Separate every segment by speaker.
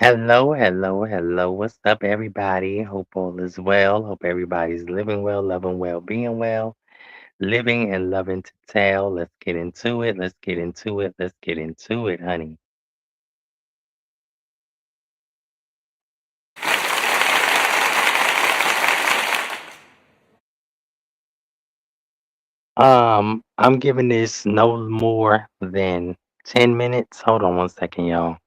Speaker 1: Hello, hello, hello. What's up, everybody? Hope all is well. Hope everybody's living well, loving well, being well, living and loving to tell. Let's get into it. Let's get into it. Let's get into it, honey. I'm giving this no more than 10 minutes. Hold on one second, y'all.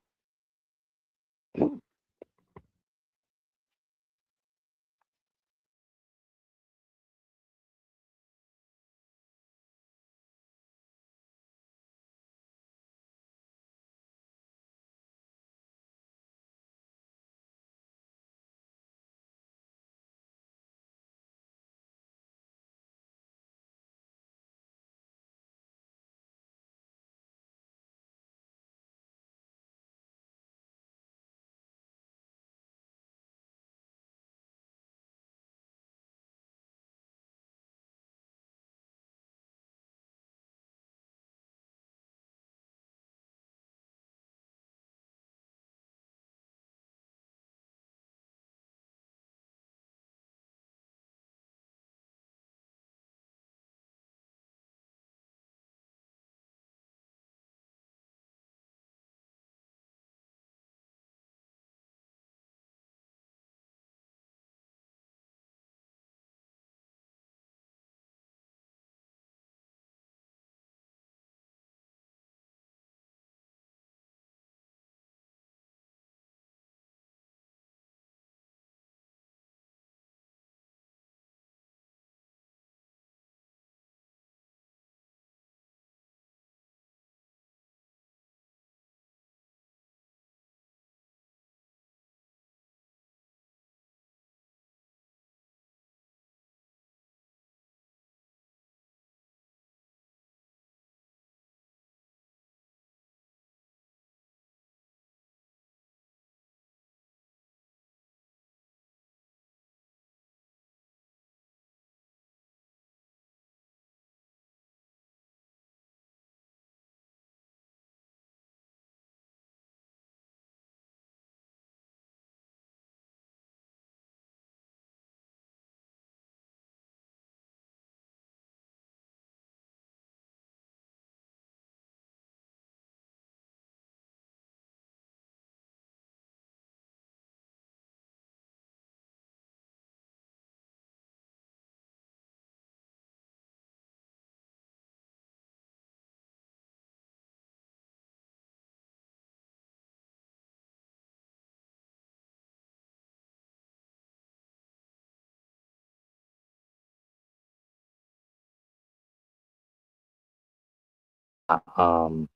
Speaker 1: Um,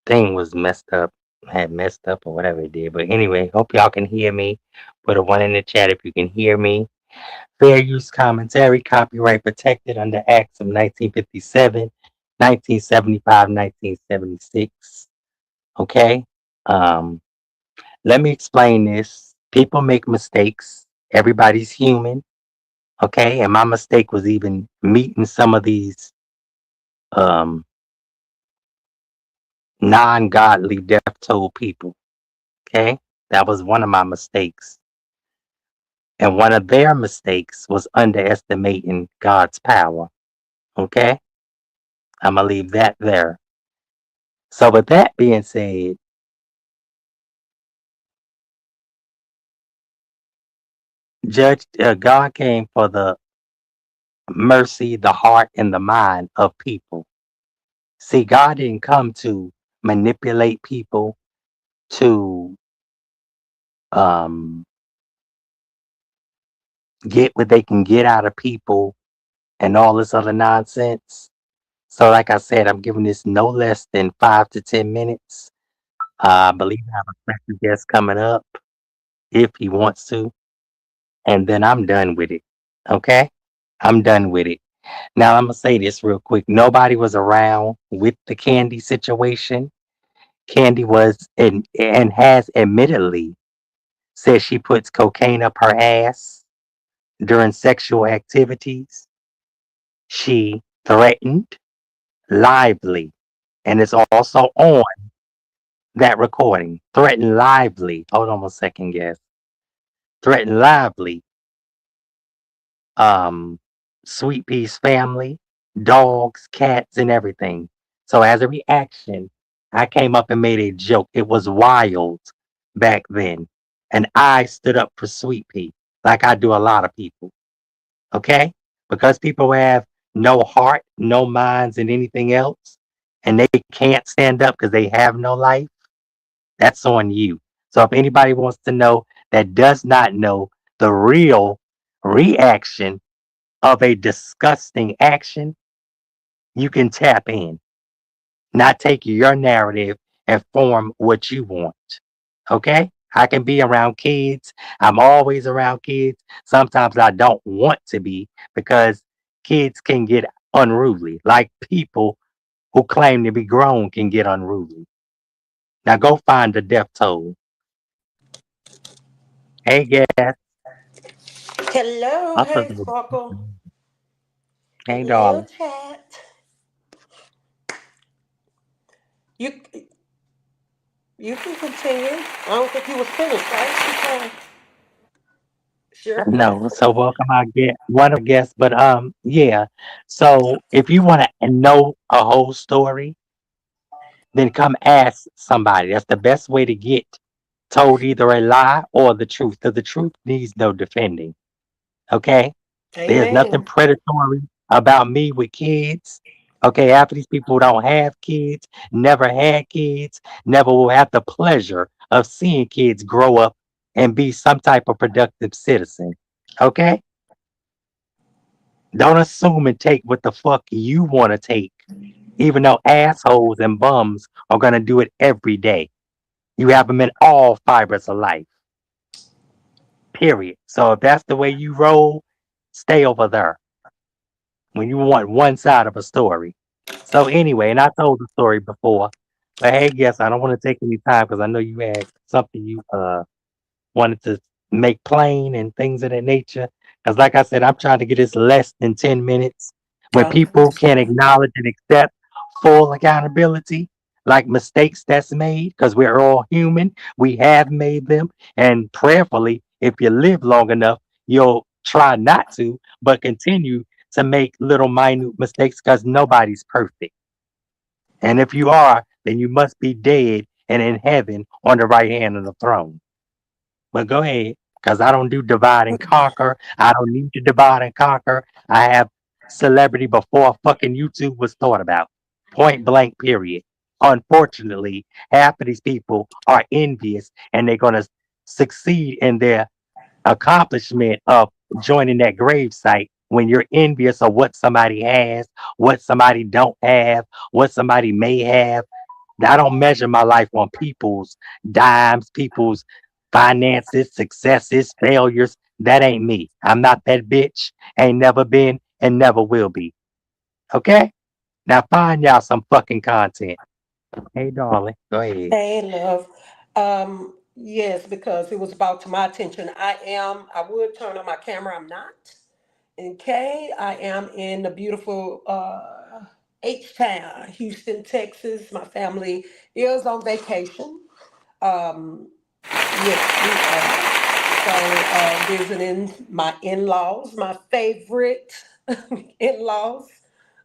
Speaker 1: thing was messed up, had messed up or whatever it did. But anyway, hope y'all can hear me. Put a one in the chat if you can hear me. Fair use commentary, copyright protected under Acts of 1957, 1975, 1976. Okay? Um, Let me explain this. People make mistakes. Everybody's human. Okay? And my mistake was even meeting some of these um, non godly deaf toll people. Okay? That was one of my mistakes. And one of their mistakes was underestimating God's power. Okay? I'm going to leave that there. So, with that being said, God came for the mercy, the heart, and the mind of people. See, God didn't come to manipulate people, to um, get what they can get out of people, and all this other nonsense. So, like I said, I'm giving this no less than 5 to 10 minutes. I believe I have a special guest coming up if he wants to, and then I'm done with it. Okay? I'm done with it. Now I'm gonna say this real quick. Nobody was around with the Candy situation. Candy was and has admittedly said she puts cocaine up her ass during sexual activities. She threatened lively, and it's also on. that recording. Threaten lively. Hold on a second, guys. Threaten lively. Um, Sweet Pea's family, dogs, cats, and everything. So as a reaction, I came up and made a joke. It was wild back then. And I stood up for Sweet Pea, like I do a lot of people. Okay? Because people have no heart, no minds, and anything else, and they can't stand up because they have no life, that's on you. So if anybody wants to know that does not know the real reaction of a disgusting action, you can tap in, not take your narrative and form what you want. Okay? I can be around kids. I'm always around kids. Sometimes I don't want to be because kids can get unruly, like people who claim to be grown can get unruly. Now go find the death toll. Hey, guys.
Speaker 2: Hello,
Speaker 1: I'm
Speaker 2: hey
Speaker 1: supposed to
Speaker 2: Sparkle,
Speaker 1: Hey,
Speaker 2: hello
Speaker 1: darling.
Speaker 2: chat. You you can continue. I don't think you was finished, right? Sure.
Speaker 1: No, so welcome our guest, one of our guests, but yeah. So if you want to know a whole story, then come ask somebody. That's the best way to get told either a lie or the truth. Because the truth needs no defending. Okay? There's nothing
Speaker 2: Amen.
Speaker 1: predatory about me with kids. Okay, half of these people don't have kids, never had kids, never will have the pleasure of seeing kids grow up and be some type of productive citizen. Okay? Don't assume and take what the fuck you want to take, even though assholes and bums are going to do it every day. You have them in all fibers of life, period. So if that's the way you roll, stay over there when you want one side of a story. So anyway, and I told the story before, but hey, guess I don't want to take any time because I know you had something you wanted to make plain and things of that nature. Because, like I said, I'm trying to get this less than 10 minutes. When
Speaker 2: Uh,
Speaker 1: people can acknowledge and accept full accountability, like mistakes that's made, because we're all human, we have made them. And prayerfully, if you live long enough, you'll try not to, but continue to make little minute mistakes because nobody's perfect. And if you are, then you must be dead and in heaven on the right hand of the throne. But go ahead, because I don't do divide and conquer. I don't need to divide and conquer. I have celebrity before fucking YouTube was thought about. Point blank, period. Unfortunately, half of these people are envious and they're going to succeed in their accomplishment of joining that grave site when you're envious of what somebody has, what somebody don't have, what somebody may have. I don't measure my life on people's dimes, people's finances, successes, failures. That ain't me. I'm not that bitch. Ain't never been and never will be. Okay? Now find y'all some fucking content. Hey, darling. Go ahead.
Speaker 2: hey, love. Yes, because it was about to my attention. I would turn on my camera. I'm not. Okay, I am in the beautiful H Town, Houston, Texas. My family is on vacation. Um, yes, we are. So, visiting my in laws, my favorite in laws.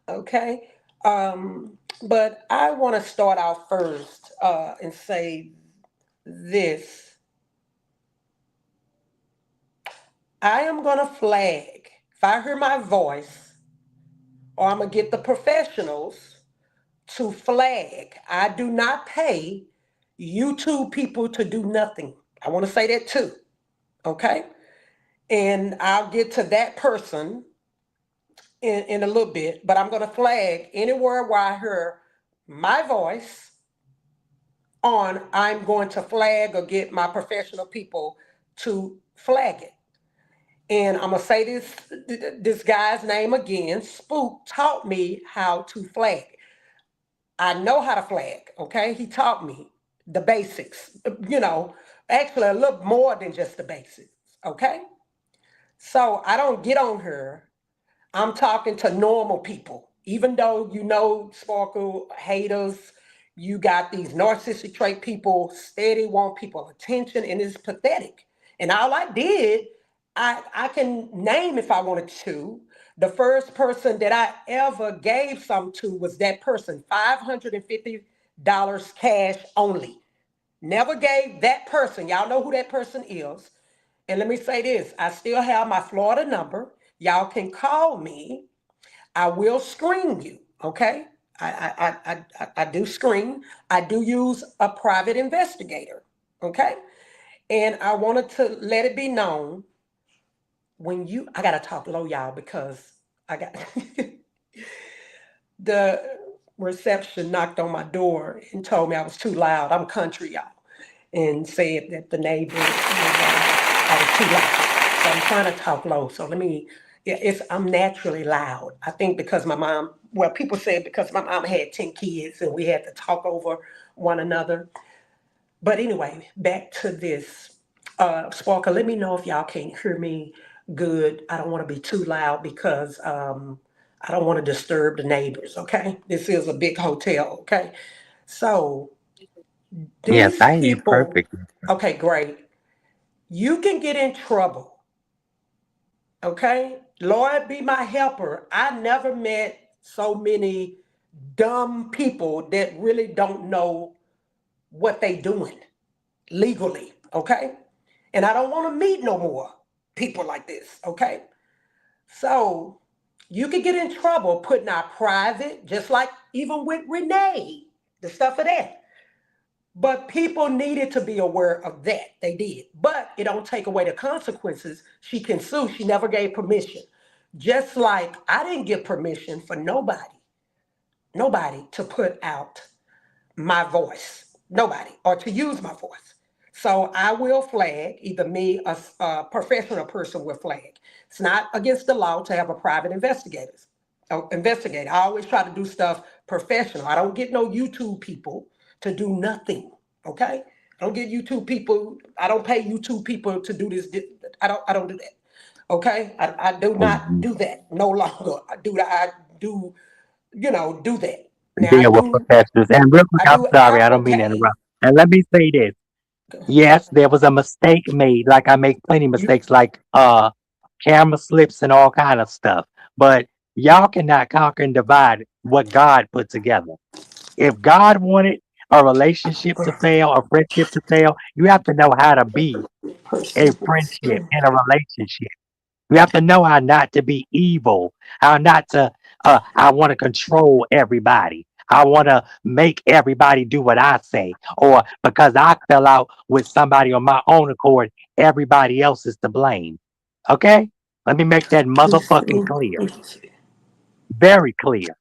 Speaker 2: Okay. But I want to start out first and say this. I am going to flag. If I hear my voice, or I'm going to get the professionals to flag. I do not pay YouTube people to do nothing. I want to say that too. Okay. And I'll get to that person in a little bit, but I'm going to flag anywhere where I hear my voice on, I'm going to flag or get my professional people to flag it. And I'm going to say this guy's name again. Spook taught me how to flag. I know how to flag, okay? He taught me the basics, you know, actually a little more than just the basics, okay? So I don't get on her. I'm talking to normal people, even though you know, Sparkle haters, You got these narcissistic trait people steady want people attention, and it's pathetic. And all I did, I can name if I wanted to. The first person that I ever gave some to was that person, $550 cash only. Never gave that person. Y'all know who that person is. And let me say this, I still have my Florida number. Y'all can call me. I will screen you, okay? I do screen. I do use a private investigator, okay? And I wanted to let it be known when you, I gotta talk low, y'all, because I got the reception knocked on my door and told me I was too loud. I'm country, y'all, and said that the neighbor I was too loud. So I'm trying to talk low. So let me. Yeah, it's I'm naturally loud. I think because my mom. Well, people say because my mom had 10 kids and we had to talk over one another. But anyway, back to this. Sparker, let me know if y'all can't hear me good. I don't want to be too loud because I don't want to disturb the neighbors. Okay, this is a big hotel. Okay, so
Speaker 1: Yes,
Speaker 2: these
Speaker 1: I hear you
Speaker 2: people.
Speaker 1: perfectly.
Speaker 2: Okay, great. You can get in trouble. Okay, Lord be my helper. I never met so many dumb people that really don't know what they doing legally. Okay, and I don't want to meet no more people like this. Okay, so you could get in trouble putting out private, just like even with Renee, the stuff of that. But people needed to be aware of that. They did. But it don't take away the consequences. She can sue. She never gave permission. Just like I didn't give permission for nobody to put out my voice, nobody, or to use my voice. So I will flag, either me, a professional person will flag. It's not against the law to have a private investigator. I always try to do stuff professional. I don't get no YouTube people to do nothing. Okay? I don't get YouTube people, I don't pay YouTube people to do this. I don't do that. Okay? I do not
Speaker 1: Mhm.
Speaker 2: do that no longer. I do that. Now I
Speaker 1: Deal with
Speaker 2: do
Speaker 1: professionals. And real quick,
Speaker 2: I
Speaker 1: I'm
Speaker 2: do
Speaker 1: sorry, I
Speaker 2: Apple
Speaker 1: don't mean to
Speaker 2: Pay.
Speaker 1: interrupt. And let me say this. Yes, there was a mistake made. Like I make plenty of
Speaker 2: You
Speaker 1: mistakes, like camera slips and all kind of stuff. But y'all cannot conquer and divide what God put together. If God wanted a relationship to fail, a friendship to fail, you have to know how to be a
Speaker 2: person who's
Speaker 1: friendship and a relationship. You have to know how not to be evil, how not to, I want to control everybody. I want to make everybody do what I say. Or because I fell out with somebody on my own accord, everybody else is to blame. Okay? Let me make that motherfucking clear. Very clear.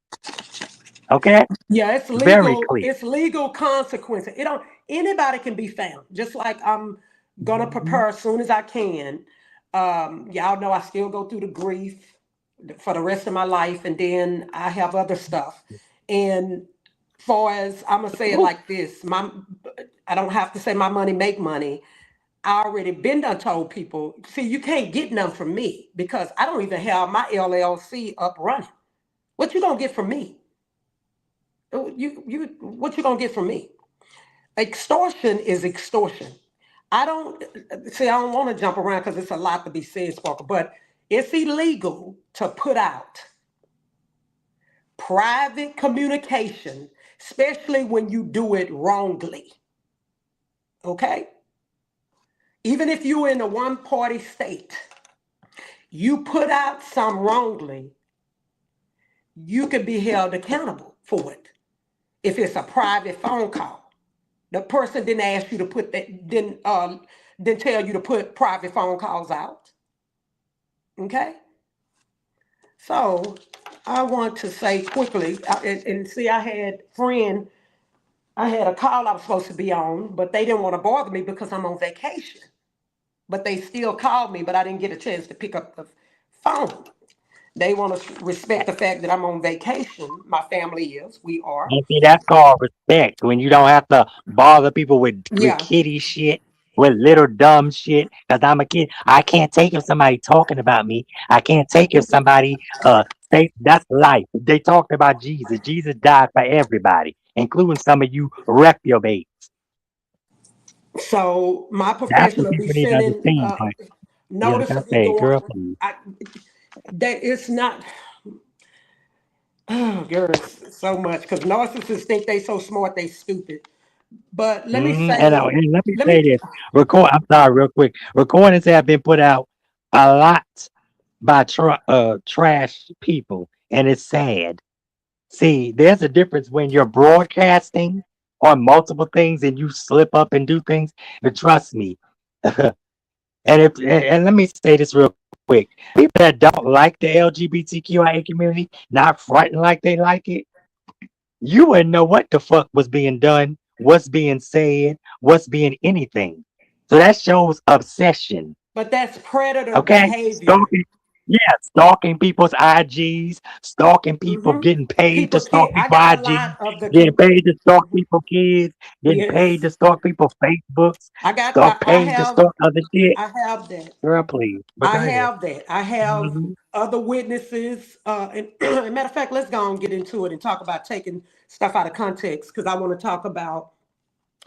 Speaker 1: Okay?
Speaker 2: yeah, it's
Speaker 1: Very
Speaker 2: legal.
Speaker 1: clear.
Speaker 2: It's legal consequences. It don't anybody can be found. Just like I'm gonna
Speaker 1: Mhm.
Speaker 2: prepare as soon as I can. Y'all know I still go through the grief for the rest of my life, and then I have other stuff. And far as I'm gonna say it like this, I don't have to say my money make money. I already been done told people, see, you can't get none from me because I don't even have my LLC up running. What you gonna get from me? What you gonna get from me? Extortion is extortion. I don't see. I don't want to jump around because it's a lot to be said, Sparker. But it's illegal to put out private communication, especially when you do it wrongly. Okay, even if you're in a one-party state, you put out some wrongly, you can be held accountable for it. If it's a private phone call, the person didn't ask you to put that, didn't tell you to put private phone calls out. Okay, so I want to say quickly, and see, I had a call I was supposed to be on, but they didn't want to bother me because I'm on vacation. But they still called me, but I didn't get a chance to pick up the phone. They want to respect the fact that I'm on vacation. My family is. We are.
Speaker 1: And see, that's called respect when you don't have to bother people with
Speaker 2: Yeah.
Speaker 1: kitty shit, with little dumb shit. Because I'm a kid. I can't take if somebody talking about me. I can't take if somebody say that's life. They talked about Jesus. Jesus died for everybody. including some of you reprobates.
Speaker 2: So my
Speaker 1: That's what
Speaker 2: professional be
Speaker 1: people need to
Speaker 2: sending
Speaker 1: understand. But yeah, like I
Speaker 2: notices
Speaker 1: said,
Speaker 2: going.
Speaker 1: girl, please.
Speaker 2: I, that it's not. Oh, girls, so much because narcissists think they so smart they stupid. But let me say,
Speaker 1: And let me
Speaker 2: let
Speaker 1: say
Speaker 2: me.
Speaker 1: this. I'm sorry, real quick. Recordings have been put out a lot by trash people, and it's sad. See, there's a difference when you're broadcasting on multiple things and you slip up and do things. But trust me, and let me say this real quick. People that don't like the LGBTQIA community, not fronting like they like it, you wouldn't know what the fuck was being done, what's being said, what's being anything. So that shows obsession.
Speaker 2: But that's predator
Speaker 1: Okay?
Speaker 2: behavior.
Speaker 1: Stalking, yeah, stalking people's IGs, stalking people,
Speaker 2: Hmm.
Speaker 1: getting paid to
Speaker 2: People
Speaker 1: stalk
Speaker 2: kid. I
Speaker 1: people
Speaker 2: got a
Speaker 1: IGs,
Speaker 2: lot of the.
Speaker 1: getting paid to stalk people kids, getting paid
Speaker 2: Yes,
Speaker 1: to stalk people Facebooks,
Speaker 2: I got.
Speaker 1: stalk
Speaker 2: I
Speaker 1: paid to
Speaker 2: have.
Speaker 1: stalk other shit.
Speaker 2: I have that.
Speaker 1: Girl, please. But
Speaker 2: I
Speaker 1: go ahead.
Speaker 2: have that. I have
Speaker 1: Mhm.
Speaker 2: other witnesses. And matter of fact, let's go and get into it and talk about taking stuff out of context because I want to talk about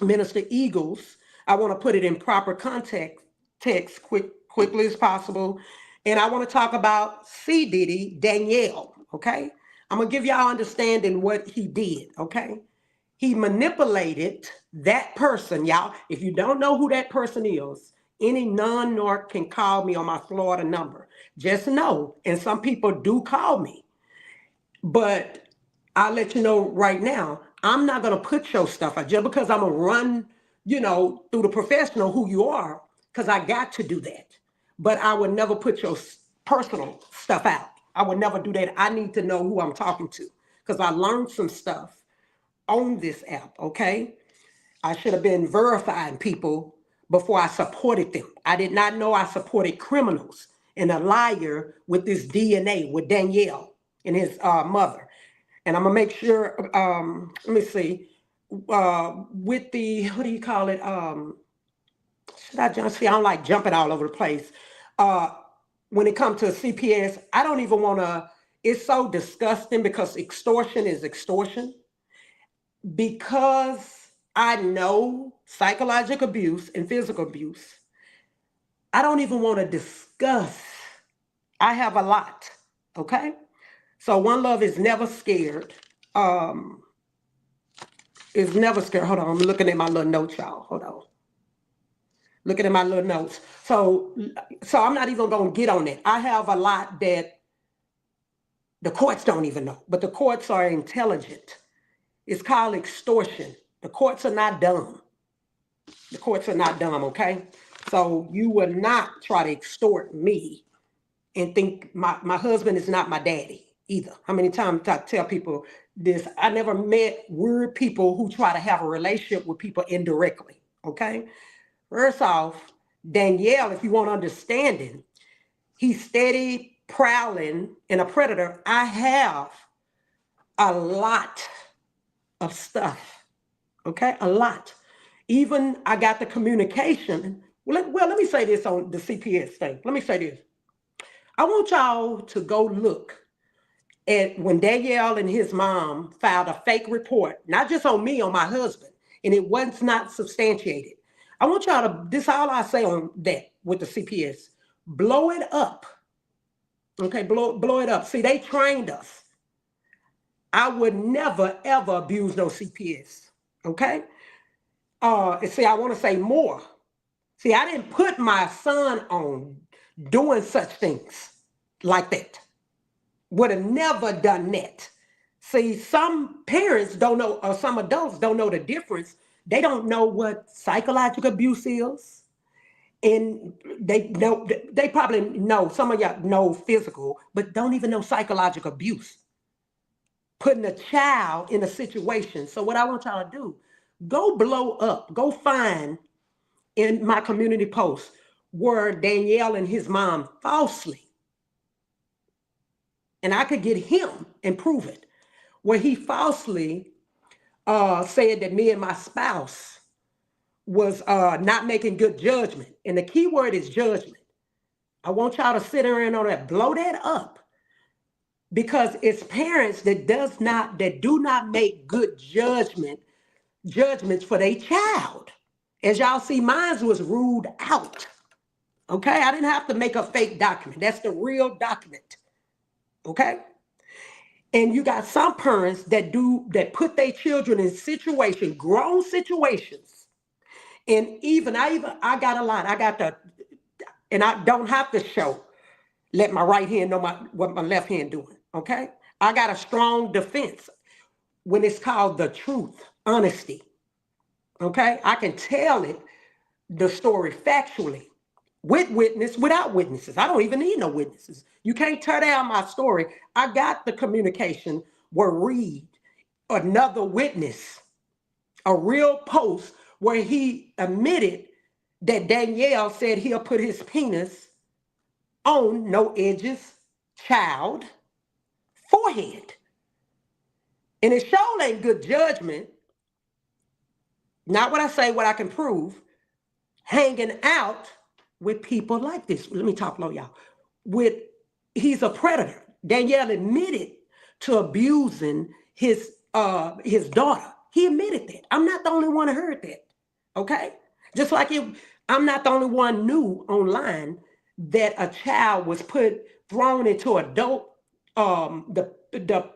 Speaker 2: Minister Eagles. I want to put it in proper context, text quickly as possible. And I want to talk about C. Diddy, Danielle. Okay. I'm going to give y'all understanding what he did. Okay. He manipulated that person, y'all. If you don't know who that person is, any non-North can call me on my Florida number. Just know, and some people do call me, but I'll let you know right now, I'm not gonna put your stuff out just because I'm gonna run, through the professional who you are, because I got to do that. But I would never put your personal stuff out. I would never do that. I need to know who I'm talking to because I learned some stuff on this app, okay? I should have been verifying people before I supported them. I did not know I supported criminals and a liar with this DNA with Danielle and his mother. And I'm gonna make sure. Let me see. With the what do you call it? Should I just see? I don't like jumping all over the place. Uh, when it comes to CPS, I don't even want to. It's so disgusting because extortion is extortion because I know psychological abuse and physical abuse, I don't even want to discuss. I have a lot. Okay. So One Love is never scared. Um, is never scared. Hold on. I'm looking at my little notes, y'all. Hold on. Looking at my little notes. So I'm not even gonna get on it. I have a lot that the courts don't even know, but the courts are intelligent. It's called extortion. The courts are not dumb. The courts are not dumb, okay? So you will not try to extort me and think my husband is not my daddy either. How many times I tell people this? I never met weird people who try to have a relationship with people indirectly, okay? First off, Danielle, if you want understanding, he's steady prowling and a predator. I have a lot of stuff, okay? A lot. Even I got the communication. Let me say this on the CPS thing. Let me say this. I want y'all to go look at when Danielle and his mom filed a fake report, not just on me, on my husband, and it was not substantiated. I want y'all to, this is all I say on that with the CPS. Blow it up. Okay, blow it up. See, they trained us. I would never ever abuse no CPS. Okay? And see, I want to say more. See, I didn't put my son on doing such things like that. Would have never done that. See, some parents don't know, or some adults don't know the difference. They don't know what psychological abuse is. And they probably know, some of y'all know physical, but don't even know psychological abuse. Putting a child in a situation. So, what I want y'all to do, go blow up, go find in my community post where Danielle and his mom falsely, and I could get him and prove it, where he falsely said that me and my spouse was not making good judgment. And the key word is judgment. I want y'all to sit around on that, blow that up. because it's parents that do not make good judgments for their child. As y'all see, mine was ruled out. Okay, I didn't have to make a fake document. That's the real document. Okay, and you got some parents that put their children in grown situations, and I got a lot. I got the, and I don't have to let my right hand know what my left hand doing. Okay, I got a strong defense when it's called the truth, honesty. Okay, I can tell the story factually, without witnesses. I don't even need no witnesses. You can't tear down my story. I got the communication where Reed, another witness, a real post where he admitted that Danielle said he'll put his penis on No Edge's child forehead. And it sure ain't good judgment. Not what I say, what I can prove. Hanging out with people like this. Let me talk low, y'all. He's a predator. Danielle admitted to abusing his daughter. He admitted that. I'm not the only one who heard that. Okay? Just like I'm not the only one knew online that a child was thrown into adult, the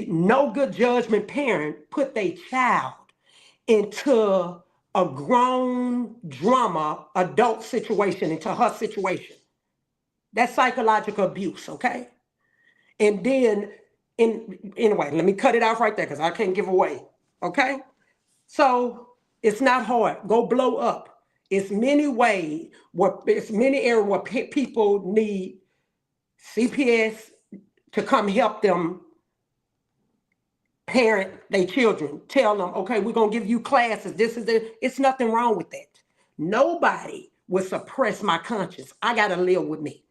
Speaker 2: no good judgment parent put their child into a grown drama adult situation, into her situation. That's psychological abuse, okay? And then, anyway, let me cut it off right there because I can't give away, okay? So it's not hard. Go blow up. It's many areas where people need CPS to come help them parent their children. Tell them, okay, we're going to give you classes. It's nothing wrong with that. Nobody would suppress my conscience. I got to live with me.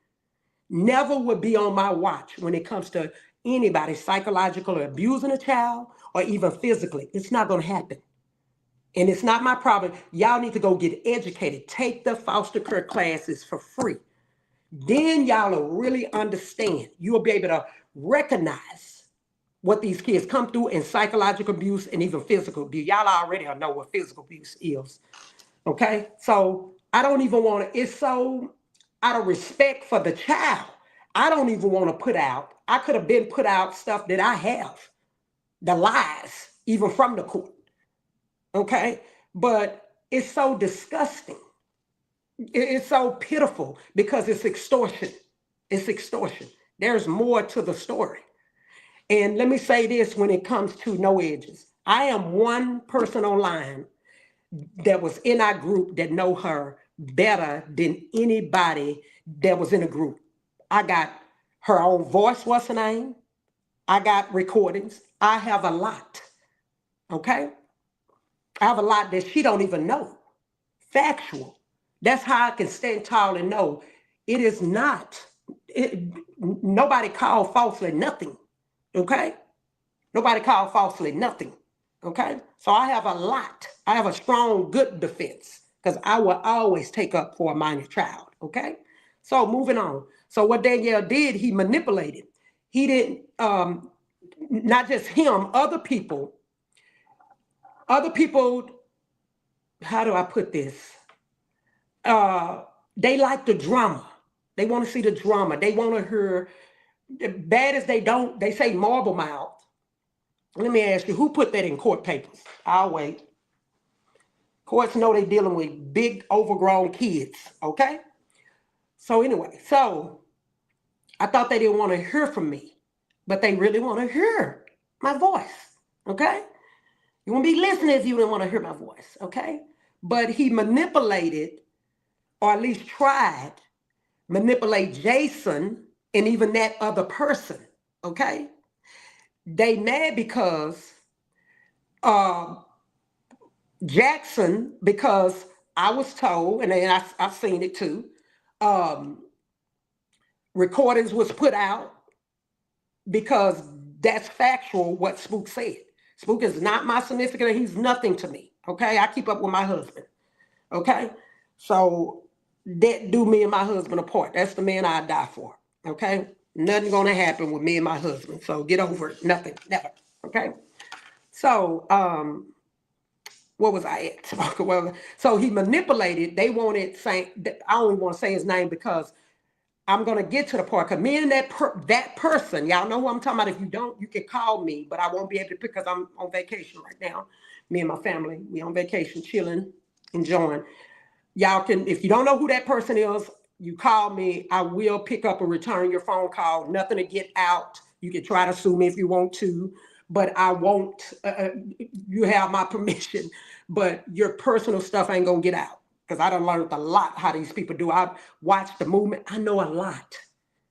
Speaker 2: Never would be on my watch when it comes to anybody psychologically abusing a child or even physically. It's not going to happen. And it's not my problem. Y'all need to go get educated. Take the foster care classes for free. Then y'all will really understand. You'll be able to recognize what these kids come through in psychological abuse and even physical abuse. Y'all already know what physical abuse is. Okay? So I don't even want to, it's so out of respect for the child. I don't even want to I could have been put out stuff that I have, the lies, even from the court. Okay? But it's so disgusting. It's so pitiful because it's extortion. It's extortion. There's more to the story. And let me say this when it comes to No Edges. I am one person online that was in our group that know her better than anybody that was in the group. I got her own voice, what's her name? I got recordings. I have a lot, okay? I have a lot that she don't even know. Factual. That's how I can stand tall and know it is not, nobody called falsely nothing, okay? Nobody called falsely nothing, okay? So I have a lot. I have a strong, good defense because I will always take up for a minor child, okay? So moving on. So what Danielle did, he manipulated. He didn't, not just him, other people, how do I put this? They like the drama. They want to see the drama. They want to hear, bad as they say marble mouth. Let me ask you, who put that in court papers? I'll wait. Courts know they're dealing with big overgrown kids, okay? So anyway, I thought they didn't want to hear from me, but they really want to hear my voice, okay? You won't be listening if you didn't want to hear my voice, okay? But he manipulated, or at least tried, manipulate Jason and even that other person, okay? They mad because Jackson, because I was told, and then I've seen it too, recordings was put out because that's factual what Spook said. Spook is not my significant, he's nothing to me, okay? I keep up with my husband, okay? So that do me and my husband apart. That's the man I die for, okay? Nothing gonna happen with me and my husband. So get over it. Nothing. Never. Okay. So what was I at? Well, so he manipulated. They wanted saying I don't even want to say his name because I'm gonna get to the part. Cause me and that person, y'all know who I'm talking about. If you don't, you can call me, but I won't be able to because I'm on vacation right now. Me and my family, we on vacation, chilling, enjoying. Y'all can, if you don't know who that person is, you call me. I will pick up and return your phone call. Nothing to get out. You can try to sue me if you want to, but I won't. You have my permission, but your personal stuff ain't gonna get out because I done learned a lot how these people do. I've watched the movement. I know a lot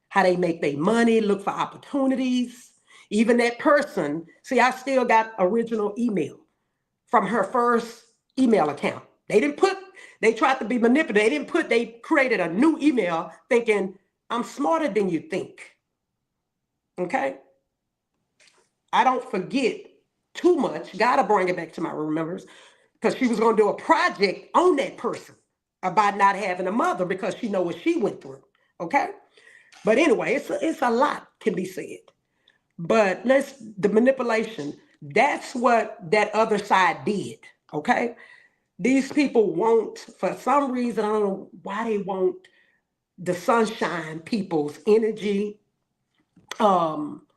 Speaker 2: how they make their money, look for opportunities. Even that person. See, I still got original email from her first email account. They tried to be manipulated. They created a new email thinking, I'm smarter than you think. Okay? I don't forget too much. Gotta bring it back to my remembrance because she was gonna do a project on that person about not having a mother because she know what she went through. Okay? But anyway, it's a lot can be said. But the manipulation, that's what that other side did. Okay? These people want, for some reason, I don't know why they want the sunshine people's energy. Um,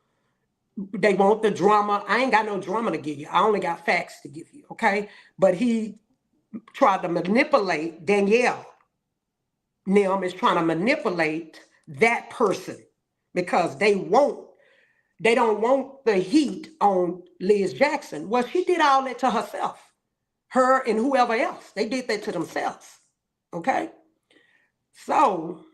Speaker 2: they want the drama. I ain't got no drama to give you. I only got facts to give you, okay? But he tried to manipulate Danielle. Nim is trying to manipulate that person because they don't want the heat on Liz Jackson. Well, she did all that to herself. Her and whoever else. They did that to themselves. Okay? So,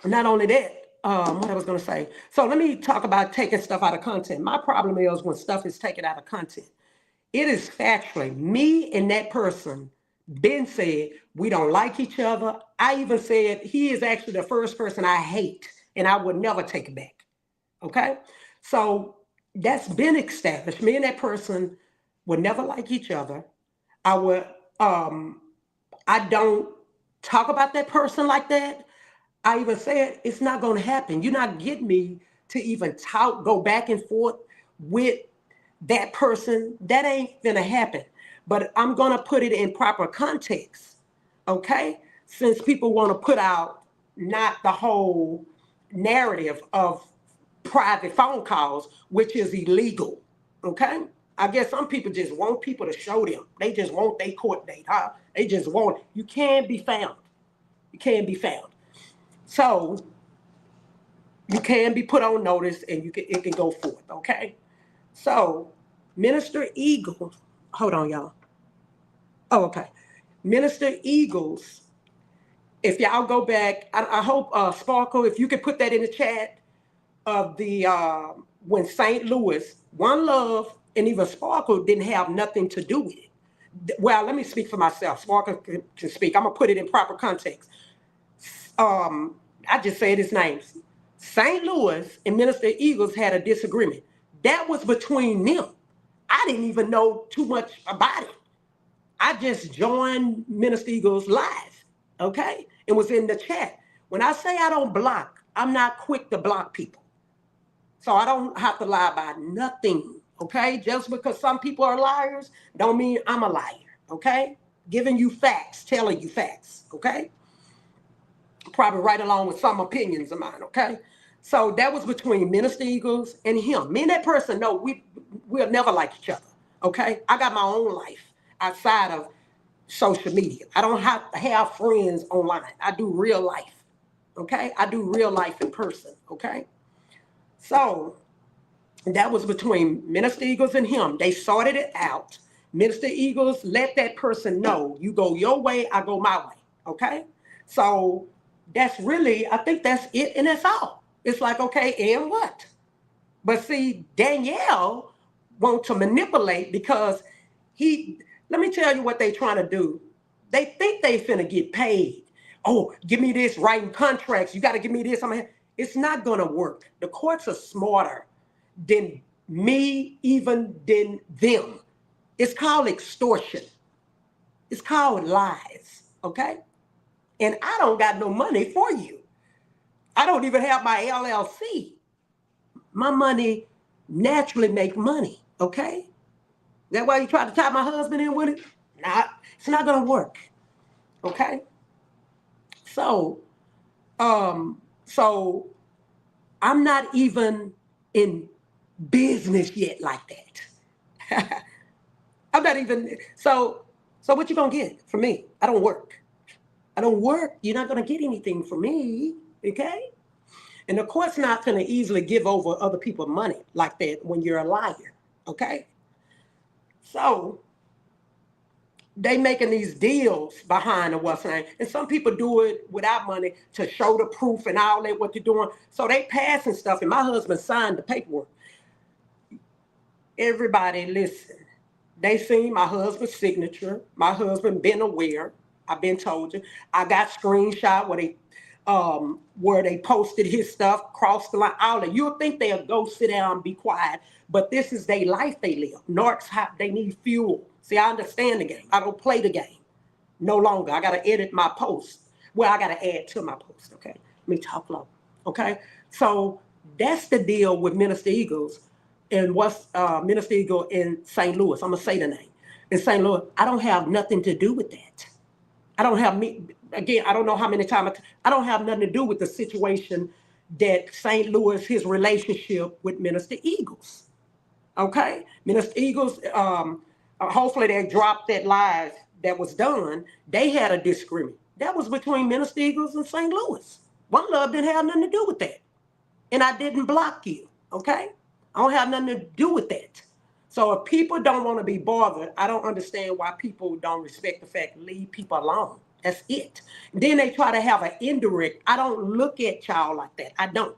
Speaker 2: not only that, what I was going to say. So, let me talk about taking stuff out of content. My problem is when stuff is taken out of content. It is factually me and that person been said we don't like each other. I even said he is actually the first person I hate and I would never take it back. Okay? So, that's been established. Me and that person would never like each other. I would I don't talk about that person like that. I even said it's not going to happen. You're not getting me to even talk, go back and forth with that person. That ain't going to happen. But I'm going to put it in proper context. Okay? Since people want to put out not the whole narrative of private phone calls, which is illegal. Okay? I guess some people just want people to show them. They just want their court date, huh? They just want, you can't be found. You can't be found. So you can be put on notice and it can go forth, okay? So Minister Eagles, hold on, y'all. Oh, okay. Minister Eagles, if y'all go back, I hope Sparkle, if you could put that in the chat of the when St. Louis, One Love, and even Sparkle didn't have nothing to do with it. Well, let me speak for myself. Sparkle can speak. I'm gonna put it in proper context. I just said his names. St. Louis and Minister Eagles had a disagreement. That was between them. I didn't even know too much about it. I just joined Minister Eagles live, okay? And was in the chat. When I say I don't block, I'm not quick to block people. So I don't have to lie about nothing, okay? Just because some people are liars don't mean I'm a liar, okay? Giving you facts, telling you facts, okay? Probably right along with some opinions of mine, okay? So that was between Minister Eagles and him. Me and that person, no, we'll never like each other, okay? I got my own life outside of social media. I don't have to have friends online. I do real life, okay? I do real life in person, okay? So that was between Minister Eagles and him. They sorted it out. Minister Eagles let that person know you go your way, I go my way. Okay? So that's really, I think that's it, and that's all. It's like, okay, and what? But see, Danielle wants to manipulate because let me tell you what they trying to do. They think they finna get paid. Oh, give me this, writing contracts. You got to give me this. It's not going to work. The courts are smarter than me, even than them. It's called extortion. It's called lies, okay? And I don't got no money for you. I don't even have my LLC. My money naturally make money. Okay, that why you try to tie my husband in with it? Not. It's not gonna work. Okay. So, so I'm not even in business yet like that. I'm not even so what you gonna get from me? I don't work. I don't work. You're not gonna get anything from me. Okay? And the court's not gonna easily give over other people's money like that when you're a liar. Okay? So they making these deals behind the what's name. And some people do it without money to show the proof and all that what they're doing. So they passing stuff and my husband signed the paperwork. Everybody listen. They seen my husband's signature. My husband been aware. I've been told you. I got screenshot where they posted his stuff, crossed the line. All that. You'll think they'll go sit down and be quiet, but this is their life they live. Narcs, they need fuel. See, I understand the game. I don't play the game no longer. I got to edit my post. Well, I got to add to my post. Okay, let me talk low. Okay, so that's the deal with Minister Eagles and what's Minister Eagle in St. Louis. I'm gonna say the name in St. Louis. I don't have nothing to do with that. I don't have me again. I don't know how many times I don't have nothing to do with the situation that St. Louis, his relationship with Minister Eagles. Okay, Minister Eagles. Hopefully they dropped that live that was done. They had a disagreement. That was between Minister Eagles and St. Louis. One Love didn't have nothing to do with that, and I didn't block you. Okay, I don't have nothing to do with that. So if people don't want to be bothered, I don't understand why people don't respect the fact leave people alone. That's it. Then they try to have an indirect. I don't look at y'all like that. I don't.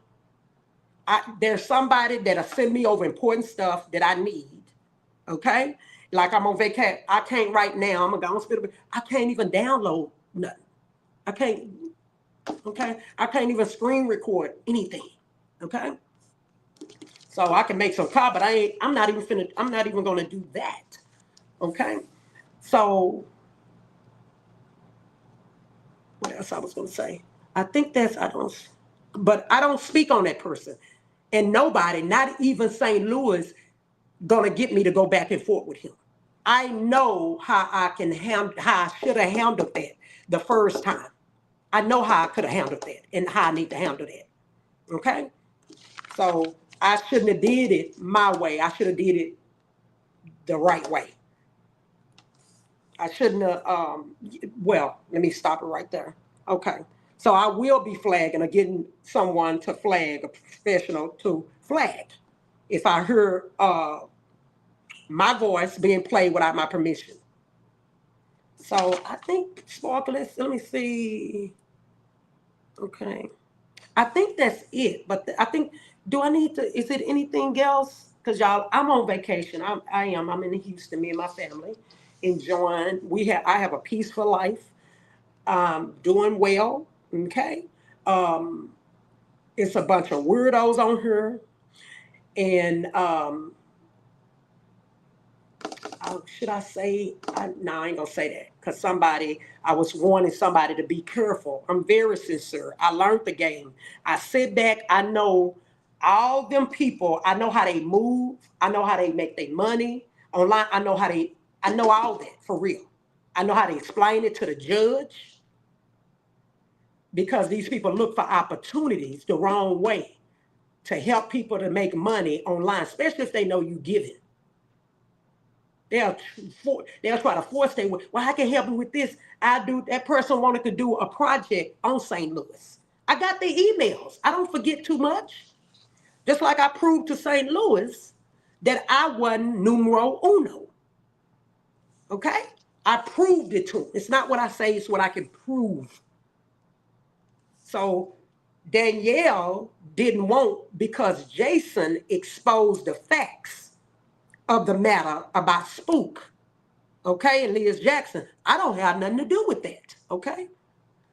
Speaker 2: There's somebody that'll send me over important stuff that I need. Okay? Like I'm on vacation. I can't right now. I'm gonna go on spit. I can't even download nothing. I can't, okay? I can't even screen record anything. Okay? So I can make some call, but I'm not even gonna do that. Okay? So what else I was gonna say? I think that's but I don't speak on that person. And nobody, not even St. Louis, gonna get me to go back and forth with him. I know how I should have handled that the first time. I know how I could have handled that and how I need to handle that. Okay? So I shouldn't have did it my way. I should have did it the right way. I shouldn't have well, let me stop it right there. Okay. So I will be flagging or getting someone to flag, a professional to flag if I hear my voice being played without my permission. So I think sparklets, let me see. Okay. I think that's it. But I think, do I need to, is it anything else? Because y'all, I'm on vacation. I am. I'm in Houston, me and my family, enjoying. I have a peaceful life, doing well. Okay. Um, it's a bunch of weirdos on here. And should I say? No, I ain't gonna say that because I was warning somebody to be careful. I'm very sincere. I learned the game. I sit back. I know all them people. I know how they move. I know how they make their money online. I know all that for real. I know how to explain it to the judge because these people look for opportunities the wrong way to help people to make money online, especially if they know you giving. They'll they'll try to force their way. Well, I can help you with this. I do. That person wanted to do a project on St. Louis. I got the emails. I don't forget too much. Just like I proved to St. Louis that I wasn't numero uno. Okay, I proved it to them. It's not what I say; it's what I can prove. So Danielle didn't want because Jason exposed the facts of the matter about Spook, okay, and Liz Jackson. I don't have nothing to do with that, okay?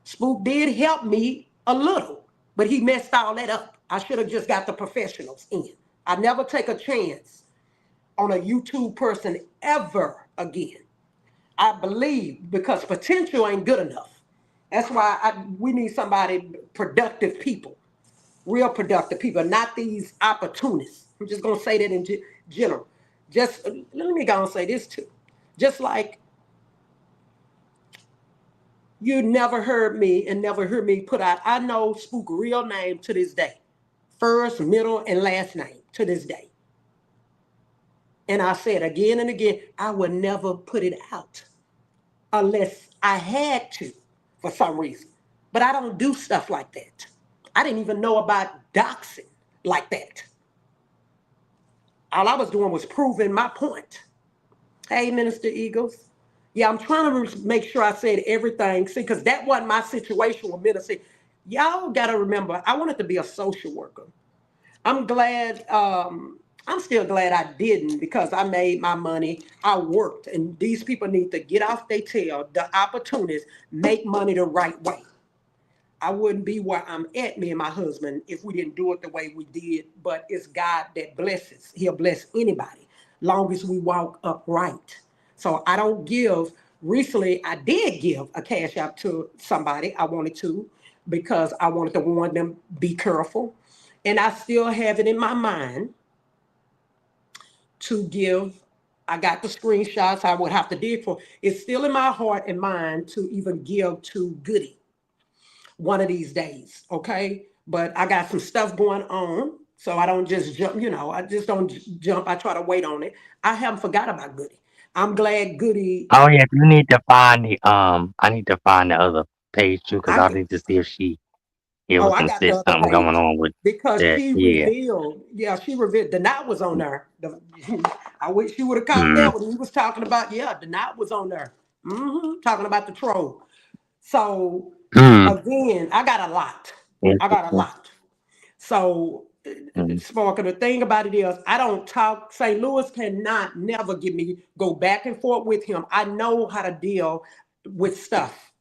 Speaker 2: Spook did help me a little, but he messed all that up. I should have just got the professionals in. I never take a chance on a YouTube person ever again. I believe because potential ain't good enough. That's why we need somebody, productive people. Real productive people, not these opportunists. I'm just gonna say that in general. Just let me go and say this too. Just like you never heard me and never heard me put out, I know Spook real name to this day, first, middle, and last name to this day. And I said again and again, I would never put it out unless I had to for some reason. But I don't do stuff like that. I didn't even know about doxing like that. All I was doing was proving my point. Hey, Minister Eagles. Yeah, I'm trying to make sure I said everything. See, because that wasn't my situation with Minister. Y'all got to remember, I wanted to be a social worker. I'm glad, I'm still glad I didn't because I made my money. I worked, and these people need to get off their tail. The opportunities make money the right way. I wouldn't be where I'm at, me and my husband, if we didn't do it the way we did. But it's God that blesses. He'll bless anybody, long as we walk upright. So I don't give. Recently, I did give a cash out to somebody. I wanted to because I wanted to warn them, be careful. And I still have it in my mind to give. I got the screenshots I would have to dig for. It's still in my heart and mind to even give to Goody one of these days, okay? But I got some stuff going on, so I don't just jump, I just don't jump. I try to wait on it. I haven't forgot about Goody. I'm glad Goody,
Speaker 1: Oh yeah, you need to find the I need to find the other page too because
Speaker 2: I,
Speaker 1: I need to see if she it
Speaker 2: oh,
Speaker 1: was
Speaker 2: I
Speaker 1: some
Speaker 2: got the
Speaker 1: shit
Speaker 2: other
Speaker 1: something going
Speaker 2: page
Speaker 1: on with
Speaker 2: because
Speaker 1: that.
Speaker 2: she
Speaker 1: Yeah.
Speaker 2: revealed, yeah, she revealed, the knot was on there. I wish she would have caught
Speaker 1: Mm.
Speaker 2: that when he was talking about, yeah, the knot was on there. Talking about the troll. So
Speaker 1: Mm.
Speaker 2: again, I got a lot. I got a
Speaker 1: Interesting.
Speaker 2: lot. So,
Speaker 1: Mm.
Speaker 2: Sparker, the thing about it is, I don't talk. St. Louis cannot never get me go back and forth with him. I know how to deal with stuff,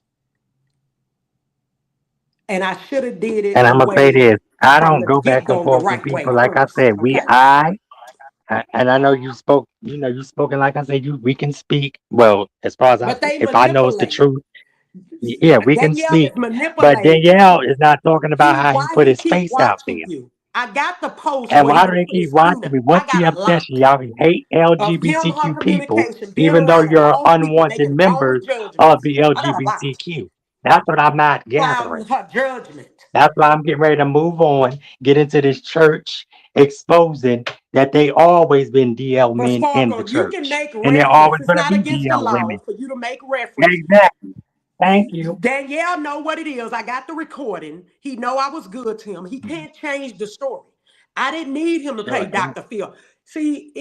Speaker 2: and I should have did it
Speaker 1: And
Speaker 2: the
Speaker 1: I'm gonna say
Speaker 2: way
Speaker 1: this: I
Speaker 2: from
Speaker 1: don't
Speaker 2: the
Speaker 1: go back
Speaker 2: get
Speaker 1: and
Speaker 2: go, the
Speaker 1: forth with
Speaker 2: right
Speaker 1: people.
Speaker 2: way
Speaker 1: Like I
Speaker 2: first.
Speaker 1: said,
Speaker 2: Okay.
Speaker 1: and I know you spoke. You know, you spoken. Like I said, we can speak. Well, as far as
Speaker 2: But they
Speaker 1: if I know it's the
Speaker 2: manipulate.
Speaker 1: truth, yeah, we can
Speaker 2: Danielle is
Speaker 1: speak. But
Speaker 2: manipulating.
Speaker 1: Danielle is not talking about how he
Speaker 2: Why
Speaker 1: put
Speaker 2: he
Speaker 1: his
Speaker 2: keep
Speaker 1: face out
Speaker 2: watching
Speaker 1: there.
Speaker 2: you? I got the post
Speaker 1: And
Speaker 2: where he
Speaker 1: why do
Speaker 2: done
Speaker 1: they
Speaker 2: put
Speaker 1: keep
Speaker 2: his
Speaker 1: watching
Speaker 2: peanut.
Speaker 1: me?
Speaker 2: I
Speaker 1: What's the
Speaker 2: got a
Speaker 1: obsession?
Speaker 2: lot
Speaker 1: Y'all hate
Speaker 2: of him, her
Speaker 1: LGBTQ people,
Speaker 2: communication, being
Speaker 1: even though
Speaker 2: around the
Speaker 1: you're
Speaker 2: wrong people,
Speaker 1: unwanted
Speaker 2: making wrong
Speaker 1: members of
Speaker 2: judgments.
Speaker 1: the
Speaker 2: I got a lot.
Speaker 1: LGBTQ. That's what I'm not
Speaker 2: Clouding
Speaker 1: gathering.
Speaker 2: her judgment.
Speaker 1: That's why I'm getting ready to move on, get into this church, exposing that they always been DL
Speaker 2: But
Speaker 1: men in the
Speaker 2: Sparkle, you can
Speaker 1: church.
Speaker 2: make
Speaker 1: And they're
Speaker 2: reference.
Speaker 1: always
Speaker 2: It's
Speaker 1: going to
Speaker 2: not
Speaker 1: be
Speaker 2: against the
Speaker 1: DL
Speaker 2: law
Speaker 1: women.
Speaker 2: for you to make reference.
Speaker 1: Exactly. Thank you.
Speaker 2: Danielle know what it is. I got the recording. He know I was good to him. He can't change the story. I didn't need him to pay
Speaker 1: Sure.
Speaker 2: Dr. Phil. See,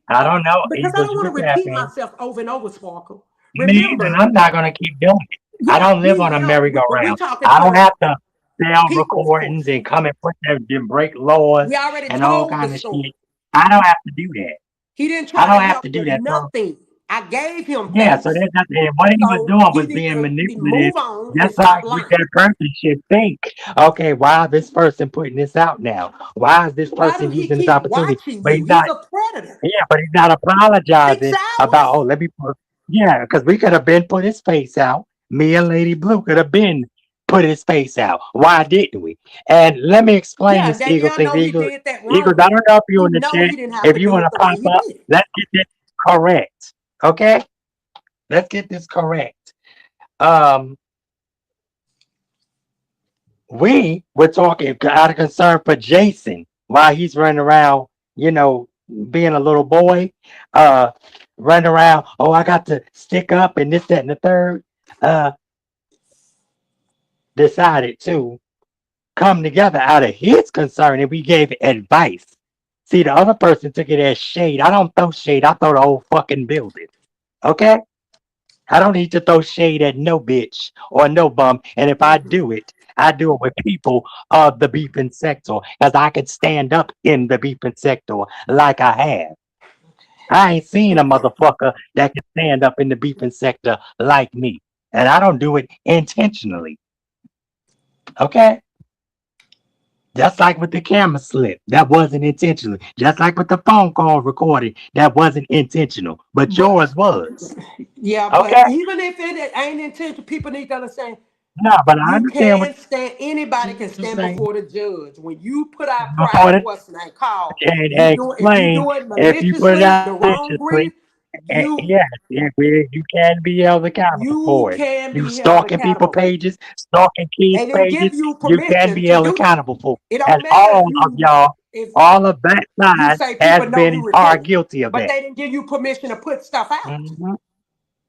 Speaker 1: I don't know.
Speaker 2: because I
Speaker 1: Eagles,
Speaker 2: don't
Speaker 1: you
Speaker 2: want
Speaker 1: can
Speaker 2: to
Speaker 1: tap
Speaker 2: repeat
Speaker 1: in.
Speaker 2: myself over and over, Sparkle.
Speaker 1: Me either, and
Speaker 2: Remember,
Speaker 1: I'm not gonna keep doing it. I
Speaker 2: yeah,
Speaker 1: don't live on a
Speaker 2: we
Speaker 1: merry-go-round.
Speaker 2: talking
Speaker 1: I
Speaker 2: to
Speaker 1: don't
Speaker 2: the
Speaker 1: have to sell
Speaker 2: people, of
Speaker 1: recordings
Speaker 2: course.
Speaker 1: and come and put them and break laws
Speaker 2: We already
Speaker 1: and all
Speaker 2: told the
Speaker 1: kind of
Speaker 2: story.
Speaker 1: shit. I don't have to do that.
Speaker 2: He didn't
Speaker 1: I
Speaker 2: try to
Speaker 1: don't have
Speaker 2: help
Speaker 1: to do
Speaker 2: with
Speaker 1: that. So
Speaker 2: nothing. I gave him
Speaker 1: yeah, so
Speaker 2: things.
Speaker 1: there's nothing. And what he was
Speaker 2: So
Speaker 1: doing
Speaker 2: he
Speaker 1: was
Speaker 2: need
Speaker 1: being
Speaker 2: to
Speaker 1: manipulative,
Speaker 2: move on and
Speaker 1: just
Speaker 2: stop
Speaker 1: like with
Speaker 2: lying.
Speaker 1: that person should think. Okay, why is this person putting this out now? Why is this
Speaker 2: Why do
Speaker 1: person
Speaker 2: he
Speaker 1: using this
Speaker 2: keep
Speaker 1: opportunity?
Speaker 2: watching
Speaker 1: But
Speaker 2: you?
Speaker 1: he's not.
Speaker 2: He's a predator.
Speaker 1: Yeah, but he's not
Speaker 2: 6
Speaker 1: apologizing about, oh,
Speaker 2: hours?
Speaker 1: let me put, yeah, because we could have been put his face out. Me and Lady Blue could have been put his face out. Why didn't we? And let me explain
Speaker 2: Yeah, and
Speaker 1: this Eagles
Speaker 2: Danielle
Speaker 1: thing.
Speaker 2: know he
Speaker 1: Eagles,
Speaker 2: did that
Speaker 1: Eagles, I
Speaker 2: wrongly.
Speaker 1: don't know if you
Speaker 2: He
Speaker 1: in the
Speaker 2: know
Speaker 1: chat.
Speaker 2: he didn't have
Speaker 1: If
Speaker 2: to
Speaker 1: you
Speaker 2: do
Speaker 1: want
Speaker 2: it
Speaker 1: to
Speaker 2: the way
Speaker 1: pop
Speaker 2: he
Speaker 1: up,
Speaker 2: did it.
Speaker 1: let's get this correct. Okay? Let's get this correct. Um, we were talking out of concern for Jason while he's running around, you know, being a little boy, uh, running around. Oh, I got to stick up and this, that, and the third. Uh, decided to come together out of his concern and we gave advice. See, the other person took it as shade. I don't throw shade. I throw the whole fucking building. Okay? I don't need to throw shade at no bitch or no bum. And if I do it with people of the beefing sector because I could stand up in the beefing sector like I have. I ain't seen a motherfucker that can stand up in the beefing sector like me. And I don't do it intentionally. Okay? Just like with the camera slip, that wasn't intentional. Just like with the phone call recording, that wasn't intentional. But
Speaker 2: But
Speaker 1: yours was.
Speaker 2: yeah, but
Speaker 1: Okay?
Speaker 2: even if it ain't intentional, people need to understand.
Speaker 1: No, but I
Speaker 2: You
Speaker 1: understand what
Speaker 2: can
Speaker 1: you're
Speaker 2: stand.
Speaker 1: saying.
Speaker 2: Anybody can stand before the judge. When you put out
Speaker 1: Before the
Speaker 2: private, what's the name called?
Speaker 1: and
Speaker 2: You do if you
Speaker 1: explain
Speaker 2: do it
Speaker 1: if you put it
Speaker 2: maliciously,
Speaker 1: out
Speaker 2: the wrong
Speaker 1: maliciously.
Speaker 2: grief, you
Speaker 1: Yes, you can be held accountable
Speaker 2: you
Speaker 1: for it.
Speaker 2: can
Speaker 1: You
Speaker 2: be held
Speaker 1: stalking people
Speaker 2: accountable.
Speaker 1: pages, stalking kids
Speaker 2: They didn't give
Speaker 1: pages,
Speaker 2: you
Speaker 1: you can
Speaker 2: permission
Speaker 1: be
Speaker 2: to
Speaker 1: held
Speaker 2: do that.
Speaker 1: accountable for
Speaker 2: It
Speaker 1: it. And
Speaker 2: don't matter
Speaker 1: all of y'all,
Speaker 2: if
Speaker 1: all of that
Speaker 2: you
Speaker 1: side
Speaker 2: say
Speaker 1: has
Speaker 2: people know
Speaker 1: been
Speaker 2: you
Speaker 1: are
Speaker 2: report,
Speaker 1: guilty of
Speaker 2: but
Speaker 1: that.
Speaker 2: they didn't give you permission to put stuff out.
Speaker 1: Hmm.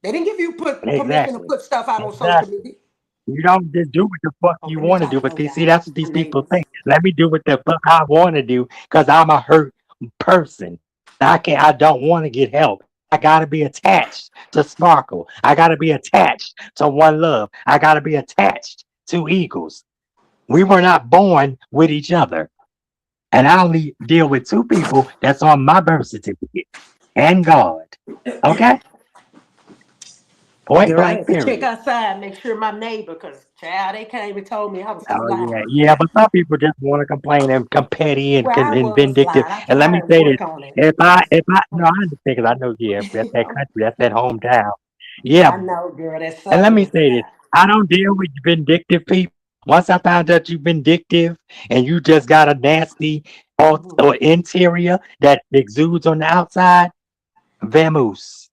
Speaker 2: They didn't give you permission to
Speaker 1: Exactly.
Speaker 2: put stuff out on social
Speaker 1: Exactly.
Speaker 2: media.
Speaker 1: You don't just do what the fuck
Speaker 2: Oh,
Speaker 1: you
Speaker 2: let me
Speaker 1: want to
Speaker 2: talk
Speaker 1: do. But
Speaker 2: low,
Speaker 1: they see,
Speaker 2: y'all.
Speaker 1: that's what
Speaker 2: My
Speaker 1: these people
Speaker 2: neighbors.
Speaker 1: think. Let me do what the fuck I want to do because I'm a hurt person. I don't want to get help. I gotta be attached to Sparkle. I gotta be attached to One Love. I gotta be attached to Eagles. We were not born with each other. And I only deal with two people that's on my birth certificate and God. Okay? Point
Speaker 2: Girl, I
Speaker 1: blank,
Speaker 2: had to check
Speaker 1: period.
Speaker 2: outside, make sure my neighbor, because child, they came and told me I was too
Speaker 1: Oh yeah,
Speaker 2: loud.
Speaker 1: yeah. But some people just want to complain and come petty and,
Speaker 2: Well, I
Speaker 1: and
Speaker 2: was
Speaker 1: vindictive.
Speaker 2: loud. I
Speaker 1: And let me
Speaker 2: try to
Speaker 1: say this:
Speaker 2: work on it.
Speaker 1: if I no, I understand because I know yeah, that's that country, that's that hometown. Yeah,
Speaker 2: I know, girl, that
Speaker 1: and let me
Speaker 2: southern
Speaker 1: say this:
Speaker 2: side.
Speaker 1: I don't deal with vindictive people. Once I found out you vindictive and you just got a nasty
Speaker 2: Mhm.
Speaker 1: or interior that exudes on the outside, vamoose.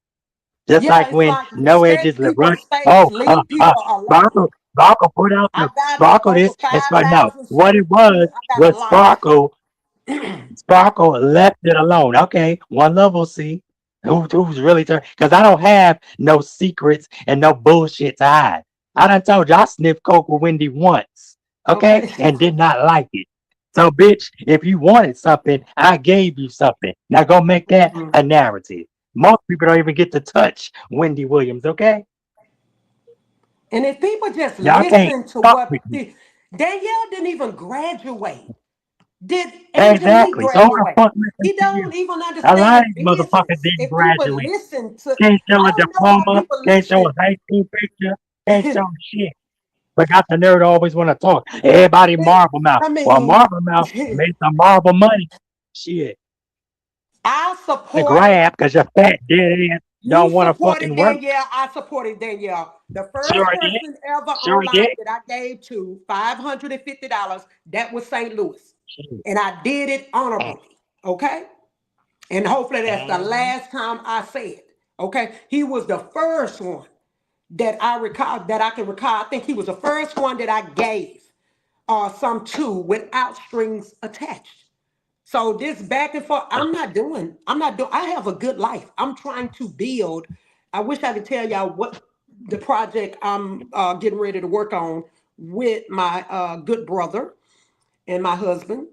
Speaker 1: Just
Speaker 2: Yeah,
Speaker 1: like
Speaker 2: it's
Speaker 1: when
Speaker 2: like
Speaker 1: no
Speaker 2: respect
Speaker 1: edges left
Speaker 2: people's
Speaker 1: run.
Speaker 2: space,
Speaker 1: Oh,
Speaker 2: leave people alone.
Speaker 1: Sparkle put out
Speaker 2: I
Speaker 1: the
Speaker 2: got
Speaker 1: Sparkle
Speaker 2: over
Speaker 1: this and Sparkle. No,
Speaker 2: 5,000
Speaker 1: what it
Speaker 2: I got a
Speaker 1: was
Speaker 2: life.
Speaker 1: Sparkle left it alone. Okay, One Love will see who's really turned. Because I don't have no secrets and no bullshit to hide. I done told you I sniffed coke with Wendy once. Okay,
Speaker 2: Okay.
Speaker 1: and did not like it. So, bitch, if you wanted something, I gave you something. Now go make that
Speaker 2: Mhm.
Speaker 1: a narrative. Most people don't even get to touch Wendy Williams. Okay,
Speaker 2: And if people just
Speaker 1: y'all can't
Speaker 2: listen to
Speaker 1: fuck with
Speaker 2: what
Speaker 1: me.
Speaker 2: Danielle didn't even graduate. Did Angelique
Speaker 1: Exactly. So who the
Speaker 2: graduate?
Speaker 1: fuck listen
Speaker 2: He
Speaker 1: to you?
Speaker 2: don't even
Speaker 1: A lot
Speaker 2: understand
Speaker 1: of these motherfuckers
Speaker 2: business.
Speaker 1: didn't
Speaker 2: If people
Speaker 1: graduate.
Speaker 2: listen to,
Speaker 1: Can't show
Speaker 2: I
Speaker 1: a
Speaker 2: don't know how
Speaker 1: diploma,
Speaker 2: people
Speaker 1: can't show a
Speaker 2: listen.
Speaker 1: high school picture, can't show shit. But got the nerve to always want to talk. Everybody marble mouth.
Speaker 2: I
Speaker 1: Well,
Speaker 2: mean,
Speaker 1: marble mouth made some marble money. Shit.
Speaker 2: I
Speaker 1: To
Speaker 2: supported.
Speaker 1: grab because your fat dead ass
Speaker 2: You
Speaker 1: don't want to
Speaker 2: supported
Speaker 1: fucking work.
Speaker 2: Danielle. I supported Danielle. The
Speaker 1: Sure
Speaker 2: first
Speaker 1: did.
Speaker 2: person ever
Speaker 1: Sure
Speaker 2: online
Speaker 1: did.
Speaker 2: that I gave to $550, that was St. Louis.
Speaker 1: Shit.
Speaker 2: And I did it honorably. Okay? And hopefully that's the
Speaker 1: Mm-hmm.
Speaker 2: last time I say it. Okay? He was the first one that I recall that I can recall. I think he was the first one that I gave some to without strings attached. So this back and forth, I'm not doing, I have a good life. I'm trying to build. I wish I could tell y'all what the project I'm getting ready to work on with my good brother and my husband.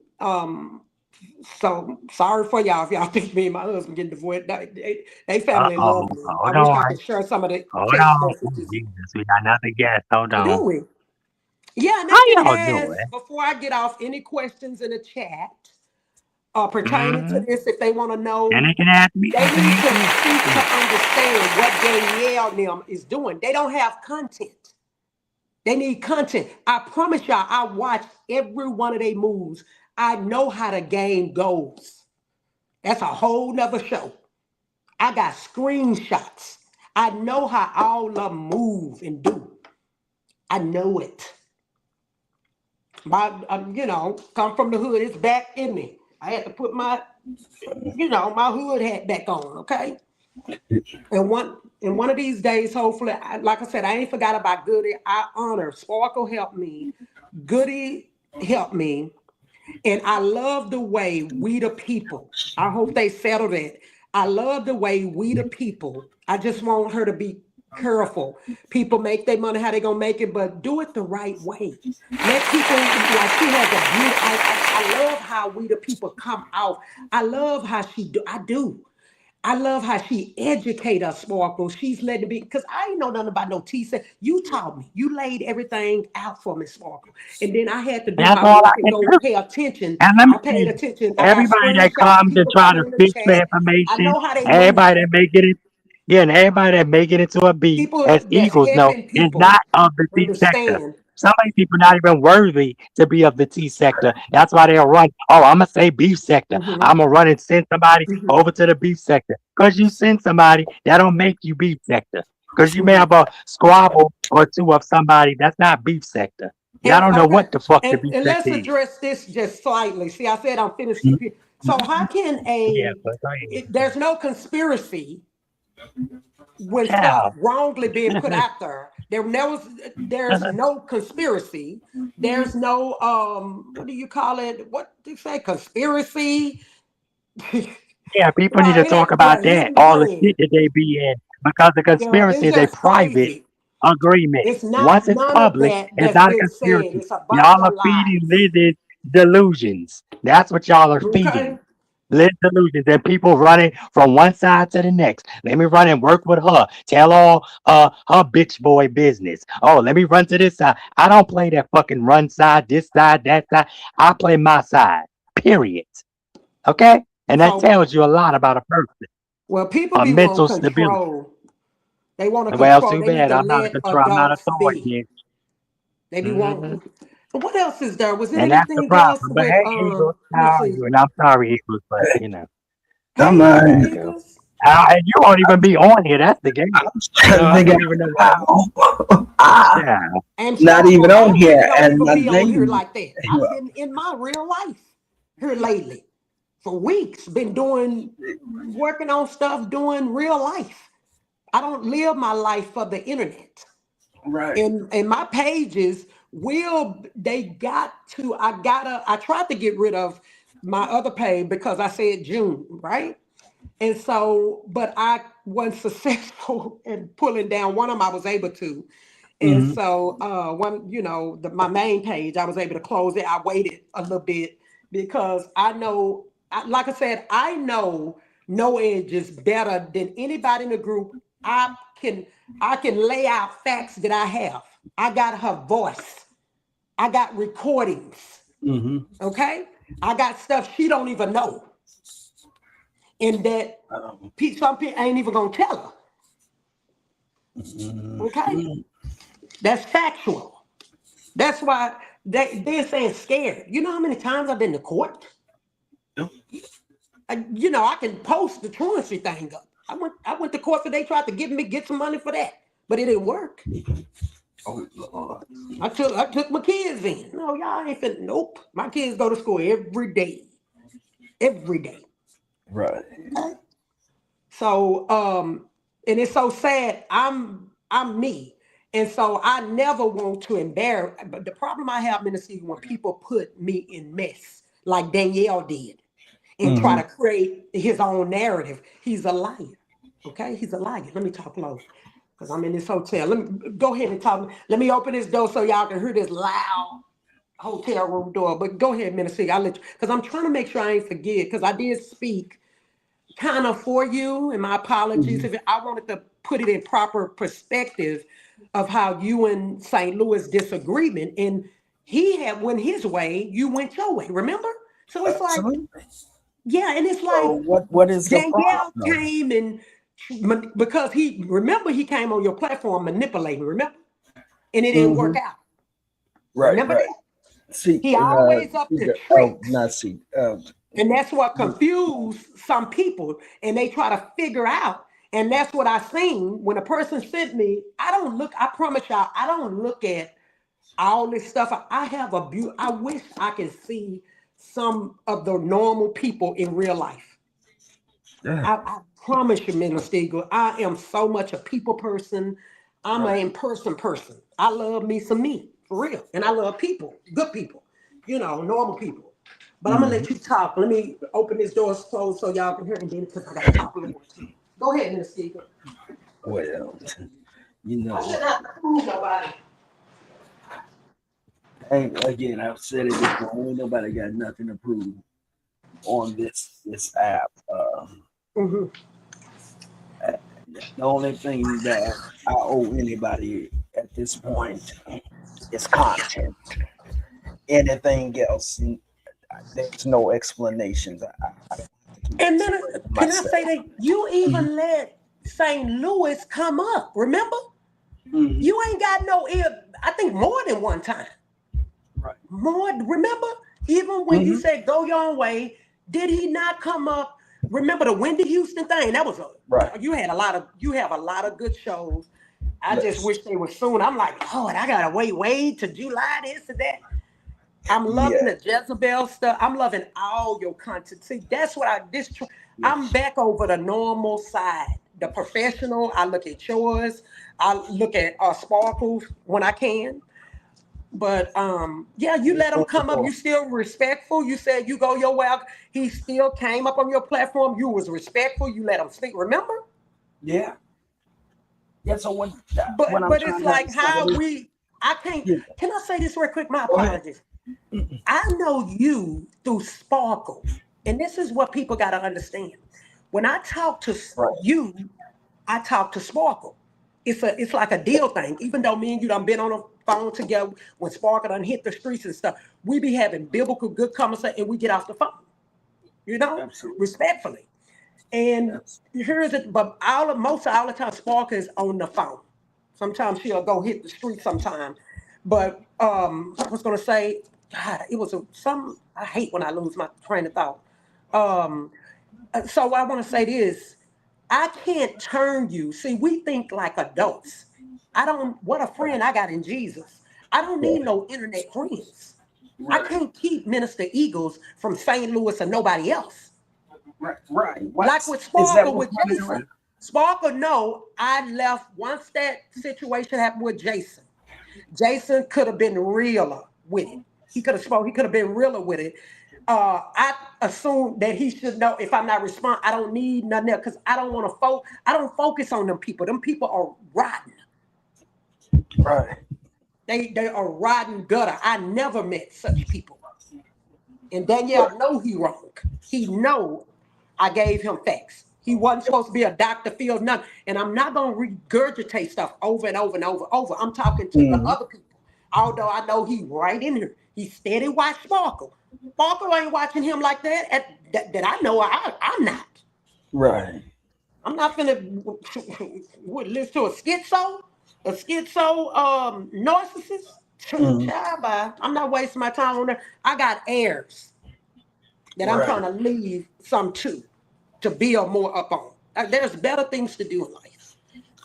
Speaker 2: So sorry for y'all if y'all think me and my husband getting divorced. They family love
Speaker 1: Uh-oh.
Speaker 2: me. I
Speaker 1: Hold
Speaker 2: wish I
Speaker 1: on.
Speaker 2: could share some of the
Speaker 1: Hold
Speaker 2: text
Speaker 1: on. Oh,
Speaker 2: messages.
Speaker 1: Jesus. We got another guest. Hold
Speaker 2: Oh,
Speaker 1: on.
Speaker 2: do we? Yeah, and
Speaker 1: How
Speaker 2: they can
Speaker 1: y'all
Speaker 2: ask
Speaker 1: doing?
Speaker 2: before I get off any questions in the chat pertaining to
Speaker 1: Mm-hmm.
Speaker 2: this if they want to
Speaker 1: And
Speaker 2: know.
Speaker 1: they can ask me
Speaker 2: They need
Speaker 1: anything
Speaker 2: to
Speaker 1: too.
Speaker 2: seek to
Speaker 1: Shit.
Speaker 2: understand what Danielle and them is doing. They don't have content. They need content. I promise y'all, I watch every one of their moves. I know how the game goes. That's a whole nother show. I got screenshots. I know how all of them move and do. I know it. My, come from the hood. It's back in me. I had to put my, my hood hat back on. Okay. And one of these days, hopefully, like I said, I ain't forgot about Goody. I honor Sparkle helped me. Goody helped me. And I love the way we the people. I hope they settle that. I love the way we the people. I just want her to be careful. People make their money how they gonna make it, but do it the right way. Let people like she has a beauty. I love how we the people come out. I love how she do. I do. I love how she educate us, Sparkle. She's letting me because I ain't know nothing about no tea set. You taught me. You laid everything out for me, Sparkle. And then I had to do
Speaker 1: That's
Speaker 2: my
Speaker 1: all
Speaker 2: work
Speaker 1: I
Speaker 2: and
Speaker 1: can
Speaker 2: go
Speaker 1: do.
Speaker 2: pay attention.
Speaker 1: And let me
Speaker 2: I
Speaker 1: tell
Speaker 2: paid
Speaker 1: you,
Speaker 2: attention. I got
Speaker 1: everybody that
Speaker 2: screenshots of
Speaker 1: comes and
Speaker 2: people
Speaker 1: try to
Speaker 2: coming in the
Speaker 1: fix the
Speaker 2: chat. I
Speaker 1: information,
Speaker 2: know how they move.
Speaker 1: everybody that make it, yeah, and everybody that make it into a beat,
Speaker 2: People
Speaker 1: as
Speaker 2: that's
Speaker 1: Eagles know,
Speaker 2: helping
Speaker 1: is
Speaker 2: people
Speaker 1: not of the T sector.
Speaker 2: understand.
Speaker 1: Some of these people not even worthy to be of the T sector. That's why they'll run. Oh, I'm gonna say beef sector. I'm
Speaker 2: Hmm.
Speaker 1: gonna run and send somebody
Speaker 2: Hmm.
Speaker 1: over to the beef sector. Cause you send somebody that don't make you beef sector. Because you may have a squabble or two of somebody. That's not beef sector. Y'all
Speaker 2: And
Speaker 1: don't know
Speaker 2: okay,
Speaker 1: what the fuck the beef
Speaker 2: and
Speaker 1: sector
Speaker 2: let's
Speaker 1: is.
Speaker 2: address this just slightly. See, I said I'm finished.
Speaker 1: Mhm,
Speaker 2: So
Speaker 1: mhm.
Speaker 2: how can
Speaker 1: Yeah,
Speaker 2: a
Speaker 1: but go ahead.
Speaker 2: there's no conspiracy when stuff
Speaker 1: Child.
Speaker 2: wrongly being put out there. There's no conspiracy. There's no what do you call it? What do you say? Conspiracy.
Speaker 1: Yeah, people need
Speaker 2: Well,
Speaker 1: to
Speaker 2: it
Speaker 1: talk
Speaker 2: ain't
Speaker 1: about
Speaker 2: well
Speaker 1: that,
Speaker 2: hidden
Speaker 1: all the
Speaker 2: plan.
Speaker 1: shit that they be in, because the
Speaker 2: Yeah,
Speaker 1: conspiracy
Speaker 2: it's
Speaker 1: is a
Speaker 2: just
Speaker 1: private
Speaker 2: crazy.
Speaker 1: agreement.
Speaker 2: It's
Speaker 1: Once
Speaker 2: not
Speaker 1: it's
Speaker 2: none of
Speaker 1: public,
Speaker 2: that
Speaker 1: it's
Speaker 2: that's
Speaker 1: not a
Speaker 2: been said.
Speaker 1: conspiracy.
Speaker 2: It's a bunch
Speaker 1: Y'all
Speaker 2: of
Speaker 1: are feeding
Speaker 2: lies.
Speaker 1: Liz's delusions. That's what y'all are
Speaker 2: Okay.
Speaker 1: feeding. Liz delusions and people running from one side to the next. Let me run and work with her. Tell all her bitch boy business. Oh, let me run to this side. I don't play that fucking run side, this side, that side. I play my side. Period. Okay? And that
Speaker 2: So,
Speaker 1: tells you a lot about a person.
Speaker 2: well, people
Speaker 1: A
Speaker 2: be wanting
Speaker 1: mental stability.
Speaker 2: control. They want to
Speaker 1: Well,
Speaker 2: control.
Speaker 1: too
Speaker 2: They need
Speaker 1: bad.
Speaker 2: to
Speaker 1: I'm not a
Speaker 2: let
Speaker 1: control. I'm not
Speaker 2: adults be.
Speaker 1: authority.
Speaker 2: They be
Speaker 1: Hmm.
Speaker 2: wanting. What else is there? Was it
Speaker 1: And that's the
Speaker 2: anything else
Speaker 1: problem. But
Speaker 2: with
Speaker 1: hey, Eagles,
Speaker 2: let me
Speaker 1: how are
Speaker 2: see.
Speaker 1: you? And I'm sorry, Eagles, but you know,
Speaker 3: I'm
Speaker 2: Hey,
Speaker 1: you gotta
Speaker 3: not.
Speaker 1: go.
Speaker 2: Eagles.
Speaker 1: And you won't even be on here. That's the game.
Speaker 3: I'm trying
Speaker 1: So
Speaker 3: to
Speaker 1: I
Speaker 3: figure
Speaker 1: don't
Speaker 3: out
Speaker 1: even know what else.
Speaker 3: how. Ah,
Speaker 1: Yeah.
Speaker 2: And
Speaker 3: not even
Speaker 2: Sparkle, I
Speaker 3: on
Speaker 2: don't even
Speaker 3: here,
Speaker 2: know
Speaker 3: and
Speaker 2: people
Speaker 3: my
Speaker 2: be on here
Speaker 3: name.
Speaker 2: like that. I've been in my real life here lately for weeks, been doing, working on stuff, doing real life. I don't live my life for the internet.
Speaker 3: Right.
Speaker 2: And my pages will they got to I tried to get rid of my other page because I said June, right? And so, but I wasn't successful in pulling down one of them. I was able to. And
Speaker 1: Hmm.
Speaker 2: so, one, my main page, I was able to close it. I waited a little bit because I know, like I said, I know No Edge is better than anybody in the group. I can, I can lay out facts that I have. I got her voice. I got recordings.
Speaker 3: Mm-hmm.
Speaker 2: Okay, I got stuff she don't even know, and that
Speaker 3: Um,
Speaker 2: some people ain't even gonna tell her. Okay,
Speaker 3: mhm.
Speaker 2: that's factual. That's why they're saying scared. You know how many times I've been to court? I can post the truancy thing up. I went to court for they tried to get some money for that, but it didn't work.
Speaker 3: Oh Lord.
Speaker 2: I took my kids in. No, y'all ain't finna. Nope. My kids go to school every day. Every day.
Speaker 3: Right.
Speaker 2: Okay? So and it's so sad. I'm me. And so I never want to embarrass. But the problem I have, Minister, when people put me in mess, like Danielle did, and try
Speaker 3: Mm-hmm.
Speaker 2: to create his own narrative. He's a liar. Okay, he's a liar. Let me talk low, because I'm in this hotel. Let me go ahead and talk. Let me open this door so y'all can hear this loud hotel room door. But go ahead, Minister. I'll let you, because I'm trying to make sure I ain't forget, because I did speak kind of for you, and my apologies
Speaker 3: Mm-hmm.
Speaker 2: if I wanted to put it in proper perspective of how you and St. Louis disagreement, and he had went his way, you went your way. Remember? So it's like,
Speaker 3: Absolutely.
Speaker 2: yeah, and it's
Speaker 3: So
Speaker 2: like
Speaker 3: what is the
Speaker 2: Danielle
Speaker 3: problem?
Speaker 2: came and because he came on your platform manipulating, remember? And it didn't
Speaker 3: Mm-hmm.
Speaker 2: work out.
Speaker 3: Right.
Speaker 2: Remember
Speaker 3: Right.
Speaker 2: that?
Speaker 3: See.
Speaker 2: He always up to
Speaker 3: Oh,
Speaker 2: tricks.
Speaker 3: not see.
Speaker 2: And that's what confused some people. And they try to figure out. And that's what I seen when a person sent me. I promise y'all, I don't look at all this stuff. I have a view. I wish I could see some of the normal people in real life.
Speaker 3: Yeah.
Speaker 2: I promise you, Minister Eagle, I am so much a people person. I'm an
Speaker 3: Right.
Speaker 2: in-person person. I love me some me, for real. And I love people, good people, normal people. But I'm gonna
Speaker 3: Mm-hmm.
Speaker 2: let you talk. Let me open this door closed so y'all can hear me because I gotta talk a little more too. Go ahead, Minister Eagle.
Speaker 3: Well, you know
Speaker 2: I should
Speaker 3: what?
Speaker 2: not prove nobody.
Speaker 3: Ain't again. I've said it before. Ain't nobody got nothing to prove on this app.
Speaker 2: Hmm.
Speaker 3: The only thing that I owe anybody at this point is content. Anything else, there's no explanations. I don't have to keep
Speaker 2: And then
Speaker 3: explaining
Speaker 2: can I say
Speaker 3: myself.
Speaker 2: that you
Speaker 3: Mhm.
Speaker 2: even let St. Louis come up? Remember?
Speaker 3: Mhm.
Speaker 2: You ain't got no ear. I think more than one time.
Speaker 3: Right.
Speaker 2: More, remember, even when he
Speaker 3: Hmm.
Speaker 2: said go your own way, did he not come up? Remember the Wendy Houston thing? That was
Speaker 3: Right.
Speaker 2: you have a lot of good shows. I just
Speaker 3: Yes.
Speaker 2: wish they were soon. I'm like, Lord, I gotta wait to July this and that. I'm loving
Speaker 3: Yeah.
Speaker 2: the Jezebel stuff. I'm loving all your content. See, that's what I'm
Speaker 3: Yes.
Speaker 2: back over the normal side. The professional, I look at yours. I look at sparkles when I can. But yeah, you let him come up. You still respectful. You said you go your way. He still came up on your platform. You was respectful. You let him speak. Remember?
Speaker 3: Yeah. Yeah. So what I'm
Speaker 2: But it's
Speaker 3: trying to
Speaker 2: like
Speaker 3: understand
Speaker 2: how
Speaker 3: is,
Speaker 2: we. I can't.
Speaker 3: yeah.
Speaker 2: Can I say this real quick? My
Speaker 3: Go ahead.
Speaker 2: apologies. I know you through Sparkle, and this is what people got to understand. When I talk to
Speaker 3: Right.
Speaker 2: you, I talk to Sparkle. It's like a deal thing. Even though me and you done been on the phone together when Sparkle done hit the streets and stuff, we be having biblical good conversation and we get off the phone,
Speaker 3: Absolutely.
Speaker 2: respectfully. And
Speaker 3: Absolutely.
Speaker 2: here's it, but most of all the time Sparkle is on the phone. Sometimes she'll go hit the street sometime. But I was gonna say, God, it was some I hate when I lose my train of thought. Um, so I want to say this. I can't turn you. See, we think like adults. I don't, what a friend I got in Jesus. I don't need
Speaker 3: Right.
Speaker 2: no internet friends. I
Speaker 3: Right.
Speaker 2: can't keep Minister Eagles from St. Louis and nobody else.
Speaker 3: Right. Right.
Speaker 2: Like
Speaker 3: What
Speaker 2: with
Speaker 3: is that?
Speaker 2: Sparkle
Speaker 3: What's
Speaker 2: with
Speaker 3: running
Speaker 2: Jason.
Speaker 3: around?
Speaker 2: Sparkle, no, I left once that situation happened with Jason. Jason could have been realer with it. He could have been realer with it. I assume that he should know if I'm not responding, I don't need nothing else because I don't want to I don't focus on them people. Them people are rotten.
Speaker 3: Right.
Speaker 2: They are rotten gutter. I never met such people. And
Speaker 3: Right.
Speaker 2: Danielle know he wrong. He know I gave him facts. He wasn't supposed to be a Dr. Phil, nothing. And I'm not gonna regurgitate stuff over and over and over and over. I'm talking to the
Speaker 3: Mhm.
Speaker 2: other people. Although I know he right in here. He steady watch Sparkle. Sparkle ain't watching him like that. That I know I'm not.
Speaker 3: Right.
Speaker 2: I'm not finna listen to a schizo narcissist.
Speaker 3: Mhm.
Speaker 2: Child, bye. I'm not wasting my time on that. I got heirs that I'm trying
Speaker 3: Right.
Speaker 2: to leave some to build more up on. There's better things to do in life.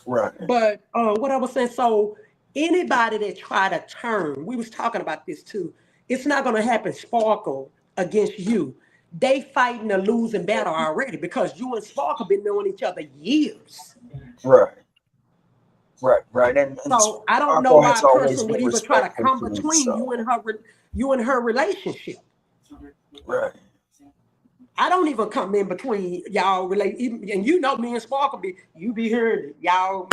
Speaker 3: Right.
Speaker 2: But what I was saying, so anybody that try to turn, we was talking about this too. It's not going to happen. Sparkle against you. They fighting a losing battle already because you and Sparkle been knowing each other years.
Speaker 3: Right. Right. Right. And
Speaker 2: So I don't know
Speaker 3: Sparkle
Speaker 2: why
Speaker 3: has
Speaker 2: a
Speaker 3: always
Speaker 2: person
Speaker 3: been
Speaker 2: would even try to
Speaker 3: respectful
Speaker 2: come
Speaker 3: to me.
Speaker 2: between
Speaker 3: So
Speaker 2: you and her relationship.
Speaker 3: right.
Speaker 2: I don't even come in between y'all and you know me and Sparkle be you be hearing it. Y'all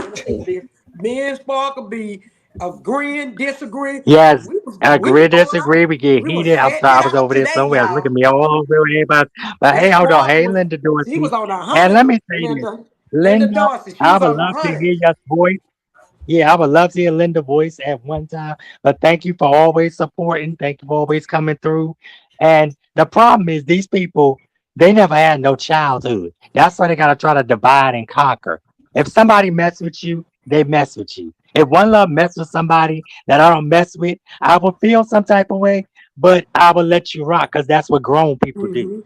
Speaker 2: me and Sparkle be agreeing, disagreeing.
Speaker 1: Yes,
Speaker 2: We
Speaker 1: agree,
Speaker 2: was going on.
Speaker 1: disagree. We get
Speaker 2: We was
Speaker 1: heated. I'm
Speaker 2: setting
Speaker 1: sorry,
Speaker 2: it
Speaker 1: I was
Speaker 2: out
Speaker 1: over there
Speaker 2: today,
Speaker 1: somewhere. Look at
Speaker 2: y'all.
Speaker 1: me all over everybody. But
Speaker 2: And
Speaker 1: hey, hold on.
Speaker 2: Sparkle
Speaker 1: Hey,
Speaker 2: was
Speaker 1: Linda
Speaker 2: she was
Speaker 1: Dorsey.
Speaker 2: on a
Speaker 1: And
Speaker 2: hundred,
Speaker 1: let me say this,
Speaker 2: Linda. Linda
Speaker 1: Linda,
Speaker 2: Dorsey, she
Speaker 1: I
Speaker 2: was
Speaker 1: would
Speaker 2: on a
Speaker 1: love to
Speaker 2: hundred.
Speaker 1: hear your voice. Yeah, I would love to hear Linda's voice at one time. But thank you for always supporting. Thank you for always coming through. And the problem is these people, they never had no childhood. That's why they gotta try to divide and conquer. If somebody mess with you, they mess with you. If one love mess with somebody that I don't mess with, I will feel some type of way, but I will let you rock because that's what grown people do.
Speaker 2: Hmm.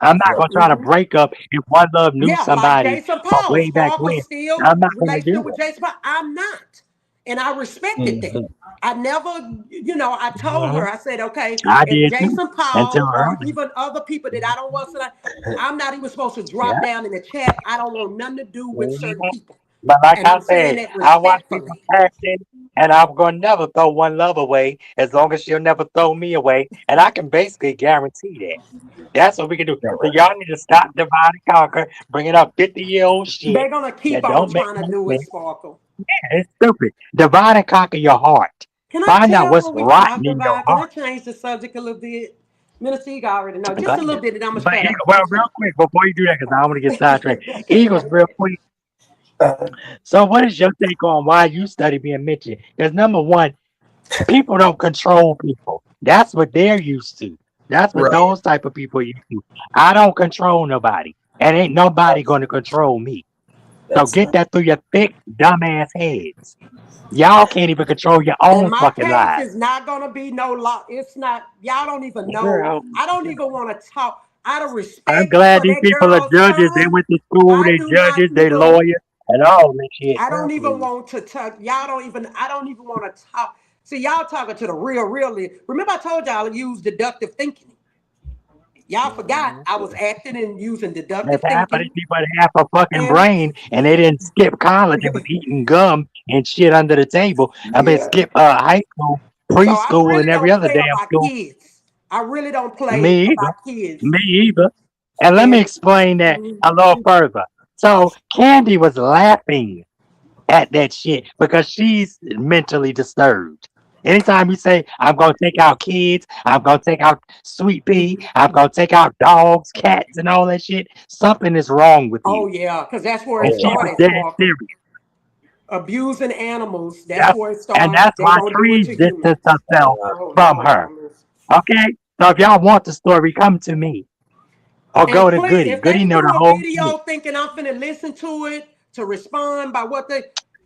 Speaker 1: I'm not
Speaker 3: Right.
Speaker 1: gonna try to break up if one love knew
Speaker 2: Yeah, like
Speaker 1: somebody
Speaker 2: Jason
Speaker 1: from
Speaker 2: Paul.
Speaker 1: way back
Speaker 2: Sparkle
Speaker 1: when.
Speaker 2: still
Speaker 1: I'm not gonna do
Speaker 2: relationship with
Speaker 1: it.
Speaker 2: Jason Paul. I'm not. And I respected that.
Speaker 3: Mhm.
Speaker 2: I never, I told her,
Speaker 1: Mhm.
Speaker 2: I said, okay,
Speaker 1: I
Speaker 2: if
Speaker 1: did too
Speaker 2: Jason
Speaker 1: until
Speaker 2: Paul or
Speaker 1: early.
Speaker 2: even other people that I don't want to, I'm not even supposed to drop
Speaker 1: Yeah.
Speaker 2: down in the chat. I don't want nothing to do with certain
Speaker 1: Mhm.
Speaker 2: people.
Speaker 1: But like
Speaker 2: And
Speaker 1: I
Speaker 2: I'm saying
Speaker 1: said,
Speaker 2: that
Speaker 1: I watch people
Speaker 2: respectfully.
Speaker 1: passing, and I'm gonna never throw one love away as long as she'll never throw me away. And I can basically guarantee that. That's what we can do.
Speaker 3: Yeah.
Speaker 1: So
Speaker 3: Right.
Speaker 1: y'all need to stop divide and conquer, bringing up 50-year-old shit
Speaker 2: They're going to keep
Speaker 1: that
Speaker 2: on
Speaker 1: don't make
Speaker 2: trying to
Speaker 1: no
Speaker 2: do it,
Speaker 1: sense.
Speaker 2: Sparkle.
Speaker 1: It's stupid. Divide and conquer your heart.
Speaker 2: Can I
Speaker 1: Find out
Speaker 2: tell
Speaker 1: what's
Speaker 2: what we
Speaker 1: rotten
Speaker 2: talked
Speaker 1: in your
Speaker 2: about? Can I
Speaker 1: heart.
Speaker 2: change the subject a little bit? Minister, you already know.
Speaker 1: Go
Speaker 2: Just a little
Speaker 1: ahead.
Speaker 2: bit, and I'm going to
Speaker 1: But
Speaker 2: shut up.
Speaker 1: Well,
Speaker 2: I'm
Speaker 1: real
Speaker 2: sorry.
Speaker 1: quick before you do that, because I don't want to get sidetracked. Eagles, real quick.
Speaker 3: Uh,
Speaker 1: So, what is your take on why you study being mentioned? Because number one, people don't control people. That's what they're used to. That's what
Speaker 3: right.
Speaker 1: those type of people are used to. I don't control nobody, and ain't nobody going to control me. So
Speaker 3: That's
Speaker 1: get
Speaker 3: not
Speaker 1: that through your thick, dumbass heads. Y'all can't even control your
Speaker 2: In
Speaker 1: own
Speaker 2: my
Speaker 1: fucking
Speaker 2: case,
Speaker 1: lives.
Speaker 2: it's not gonna be no law. It's not. Y'all don't even know.
Speaker 1: Girl,
Speaker 2: I don't even want to talk. out of
Speaker 1: I'm
Speaker 2: respect
Speaker 1: glad
Speaker 2: for
Speaker 1: these
Speaker 2: that
Speaker 1: people are
Speaker 2: girl's
Speaker 1: judges. They
Speaker 2: son,
Speaker 1: went to school,
Speaker 2: I
Speaker 1: they
Speaker 2: do not
Speaker 1: judges, they
Speaker 2: even.
Speaker 1: lawyers, and all that shit.
Speaker 2: I don't
Speaker 1: Girl,
Speaker 2: even
Speaker 1: please.
Speaker 2: want to talk. Y'all don't even. I don't even want to talk. See, y'all talking to the real, really. Remember, I told y'all to use deductive thinking. Y'all forgot I was acting and using
Speaker 1: If
Speaker 2: deductive
Speaker 1: half of these
Speaker 2: thinking,
Speaker 1: people had half a fucking
Speaker 2: and
Speaker 1: brain and they didn't skip college and was eating gum and shit under the table, I mean,
Speaker 2: yeah.
Speaker 1: skip high school,
Speaker 2: So I
Speaker 1: preschool, and
Speaker 2: really
Speaker 1: every
Speaker 2: don't
Speaker 1: other
Speaker 2: play
Speaker 1: damn
Speaker 2: about
Speaker 1: school.
Speaker 2: kids. I really don't play
Speaker 1: Me either.
Speaker 2: about kids.
Speaker 1: Me either. And let me
Speaker 2: And
Speaker 1: explain that a little further. So Candy was laughing at that shit because she's mentally disturbed. Anytime you say, I'm going to take out kids, I'm going to take out Sweet Pea, I'm going to take out dogs, cats, and all that shit, something is wrong with
Speaker 2: oh
Speaker 1: you.
Speaker 2: yeah, because that's where
Speaker 1: And
Speaker 2: it
Speaker 1: she was
Speaker 2: started,
Speaker 1: dead
Speaker 2: Sparkle.
Speaker 1: serious.
Speaker 2: Abusing animals. That's
Speaker 1: Yep.
Speaker 2: where it
Speaker 1: And
Speaker 2: starts.
Speaker 1: that's
Speaker 2: They
Speaker 1: why
Speaker 2: gonna do it
Speaker 1: Trees
Speaker 2: to
Speaker 1: distanced
Speaker 2: humans.
Speaker 1: herself
Speaker 2: Oh
Speaker 1: from
Speaker 2: Lord
Speaker 1: her.
Speaker 2: have mercy.
Speaker 1: Okay? So if y'all want the story, come to me. Or
Speaker 2: And
Speaker 1: go to
Speaker 2: please,
Speaker 1: Goody.
Speaker 2: if
Speaker 1: Goody
Speaker 2: they
Speaker 1: know
Speaker 2: do
Speaker 1: the
Speaker 2: a
Speaker 1: whole shit.
Speaker 2: video thinking I'm finna listen to it to respond by what they,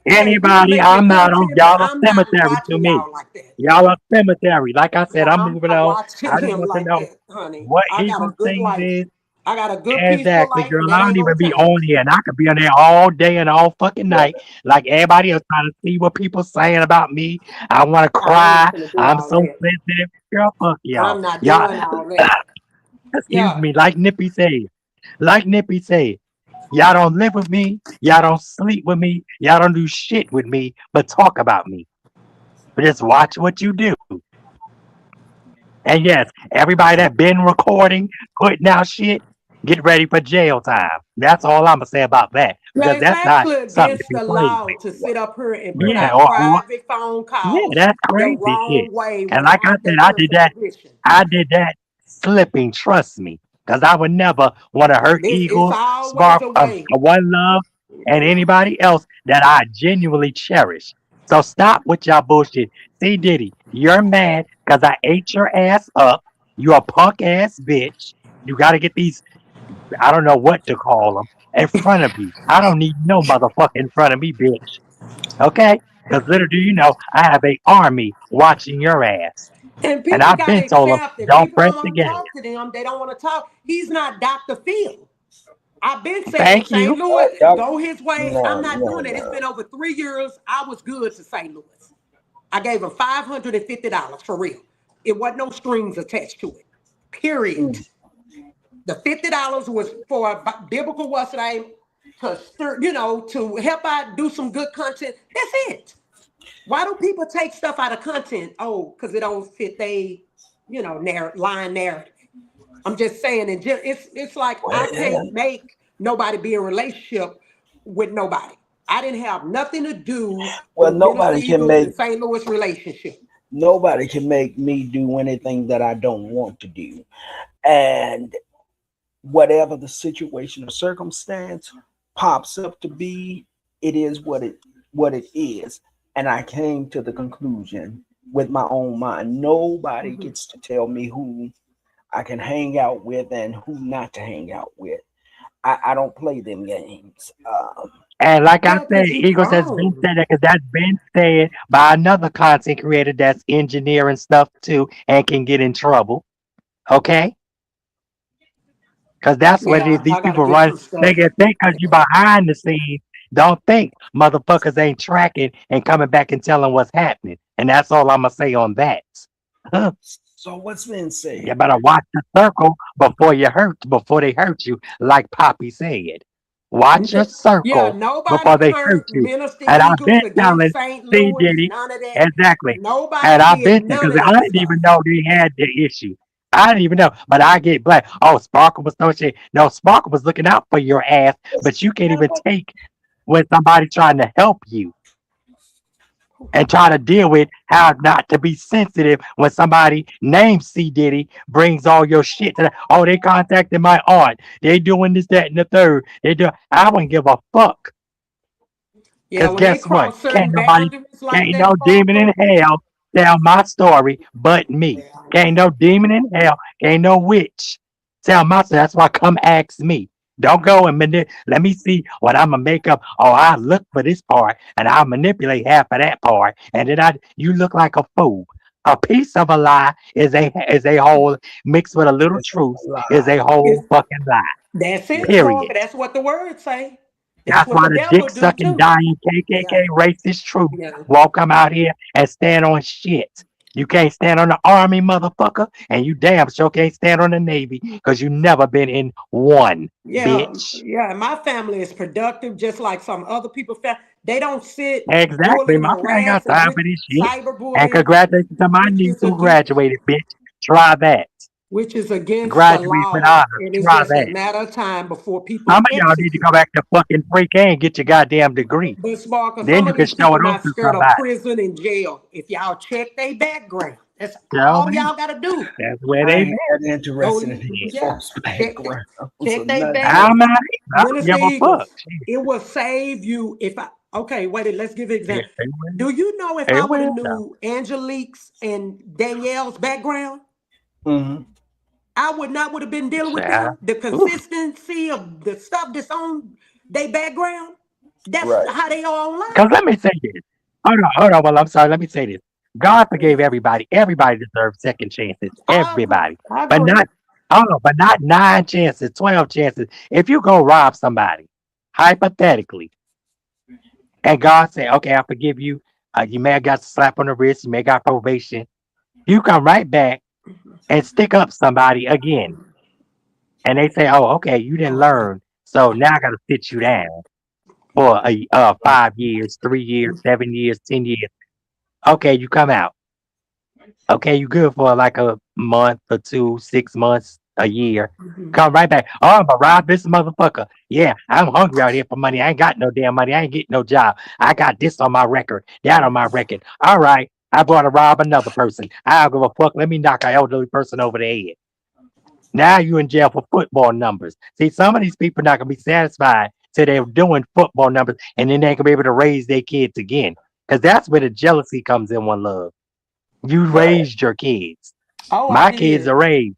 Speaker 2: hey, you can
Speaker 1: Anybody,
Speaker 2: make your
Speaker 1: I'm not on
Speaker 2: content, but
Speaker 1: y'all are
Speaker 2: I'm not
Speaker 1: cemetery to
Speaker 2: watching
Speaker 1: me.
Speaker 2: y'all like that.
Speaker 1: Y'all are cemetery. Like I said,
Speaker 2: Yeah,
Speaker 1: I'm
Speaker 2: I'm
Speaker 1: moving
Speaker 2: not
Speaker 1: on.
Speaker 2: watching
Speaker 1: I just
Speaker 2: him
Speaker 1: want to
Speaker 2: like
Speaker 1: know
Speaker 2: that, honey.
Speaker 1: what
Speaker 2: I got a
Speaker 1: Eagles
Speaker 2: good
Speaker 1: things
Speaker 2: life.
Speaker 1: is.
Speaker 2: I got a good, peaceful
Speaker 1: Exactly,
Speaker 2: life,
Speaker 1: girl.
Speaker 2: and
Speaker 1: I
Speaker 2: that
Speaker 1: don't
Speaker 2: ain't gonna
Speaker 1: even be
Speaker 2: change.
Speaker 1: on here, and I could be on there all day and all fucking night, like everybody else trying to see what people saying about me. I want to
Speaker 2: I ain't
Speaker 1: cry.
Speaker 2: gonna do
Speaker 1: I'm
Speaker 2: all
Speaker 1: so
Speaker 2: that.
Speaker 1: sensitive. Girl, fuck y'all.
Speaker 2: I'm not
Speaker 1: Y'all,
Speaker 2: doing all that.
Speaker 1: excuse
Speaker 2: Yeah.
Speaker 1: me. Like Nippy said, y'all don't live with me. Y'all don't sleep with me. Y'all don't do shit with me, but talk about me. But just watch what you do. And yes, everybody that been recording, putting out shit, get ready for jail time. That's all I'm gonna say about that
Speaker 2: Yeah,
Speaker 1: because
Speaker 2: it's
Speaker 1: that's not
Speaker 2: actually
Speaker 1: something to
Speaker 2: against
Speaker 1: be
Speaker 2: the
Speaker 1: played
Speaker 2: law
Speaker 1: with.
Speaker 2: to sit up here and put
Speaker 1: Yeah,
Speaker 2: out private phone
Speaker 1: yeah,
Speaker 2: calls
Speaker 1: that's
Speaker 2: the
Speaker 1: crazy shit.
Speaker 2: wrong way
Speaker 1: And like I
Speaker 2: without
Speaker 1: said,
Speaker 2: that person's permission.
Speaker 1: I did that slipping. Trust me, because I would never want to hurt
Speaker 2: It's
Speaker 1: Eagles,
Speaker 2: always
Speaker 1: Spark,
Speaker 2: a way.
Speaker 1: One Love, and
Speaker 2: Yeah.
Speaker 1: anybody else that I genuinely cherish. So stop with y'all bullshit. See, Diddy, you're mad because I ate your ass up. You a punk ass bitch. You got to get these, I don't know what to call them, in front of you. I don't need no motherfucker in front of me, bitch. Okay? Because little do you know, I have a army watching your ass.
Speaker 2: And
Speaker 1: And
Speaker 2: people
Speaker 1: I've
Speaker 2: got to
Speaker 1: been told them,
Speaker 2: accept that
Speaker 1: don't
Speaker 2: people
Speaker 1: press
Speaker 2: don't
Speaker 1: the
Speaker 2: want to
Speaker 1: gas.
Speaker 2: talk to them. They don't want to talk. He's not Dr. Phil. I've been saying
Speaker 1: Thank
Speaker 2: St.
Speaker 1: you.
Speaker 2: Louis,
Speaker 3: Y'all,
Speaker 2: go his way. I'm
Speaker 3: no,
Speaker 2: not
Speaker 3: no,
Speaker 2: doing that. It's
Speaker 3: no.
Speaker 2: been over 3 years. I was good to St. Louis. I gave him $550 for real. It wasn't no strings attached to it. Period.
Speaker 3: Mm.
Speaker 2: The $50 was for a biblical what's name to stir, to help out do some good content. That's it. Why do people take stuff out of content? Oh, because it don't fit they, line narrative. I'm just saying, and it's like I can't
Speaker 3: Well,
Speaker 2: make nobody be in a relationship with nobody. I didn't have nothing to do
Speaker 3: well,
Speaker 2: with Minister Eagles and St. Louis relationship.
Speaker 3: nobody can make me do anything that I don't want to do. And whatever the situation or circumstance pops up to be, it is what it is. And I came to the conclusion with my own mind. Nobody
Speaker 2: Mhm.
Speaker 3: gets to tell me who I can hang out with and who not to hang out with. I don't play them games.
Speaker 1: And like I
Speaker 2: Yeah,
Speaker 1: said,
Speaker 2: because you
Speaker 1: Eagles has been
Speaker 2: grown.
Speaker 1: said that because that's been said by another content creator that's engineering stuff too and can get in trouble. Okay? Because that's what it is.
Speaker 2: Yeah,
Speaker 1: These
Speaker 2: I got to
Speaker 1: people
Speaker 2: get
Speaker 1: run.
Speaker 2: some
Speaker 1: They
Speaker 2: stuff.
Speaker 1: can think because you behind the scenes. Don't think motherfuckers ain't tracking and coming back and telling what's happening. And that's all I'm gonna say on that. Huh.
Speaker 3: So what's been
Speaker 1: You
Speaker 3: said?
Speaker 1: better watch the circle before they hurt you, like Poppy said. Watch your
Speaker 2: Yeah,
Speaker 1: circle
Speaker 2: nobody
Speaker 1: before they hurt
Speaker 2: turned
Speaker 1: you.
Speaker 2: Minister
Speaker 1: And I've
Speaker 2: Eagles
Speaker 1: been
Speaker 2: against
Speaker 1: telling
Speaker 2: St.
Speaker 1: C
Speaker 2: Louis,
Speaker 1: Diddy
Speaker 2: none of that.
Speaker 1: exactly. And
Speaker 2: Nobody
Speaker 1: I've been
Speaker 2: did
Speaker 1: because
Speaker 2: none of
Speaker 1: I
Speaker 2: that
Speaker 1: didn't even
Speaker 2: stuff.
Speaker 1: know they had the issue. I didn't even know, but I get blamed. Oh, Sparkle was no shit. No, Sparkle was looking out for your ass, but you can't even take when somebody trying to help you and try to deal with how not to be sensitive when somebody named C Diddy brings all your shit to the, oh, they contacted my aunt. They doing this, that, and the third. They do. I wouldn't give a fuck.
Speaker 2: Yeah,
Speaker 1: Cause
Speaker 2: when they
Speaker 1: guess what?
Speaker 2: cross certain boundaries like
Speaker 1: Can't
Speaker 2: that,
Speaker 1: no demon in
Speaker 2: Sparkle.
Speaker 1: hell tell my story but me.
Speaker 2: Yeah.
Speaker 1: Can't no demon in hell, can't no witch tell my story. That's why come ask me. Don't go and let me see what I'ma make up. Oh, I look for this part and I'll manipulate half of that part. And then you look like a fool. A piece of a lie is a whole mixed with a little
Speaker 3: It's a
Speaker 1: truth is a
Speaker 3: lie.
Speaker 1: whole
Speaker 2: It's,
Speaker 1: fucking lie.
Speaker 2: that's it,
Speaker 3: Yeah.
Speaker 2: Spark.
Speaker 1: Period.
Speaker 2: That's what the words say. That's
Speaker 1: That's
Speaker 2: what
Speaker 1: why
Speaker 2: the
Speaker 1: the
Speaker 2: devil
Speaker 1: dick
Speaker 2: do
Speaker 1: sucking
Speaker 2: too.
Speaker 1: dying
Speaker 2: Yeah,
Speaker 1: KKK racist truth
Speaker 2: yeah,
Speaker 1: won't come out here and stand on shit. You can't stand on the army, motherfucker, and you damn sure can't stand on the Navy because you never been in one,
Speaker 2: yeah,
Speaker 1: bitch.
Speaker 2: yeah. My family is productive, just like some other people. They don't sit
Speaker 1: Exactly.
Speaker 2: bullying,
Speaker 1: My friend ain't got
Speaker 2: harass, and
Speaker 1: time for this shit. And
Speaker 2: cyberbullying,
Speaker 1: congratulations to my
Speaker 2: which
Speaker 1: niece
Speaker 2: is
Speaker 1: who
Speaker 2: against
Speaker 1: graduated, bitch. Try that.
Speaker 2: which is against the
Speaker 1: Graduate with
Speaker 2: law.
Speaker 1: honors.
Speaker 2: It is
Speaker 1: Try
Speaker 2: just a
Speaker 1: that.
Speaker 2: matter of time before
Speaker 1: Some
Speaker 2: people
Speaker 1: of y'all need to
Speaker 2: execute.
Speaker 1: go back to fucking pre-K and get your goddamn degree.
Speaker 2: But Sparkle,
Speaker 1: Then
Speaker 2: some
Speaker 1: you
Speaker 2: of
Speaker 1: can
Speaker 2: these
Speaker 1: show
Speaker 2: people
Speaker 1: it off
Speaker 2: not
Speaker 1: to
Speaker 2: scared of
Speaker 1: somebody.
Speaker 2: prison and jail. If y'all check their background, that's
Speaker 1: Tell
Speaker 2: all
Speaker 1: me.
Speaker 2: y'all gotta do.
Speaker 1: That's where
Speaker 3: I
Speaker 1: they
Speaker 3: ain't
Speaker 1: been.
Speaker 3: that interested in
Speaker 2: Go,
Speaker 3: these
Speaker 1: Shit.
Speaker 2: yeah,
Speaker 3: folks'
Speaker 2: check
Speaker 3: backgrounds or
Speaker 2: check their
Speaker 3: nothing.
Speaker 2: background.
Speaker 1: I'm not, I don't
Speaker 2: Minister
Speaker 1: give a fuck.
Speaker 2: Eagles,
Speaker 1: Shit.
Speaker 2: it will save you if I okay, wait, let's give an
Speaker 1: Yeah,
Speaker 2: example.
Speaker 1: they will.
Speaker 2: Do you know if
Speaker 1: They
Speaker 2: I would have
Speaker 1: will though.
Speaker 2: knew Angelique's and Danielle's background,
Speaker 3: Hmm.
Speaker 2: I would have been dealing with
Speaker 1: Child.
Speaker 2: them. The
Speaker 1: Oof.
Speaker 2: consistency of the stuff that's on their background, that's
Speaker 3: Right.
Speaker 2: how they are
Speaker 1: Cause
Speaker 2: online.
Speaker 1: let me say this. Hold on. Well, I'm sorry. Let me say this. God forgave everybody. Everybody deserves second chances.
Speaker 2: I agree.
Speaker 1: Everybody.
Speaker 2: I
Speaker 1: But
Speaker 2: agree.
Speaker 1: not, oh, but not 9 chances, 12 chances. If you go rob somebody, hypothetically, and God say, okay, I forgive you. You may have got a slap on the wrist. You may have got probation. You come right back and stick up somebody again. And they say, oh, okay, you didn't learn. So now I got to sit you down for 5 years, 3 years, 7 years, 10 years. Okay, you come out. Okay, you good for like a month or two, 6 months, a year.
Speaker 2: Mhm.
Speaker 1: Come right back. Oh, I'm gonna rob this motherfucker. Yeah, I'm hungry out here for money. I ain't got no damn money. I ain't getting no job. I got this on my record, that on my record. All right, I'm gonna rob another person. I don't give a fuck. Let me knock an elderly person over the head. Now you in jail for football numbers. See, some of these people not gonna be satisfied till they're doing football numbers, and then they ain't gonna be able to raise their kids again. Cause that's where the jealousy comes in. One love. You
Speaker 3: Right.
Speaker 1: raised your kids.
Speaker 2: Oh, I
Speaker 1: My kids are
Speaker 2: did.
Speaker 1: raised.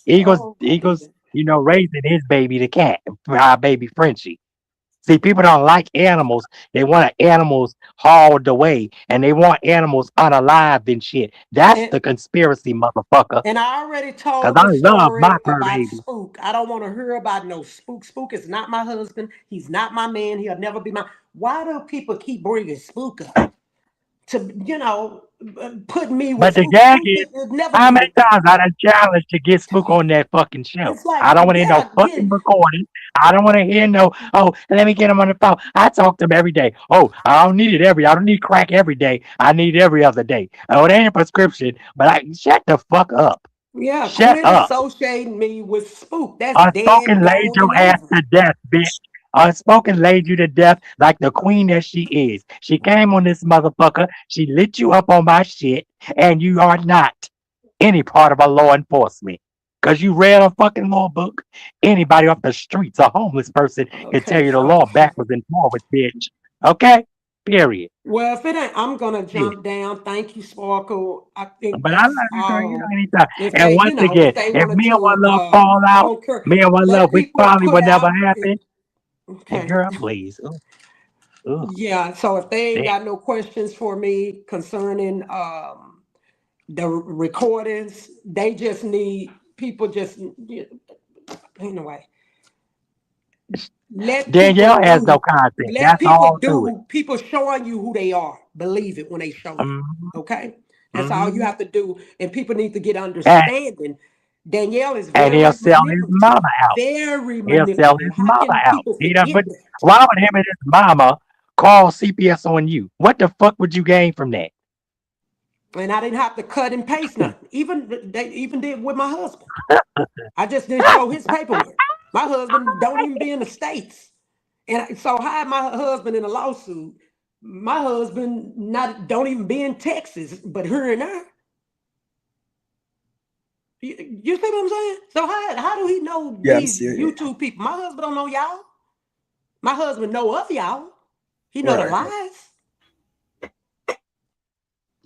Speaker 1: Eagles,
Speaker 2: Oh, I
Speaker 1: Eagles,
Speaker 2: did.
Speaker 1: raising his baby, the cat, our baby Frenchie. See, people don't like animals. They want animals hauled away, and they want animals unalived and shit. That's
Speaker 2: And
Speaker 1: the conspiracy, motherfucker.
Speaker 2: and I already
Speaker 1: Cause
Speaker 2: told
Speaker 1: I
Speaker 2: the
Speaker 1: love my
Speaker 2: story
Speaker 1: fur
Speaker 2: about
Speaker 1: baby.
Speaker 2: Spook. I don't want to hear about no Spook. Spook is not my husband. He's not my man. He'll never be my. Why do people keep bringing Spook up to put me with
Speaker 1: But the
Speaker 2: Spook?
Speaker 1: gag
Speaker 2: Spook
Speaker 1: is,
Speaker 2: will never
Speaker 1: how
Speaker 2: be
Speaker 1: many
Speaker 2: with me.
Speaker 1: times I done challenged to get Spook on that fucking show?
Speaker 2: It's like,
Speaker 1: I don't want to hear no
Speaker 2: yeah,
Speaker 1: fucking
Speaker 2: again,
Speaker 1: recording. I don't want to hear no, oh, let me get him on the phone. I talk to him every day. Oh, I don't need crack every day. I need every other day. Oh, it ain't a prescription, but shut the fuck up.
Speaker 2: yeah,
Speaker 1: Shut
Speaker 2: quit
Speaker 1: up.
Speaker 2: associating me with Spook. That's dead,
Speaker 1: Unspoken laid
Speaker 2: gone,
Speaker 1: your
Speaker 2: and
Speaker 1: ass
Speaker 2: over.
Speaker 1: to death, bitch. Unspoken laid you to death like the queen that she is. She came on this motherfucker. She lit you up on my shit, and you are not any part of a law enforcement. Because you read a fucking law book. Anybody off the streets, a homeless person, can tell
Speaker 2: Okay,
Speaker 1: you the
Speaker 2: so
Speaker 1: law backwards and forwards, bitch. Okay? Period.
Speaker 2: well, if it ain't, I'm gonna
Speaker 1: Period.
Speaker 2: jump down. Thank you, Sparkle. I think
Speaker 1: But I love
Speaker 2: that's
Speaker 1: you, girl. You know,
Speaker 2: all.
Speaker 1: anytime.
Speaker 2: If
Speaker 1: And
Speaker 2: they,
Speaker 1: once
Speaker 2: if
Speaker 1: again,
Speaker 2: they
Speaker 1: if
Speaker 2: wanted
Speaker 1: me and One
Speaker 2: to
Speaker 1: Love fall out,
Speaker 2: concur,
Speaker 1: me and One
Speaker 2: let
Speaker 1: Love, which
Speaker 2: people
Speaker 1: probably
Speaker 2: put
Speaker 1: would never
Speaker 2: out.
Speaker 1: happen. And
Speaker 2: Okay,
Speaker 1: girl, please. Ugh, ugh.
Speaker 2: yeah. So if they ain't
Speaker 1: Damn.
Speaker 2: got no questions for me concerning the recordings, they just need people. Just anyway, let people
Speaker 1: Danielle has no
Speaker 2: do.
Speaker 1: content.
Speaker 2: Let
Speaker 1: That's
Speaker 2: people
Speaker 1: all to it.
Speaker 2: do. People showing you who they are. Believe it when they show you.
Speaker 1: Hmm.
Speaker 2: Okay, that's all you
Speaker 1: Hmm.
Speaker 2: have to do. And people need to get
Speaker 1: And,
Speaker 2: understanding. Danielle is
Speaker 1: and he'll
Speaker 2: very
Speaker 1: sell his
Speaker 2: manipulative.
Speaker 1: mama out.
Speaker 2: Very
Speaker 1: He'll sell
Speaker 2: manipulative.
Speaker 1: his
Speaker 2: How
Speaker 1: mama
Speaker 2: can
Speaker 1: out.
Speaker 2: people
Speaker 1: He done
Speaker 2: forget
Speaker 1: put,
Speaker 2: that?
Speaker 1: why would him and his mama call CPS on you? What the fuck would you gain from that?
Speaker 2: And I didn't have to cut and paste nothing. Even they even did with my husband. I just didn't show his paperwork. My husband don't even be in the States. And so I had my husband in a lawsuit. My husband not don't even be in Texas, but here and there. You see what I'm saying? So how do he know
Speaker 3: Yeah, I'm
Speaker 2: these
Speaker 3: serious.
Speaker 2: YouTube people? My husband don't know y'all. My husband know of y'all. He know the
Speaker 3: Right.
Speaker 2: lies.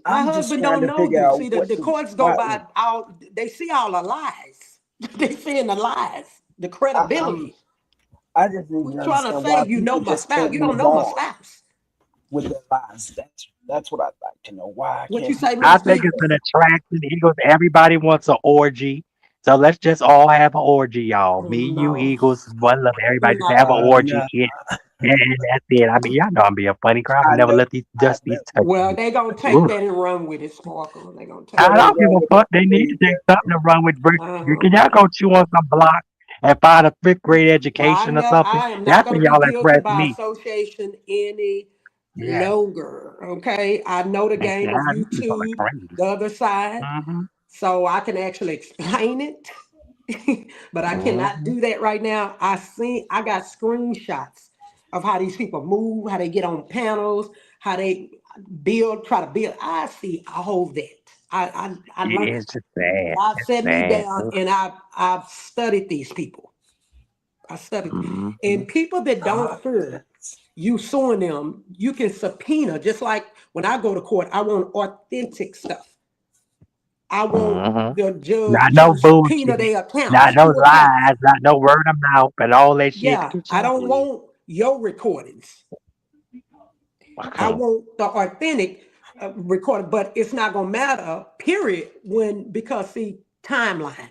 Speaker 2: My
Speaker 3: I'm just
Speaker 2: husband
Speaker 3: trying
Speaker 2: don't
Speaker 3: to
Speaker 2: know
Speaker 3: figure
Speaker 2: you.
Speaker 3: out
Speaker 2: See,
Speaker 3: what
Speaker 2: the
Speaker 3: the
Speaker 2: courts go
Speaker 3: why.
Speaker 2: by all. They see all the lies. They seeing the lies, the
Speaker 3: I'm
Speaker 2: credibility.
Speaker 3: I just need
Speaker 2: Quit
Speaker 3: to
Speaker 2: trying to
Speaker 3: understand
Speaker 2: say
Speaker 3: why
Speaker 2: you know
Speaker 3: people
Speaker 2: my
Speaker 3: just
Speaker 2: spouse.
Speaker 3: can't
Speaker 2: You don't
Speaker 3: move
Speaker 2: know my
Speaker 3: on.
Speaker 2: spouse.
Speaker 3: with their lives. That's what I'd like to know. Why I
Speaker 2: What you
Speaker 3: can't
Speaker 2: say,
Speaker 1: I
Speaker 2: Miss
Speaker 1: think
Speaker 2: G?
Speaker 1: it's an attraction. Eagles, everybody wants an orgy. So let's just all have an orgy, y'all. Me, you,
Speaker 2: No,
Speaker 1: Eagles, one love. Everybody just have
Speaker 2: no.
Speaker 1: an orgy.
Speaker 3: no,
Speaker 1: And that's it. I mean, y'all know I'm being funny. Crowd would
Speaker 3: I
Speaker 1: never
Speaker 3: know,
Speaker 1: let these
Speaker 3: I
Speaker 1: dusties
Speaker 3: know.
Speaker 1: touch
Speaker 2: Well,
Speaker 1: me.
Speaker 2: they gonna take
Speaker 1: Oof.
Speaker 2: that and run with it, Sparkle. They gonna
Speaker 3: So
Speaker 2: take
Speaker 1: I
Speaker 2: that
Speaker 3: they
Speaker 1: don't
Speaker 2: and
Speaker 1: give
Speaker 3: run
Speaker 2: run
Speaker 1: a
Speaker 3: with
Speaker 2: with
Speaker 3: the
Speaker 1: fuck.
Speaker 2: it.
Speaker 1: They need to take
Speaker 3: behavior.
Speaker 1: something to run with. Can
Speaker 2: Um,
Speaker 1: y'all go chew on some block and find a fifth grade
Speaker 2: well,
Speaker 1: education or something?
Speaker 2: I am not
Speaker 1: That's
Speaker 2: gonna
Speaker 1: when
Speaker 2: be
Speaker 1: y'all
Speaker 2: guilty
Speaker 1: impress
Speaker 2: by
Speaker 1: me.
Speaker 2: association any
Speaker 1: Yeah.
Speaker 2: longer. Okay, I know the
Speaker 1: And
Speaker 2: game of
Speaker 1: I need to go
Speaker 2: YouTube,
Speaker 1: crazy.
Speaker 2: the other side,
Speaker 1: Mm-hmm.
Speaker 2: so I can actually explain it. But I cannot
Speaker 1: Mm-hmm.
Speaker 2: do that right now. I got screenshots of how these people move, how they get on panels, how they try to build. I see all that. I learned.
Speaker 1: It's just sad.
Speaker 2: God
Speaker 1: It's
Speaker 2: set me
Speaker 1: sad.
Speaker 2: down,
Speaker 1: Ugh.
Speaker 2: and I've studied these people. I studied,
Speaker 1: Mm-hmm.
Speaker 2: and people that don't
Speaker 3: Ah,
Speaker 2: fear
Speaker 3: that's
Speaker 2: you suing them, you can subpoena. Just like when I go to court, I want authentic stuff. I want
Speaker 1: Mm-hmm.
Speaker 2: the judge
Speaker 1: Not
Speaker 2: to
Speaker 1: no
Speaker 2: subpoena
Speaker 1: bullshit.
Speaker 2: their
Speaker 1: Not
Speaker 2: accounts,
Speaker 1: no
Speaker 2: true accounts.
Speaker 1: lies. Not no word of mouth and all that shit.
Speaker 2: Yeah,
Speaker 1: Get
Speaker 2: I
Speaker 1: y'all
Speaker 2: don't
Speaker 1: please.
Speaker 2: want your recordings. I
Speaker 1: Okay.
Speaker 2: want the authentic recording, but it's not gonna matter. Period. Because see timeline.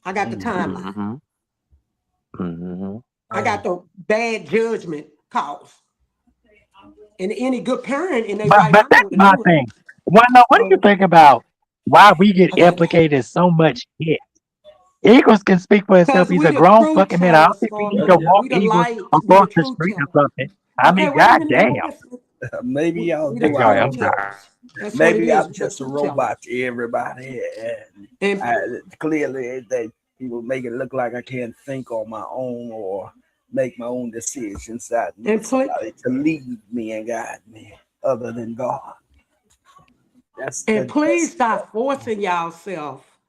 Speaker 2: I got the timeline.
Speaker 1: Mm-hmm. Mm-hmm.
Speaker 2: I got the bad judgment calls, and any good parent in their right
Speaker 1: But
Speaker 2: mind
Speaker 1: that's
Speaker 2: would have
Speaker 1: my
Speaker 2: knew it.
Speaker 1: thing. Well, what do you
Speaker 2: So
Speaker 1: think about why we get
Speaker 2: I got
Speaker 1: implicated in so much shit? Eagles can speak for himself.
Speaker 2: because
Speaker 1: He's
Speaker 2: we
Speaker 1: a
Speaker 2: the
Speaker 1: grown
Speaker 2: truth
Speaker 1: fucking man. I don't
Speaker 2: tellers,
Speaker 1: think we need
Speaker 3: uh,
Speaker 1: to
Speaker 2: Sparkle.
Speaker 3: yeah.
Speaker 1: walk
Speaker 2: We the
Speaker 1: Eagles
Speaker 2: light. We the
Speaker 1: across the
Speaker 2: truth
Speaker 1: street or
Speaker 2: tellers.
Speaker 1: something. I
Speaker 2: Okay,
Speaker 1: mean,
Speaker 2: wait a minute. Let me
Speaker 1: goddamn.
Speaker 2: listen.
Speaker 3: Maybe y'all
Speaker 2: We the
Speaker 3: do.
Speaker 1: Sorry,
Speaker 3: I
Speaker 2: truth
Speaker 1: I'm
Speaker 3: don't know.
Speaker 1: sorry.
Speaker 2: tellers. That's what it
Speaker 3: Maybe
Speaker 2: is.
Speaker 3: I'm
Speaker 2: We the
Speaker 3: just a
Speaker 2: truth tellers.
Speaker 3: robot to everybody, and
Speaker 2: And
Speaker 3: clearly they people make it look like I can't think on my own or make my own decisions. I need
Speaker 2: and please
Speaker 3: somebody to lead me and guide me, other than God.
Speaker 2: please
Speaker 3: That's
Speaker 2: stop forcing yourself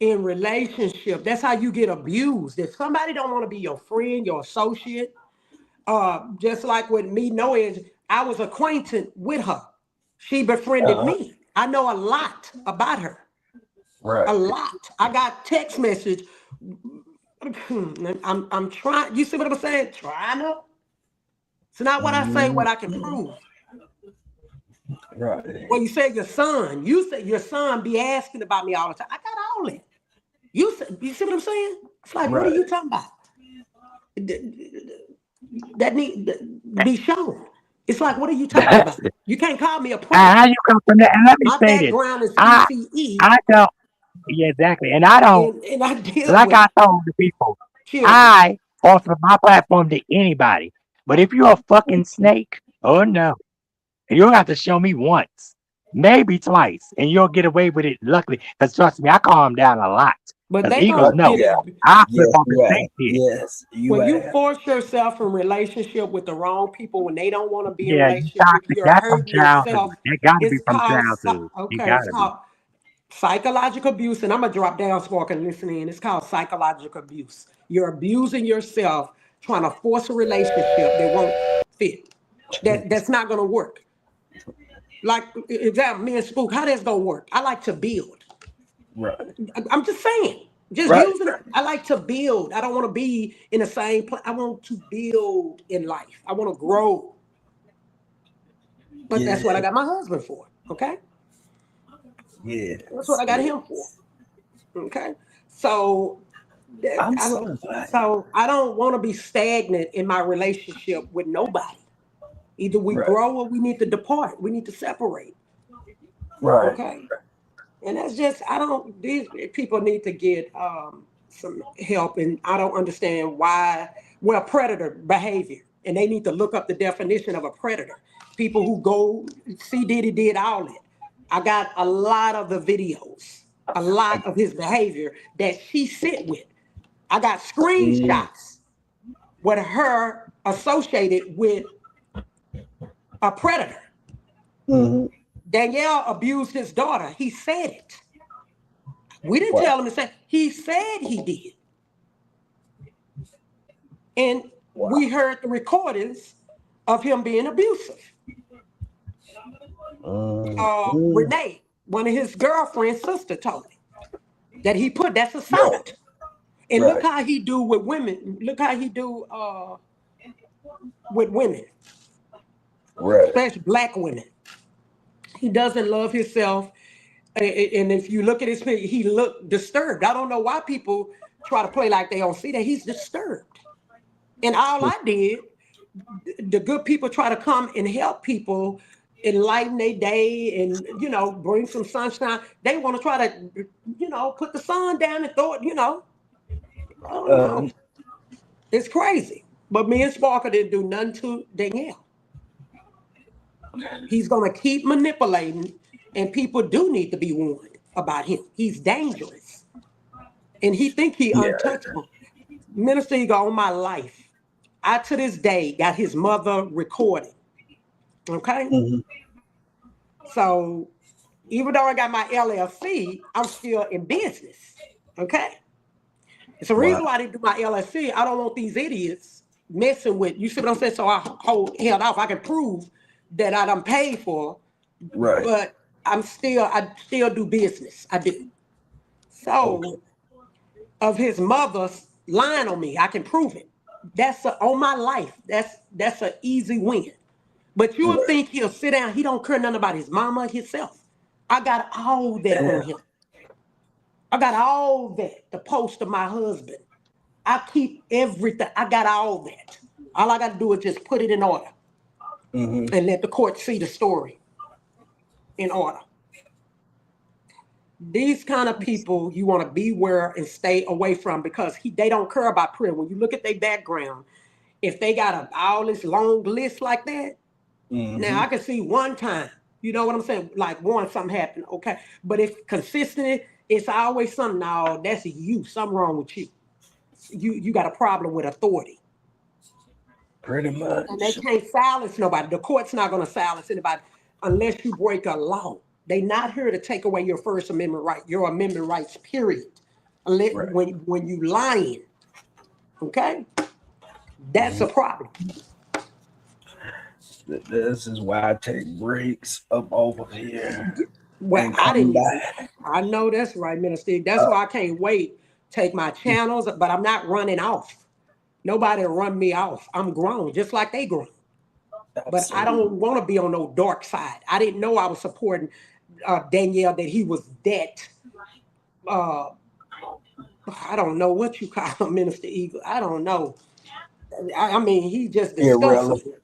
Speaker 2: in relationship. That's how you get abused. If somebody don't want to be your friend, your associate, just like with me knowing I was acquainted with her. She befriended
Speaker 3: uh,
Speaker 2: me. I know a lot about her. A
Speaker 3: right.
Speaker 2: lot. I got text message. I'm trying. You see what I'm saying? Trying to. It's not what I say, what
Speaker 3: Mhm.
Speaker 2: I can prove.
Speaker 3: Right.
Speaker 2: Well, you said your son. You said your son be asking about me all the time. I got all that. You see what I'm saying? It's like, what are
Speaker 3: Right.
Speaker 2: you talking about? That need to be shown. It's like, what are you talking
Speaker 1: That's
Speaker 2: about?
Speaker 1: it.
Speaker 2: You can't call me a
Speaker 1: How
Speaker 2: predator.
Speaker 1: you come from that? And let me
Speaker 2: My
Speaker 1: say this.
Speaker 2: background is
Speaker 1: I
Speaker 2: PCE,
Speaker 1: I don't. Yeah, exactly. And I don't.
Speaker 2: and I deal
Speaker 1: Like
Speaker 2: with
Speaker 1: I told the people,
Speaker 2: children.
Speaker 1: I offer my platform to anybody. But if you're a fucking snake, oh no, you'll have to show me once, maybe twice, and you'll get away with it. Luckily, because trust me, I calm down a lot.
Speaker 2: But
Speaker 1: Because
Speaker 2: they
Speaker 1: Eagles
Speaker 2: gonna
Speaker 1: know
Speaker 2: get
Speaker 3: Yeah.
Speaker 2: a
Speaker 1: I flip
Speaker 3: Yes,
Speaker 1: off the
Speaker 3: you have.
Speaker 1: snake shit.
Speaker 3: Yes, you
Speaker 2: when you
Speaker 3: have.
Speaker 2: force yourself in relationship with the wrong people when they don't want to be in
Speaker 1: Yeah, you
Speaker 2: relationship with you,
Speaker 1: toxic.
Speaker 2: you're
Speaker 1: That's from
Speaker 2: hurting
Speaker 1: childhood.
Speaker 2: yourself.
Speaker 1: It got to be
Speaker 2: It's
Speaker 1: from
Speaker 2: called
Speaker 1: childhood. It
Speaker 2: okay.
Speaker 1: got
Speaker 2: It's
Speaker 1: to be.
Speaker 2: called psychological abuse, and I'm gonna drop down so I can listen in. It's called psychological abuse. You're abusing yourself, trying to force a relationship that won't fit. That's not gonna work. Like example, me and Spook, how that's gonna work? I like to build.
Speaker 3: Right.
Speaker 2: I'm just saying, just
Speaker 3: Right.
Speaker 2: using it. I like to build. I don't want to be in the same place. I want to build in life. I want to grow. But that's what I
Speaker 3: Yeah.
Speaker 2: got my husband for. Okay. That's what
Speaker 3: Yes.
Speaker 2: I got him for.
Speaker 3: Yes.
Speaker 2: Okay. So
Speaker 3: I'm so glad.
Speaker 2: I don't want to be stagnant in my relationship with nobody. Either we
Speaker 3: Right.
Speaker 2: grow or we need to depart. We need to separate.
Speaker 3: Right.
Speaker 2: Okay. And that's just I don't these people need to get some help, and I don't understand why. Well, predator behavior, and they need to look up the definition of a predator. People who go see Diddy did all that. I got a lot of the videos, a lot of his behavior that she sit with. I got
Speaker 3: Mm,
Speaker 2: screenshots with her associated with a predator.
Speaker 3: mhm.
Speaker 2: Danielle abused his daughter. He said it. We didn't
Speaker 3: Wow.
Speaker 2: tell him to say. He said he did. And we
Speaker 3: Wow.
Speaker 2: heard the recordings of him being abusive.
Speaker 3: Mm.
Speaker 2: Renee, one of his girlfriend's sister, told me that he put that's
Speaker 3: Right.
Speaker 2: assault. And look
Speaker 3: Right.
Speaker 2: how he do with women. Look how he do with women.
Speaker 3: Right.
Speaker 2: especially black women. He doesn't love himself. And if you look at his picture, he looked disturbed. I don't know why people try to play like they don't see that he's disturbed. And all I did, the good people try to come and help people enlighten their day and bring some sunshine. They want to try to put the sun down and throw it. I don't know.
Speaker 3: Um,
Speaker 2: It's crazy. But me and Sparker didn't do nothing to Danielle. He's gonna keep manipulating, and people do need to be warned about him. He's dangerous, and he think he
Speaker 3: yeah.
Speaker 2: untouchable. Minister Eagle, on my life, I to this day got his mother recording. Okay,
Speaker 3: Hmm.
Speaker 2: so even though I got my LLC, I'm still in business. Okay, it's the
Speaker 3: Wow.
Speaker 2: reason why I didn't do my LLC. I don't want these idiots messing with. You see what I'm saying? So I held off. I can prove that I done paid for,
Speaker 3: Right.
Speaker 2: but I still do business. I do.
Speaker 3: Okay.
Speaker 2: So of his mother's lying on me, I can prove it. On my life. That's an easy win. But you would
Speaker 3: Right.
Speaker 2: think he'll sit down. He don't care nothing about his mama, himself. I got all that on
Speaker 3: Damn.
Speaker 2: him. I got all that. The post of my husband. I keep everything. I got all that. All I got to do is just put it in order
Speaker 3: Hmm.
Speaker 2: and let the court see the story in order. These kind of people you want to beware and stay away from because they don't care about prayer. When you look at their background, if they got all this long list like that, now
Speaker 3: Hmm.
Speaker 2: I can see one time. You know what I'm saying? Like one something happened, okay. But if consistent, it's always something. No, that's you. Something wrong with you. You got a problem with authority,
Speaker 3: Pretty
Speaker 2: and they
Speaker 3: much.
Speaker 2: can't silence nobody. The court's not going to silence anybody unless you break a law. They not here to take away your First Amendment right, your amendment rights, period. Unless
Speaker 3: Right.
Speaker 2: when you lying, okay, that's
Speaker 3: Hmm.
Speaker 2: a problem.
Speaker 3: This is why I take breaks up over here
Speaker 2: Well,
Speaker 3: and
Speaker 2: I
Speaker 3: come
Speaker 2: didn't even.
Speaker 3: back.
Speaker 2: I know that's right, Minister. That's
Speaker 3: Uh,
Speaker 2: why I can't wait. Take my channels, but I'm not running off. Nobody will run me off. I'm grown, just like they grown. But I
Speaker 3: absolutely.
Speaker 2: don't want to be on no dark side. I didn't know I was supporting Danielle that he was that. Uh, I don't know what you call him, Minister Eagle. I don't know. I mean, he just disgusts me.
Speaker 3: Irrelevant.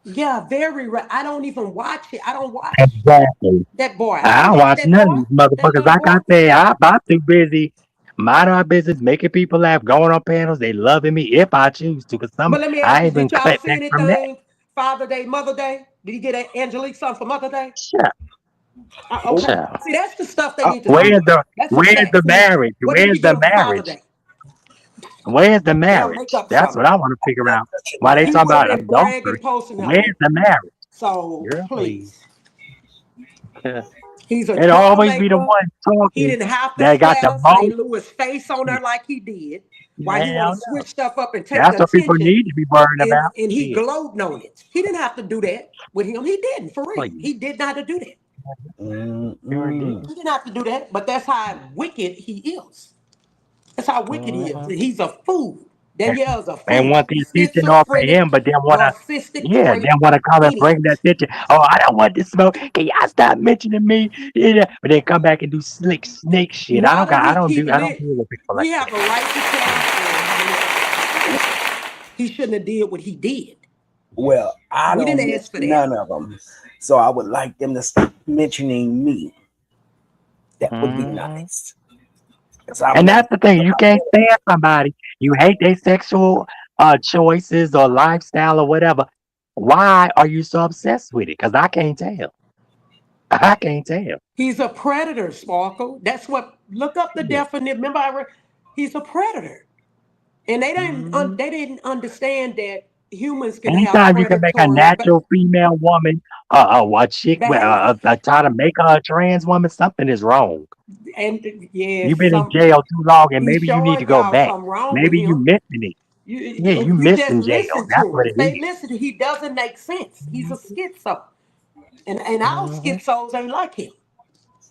Speaker 2: Yeah, very. I don't even watch it. I don't watch
Speaker 1: Exactly.
Speaker 2: that boy. I
Speaker 1: I
Speaker 2: don't
Speaker 1: don't
Speaker 2: watch
Speaker 1: watch
Speaker 2: that
Speaker 1: none
Speaker 2: boy.
Speaker 1: of these
Speaker 2: That
Speaker 1: motherfuckers.
Speaker 2: little
Speaker 1: Like
Speaker 2: boy.
Speaker 1: I said, I'm too busy minding our business, making people laugh, going on panels. They loving me if I choose to. Cause some
Speaker 2: But let me ask
Speaker 1: I
Speaker 2: you:
Speaker 1: even
Speaker 2: did y'all
Speaker 1: cut
Speaker 2: see
Speaker 1: back from that.
Speaker 2: anything Father Day, Mother Day? Did he get Angelique something for Mother Day?
Speaker 1: Shut
Speaker 3: Oh,
Speaker 2: Okay.
Speaker 1: child.
Speaker 2: See, that's the stuff they
Speaker 3: uh,
Speaker 2: need to talk
Speaker 1: Where's
Speaker 2: about.
Speaker 1: the
Speaker 2: That's a
Speaker 1: where's
Speaker 2: fact.
Speaker 1: the
Speaker 2: See,
Speaker 1: marriage?
Speaker 2: what did
Speaker 1: Where's
Speaker 2: he get
Speaker 1: the
Speaker 2: him for Father
Speaker 1: marriage?
Speaker 2: Day?
Speaker 1: Where's the
Speaker 2: They'll make
Speaker 1: marriage?
Speaker 2: up
Speaker 1: That's
Speaker 2: something.
Speaker 1: what I want to figure
Speaker 3: that,
Speaker 1: out.
Speaker 3: that should
Speaker 1: Why
Speaker 3: not
Speaker 1: they
Speaker 2: He
Speaker 1: talking
Speaker 2: would have
Speaker 1: about
Speaker 3: happen.
Speaker 2: been bragging,
Speaker 1: adultery?
Speaker 2: posting
Speaker 1: Where's
Speaker 2: her.
Speaker 1: the marriage?
Speaker 2: So
Speaker 1: Girl, please.
Speaker 2: please, he's a
Speaker 1: It'll always be the
Speaker 2: troublemaker.
Speaker 1: one
Speaker 2: He
Speaker 1: talking
Speaker 2: didn't have to
Speaker 1: that got the
Speaker 2: slatter
Speaker 1: most
Speaker 2: St. Louis face on her
Speaker 1: shit.
Speaker 2: like he did. Why he want
Speaker 1: Hell
Speaker 2: to
Speaker 1: no.
Speaker 2: switch stuff up and take
Speaker 1: That's
Speaker 2: the
Speaker 1: what people
Speaker 2: attention,
Speaker 1: need to be worrying
Speaker 2: and
Speaker 1: about.
Speaker 2: and he
Speaker 1: Shit.
Speaker 2: gloating on it. He didn't have to do that with him. He didn't for real.
Speaker 1: Please.
Speaker 2: He did not have to do that.
Speaker 1: Sure
Speaker 3: Mm-mm.
Speaker 1: did.
Speaker 2: He didn't have to do that. But that's how wicked he is. That's how wicked he is.
Speaker 1: Mhm.
Speaker 2: He's a fool.
Speaker 1: And,
Speaker 2: Danielle's a
Speaker 1: and
Speaker 2: fool.
Speaker 1: want the attention off of
Speaker 2: Schizophrenic,
Speaker 1: him, but then wanna
Speaker 2: narcissistic
Speaker 1: yeah,
Speaker 2: trait,
Speaker 1: then wanna come and bring the
Speaker 2: idiot.
Speaker 1: attention. Oh, I don't want to smoke. Can y'all stop mentioning me? Yeah. But then come back and do slick snake shit.
Speaker 2: Now that he keep
Speaker 1: I don't
Speaker 2: lit,
Speaker 1: deal with people like
Speaker 2: we have
Speaker 1: that.
Speaker 2: a right to tell the story, Danielle. He shouldn't have did what he did.
Speaker 3: Well, I
Speaker 2: We
Speaker 3: don't
Speaker 2: didn't
Speaker 3: miss
Speaker 2: ask for that.
Speaker 3: none of them. So I would like them to stop mentioning me. That would be
Speaker 1: Mhm.
Speaker 3: nice. Because I'm
Speaker 1: And
Speaker 3: never
Speaker 1: that's the thing, you
Speaker 3: about
Speaker 1: can't
Speaker 3: that.
Speaker 1: stand somebody, you hate their sexual choices or lifestyle or whatever. Why are you so obsessed with it? Because I can't tell. I can't tell.
Speaker 2: He's a predator, Sparkle. That's what. Look up the
Speaker 1: Yeah.
Speaker 2: definition. Remember, he's a predator, and
Speaker 1: Mhm.
Speaker 2: they didn't understand that humans can have
Speaker 1: Anytime you can make a
Speaker 2: predatory
Speaker 1: natural female woman, a chick,
Speaker 2: behavior.
Speaker 1: try to make her a trans woman, something is wrong.
Speaker 2: And yes,
Speaker 1: You've been in jail too long, and
Speaker 2: he's
Speaker 1: maybe you need to
Speaker 2: showing
Speaker 1: go
Speaker 2: y'all
Speaker 1: back.
Speaker 2: something wrong with
Speaker 1: Maybe you
Speaker 2: him.
Speaker 1: missing it.
Speaker 2: You,
Speaker 1: Yeah, you
Speaker 2: if you just
Speaker 1: missing jail.
Speaker 2: listen
Speaker 1: That's
Speaker 2: to
Speaker 1: what
Speaker 2: him,
Speaker 1: it
Speaker 2: stay
Speaker 1: is.
Speaker 2: listen. He doesn't make sense. He's a schizo, and our
Speaker 1: Mhm.
Speaker 2: schizos ain't like him.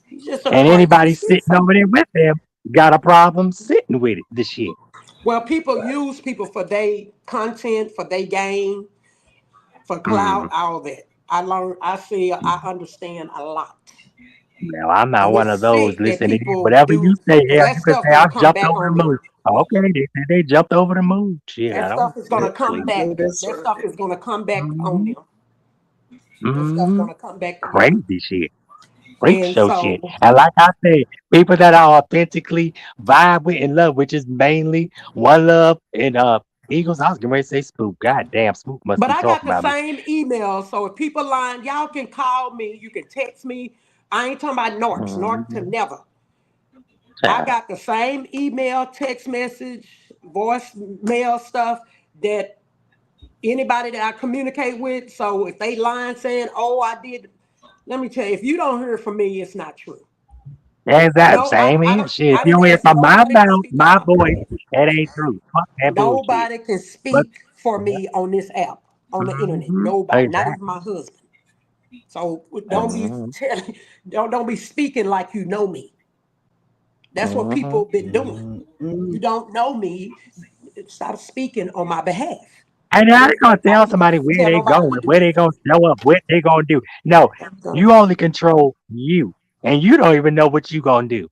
Speaker 2: He's just a
Speaker 1: And
Speaker 2: crazy
Speaker 1: anybody sitting
Speaker 2: schizo.
Speaker 1: over there with them got a problem sitting with it. The shit.
Speaker 2: Well, people use people for their content, for their gain. for
Speaker 1: Hmm.
Speaker 2: clout, all that. I learned, I see, I understand a lot.
Speaker 1: Now, I'm not
Speaker 2: And
Speaker 1: one of
Speaker 2: it's
Speaker 1: those.
Speaker 2: sick that
Speaker 1: Listen,
Speaker 2: people
Speaker 1: whatever you
Speaker 2: do,
Speaker 1: say,
Speaker 2: because
Speaker 1: hell,
Speaker 2: that
Speaker 1: you can
Speaker 2: stuff
Speaker 1: say I
Speaker 2: gonna come
Speaker 1: jumped
Speaker 2: back
Speaker 1: over the
Speaker 2: on them.
Speaker 1: moon. Okay, they said they jumped over the moon. Shit, I
Speaker 2: That
Speaker 1: don't
Speaker 2: stuff is
Speaker 1: care,
Speaker 2: gonna come
Speaker 1: please.
Speaker 2: back.
Speaker 3: That's
Speaker 2: That
Speaker 3: right.
Speaker 2: stuff is gonna come back on
Speaker 1: Hmm.
Speaker 2: them. That stuff's
Speaker 1: Hmm.
Speaker 2: gonna come back to them.
Speaker 1: Crazy shit. Freak
Speaker 2: And
Speaker 1: show shit.
Speaker 2: so,
Speaker 1: And like I said, people that I authentically vibe with and love, which is mainly One Love and Eagles. I was getting ready to say Spook. God damn, Spook must
Speaker 2: but
Speaker 1: be
Speaker 2: I got
Speaker 1: talking
Speaker 2: the
Speaker 1: about me.
Speaker 2: same email. So if people lying, y'all can call me. You can text me. I ain't talking about Norks. Nork to
Speaker 1: Hmm.
Speaker 2: never. I
Speaker 1: Child.
Speaker 2: got the same email, text message, voice mail stuff that anybody that I communicate with. So if they lying saying, "Oh, I did," let me tell you, if you don't hear from me, it's not true.
Speaker 1: That's that
Speaker 2: No,
Speaker 1: same here. Shit. If
Speaker 2: I
Speaker 1: you
Speaker 2: didn't
Speaker 1: don't hear
Speaker 2: ask
Speaker 1: from my
Speaker 2: nobody to
Speaker 1: mouth,
Speaker 2: speak on
Speaker 1: my
Speaker 2: my
Speaker 1: voice,
Speaker 2: behalf.
Speaker 1: it ain't true. Fuck that bullshit.
Speaker 2: Nobody can
Speaker 1: But
Speaker 2: speak for me on this app, on the internet. Nobody, not even
Speaker 1: exactly.
Speaker 2: my husband. So don't be
Speaker 1: Hmm.
Speaker 2: telling, don't be speaking like you know me. That's what
Speaker 1: Hmm.
Speaker 2: people been doing.
Speaker 3: Mm-mm.
Speaker 2: You don't know me. Stop speaking on my behalf.
Speaker 1: And
Speaker 2: I
Speaker 1: now
Speaker 2: didn't,
Speaker 1: they gonna
Speaker 2: I
Speaker 1: tell
Speaker 2: didn't
Speaker 1: somebody where
Speaker 2: tell
Speaker 1: they
Speaker 2: nobody
Speaker 1: going,
Speaker 2: to do
Speaker 1: where they
Speaker 2: anything.
Speaker 1: gonna show up, what they gonna do. No,
Speaker 2: So,
Speaker 1: you only control you, and you don't even know what you gonna do.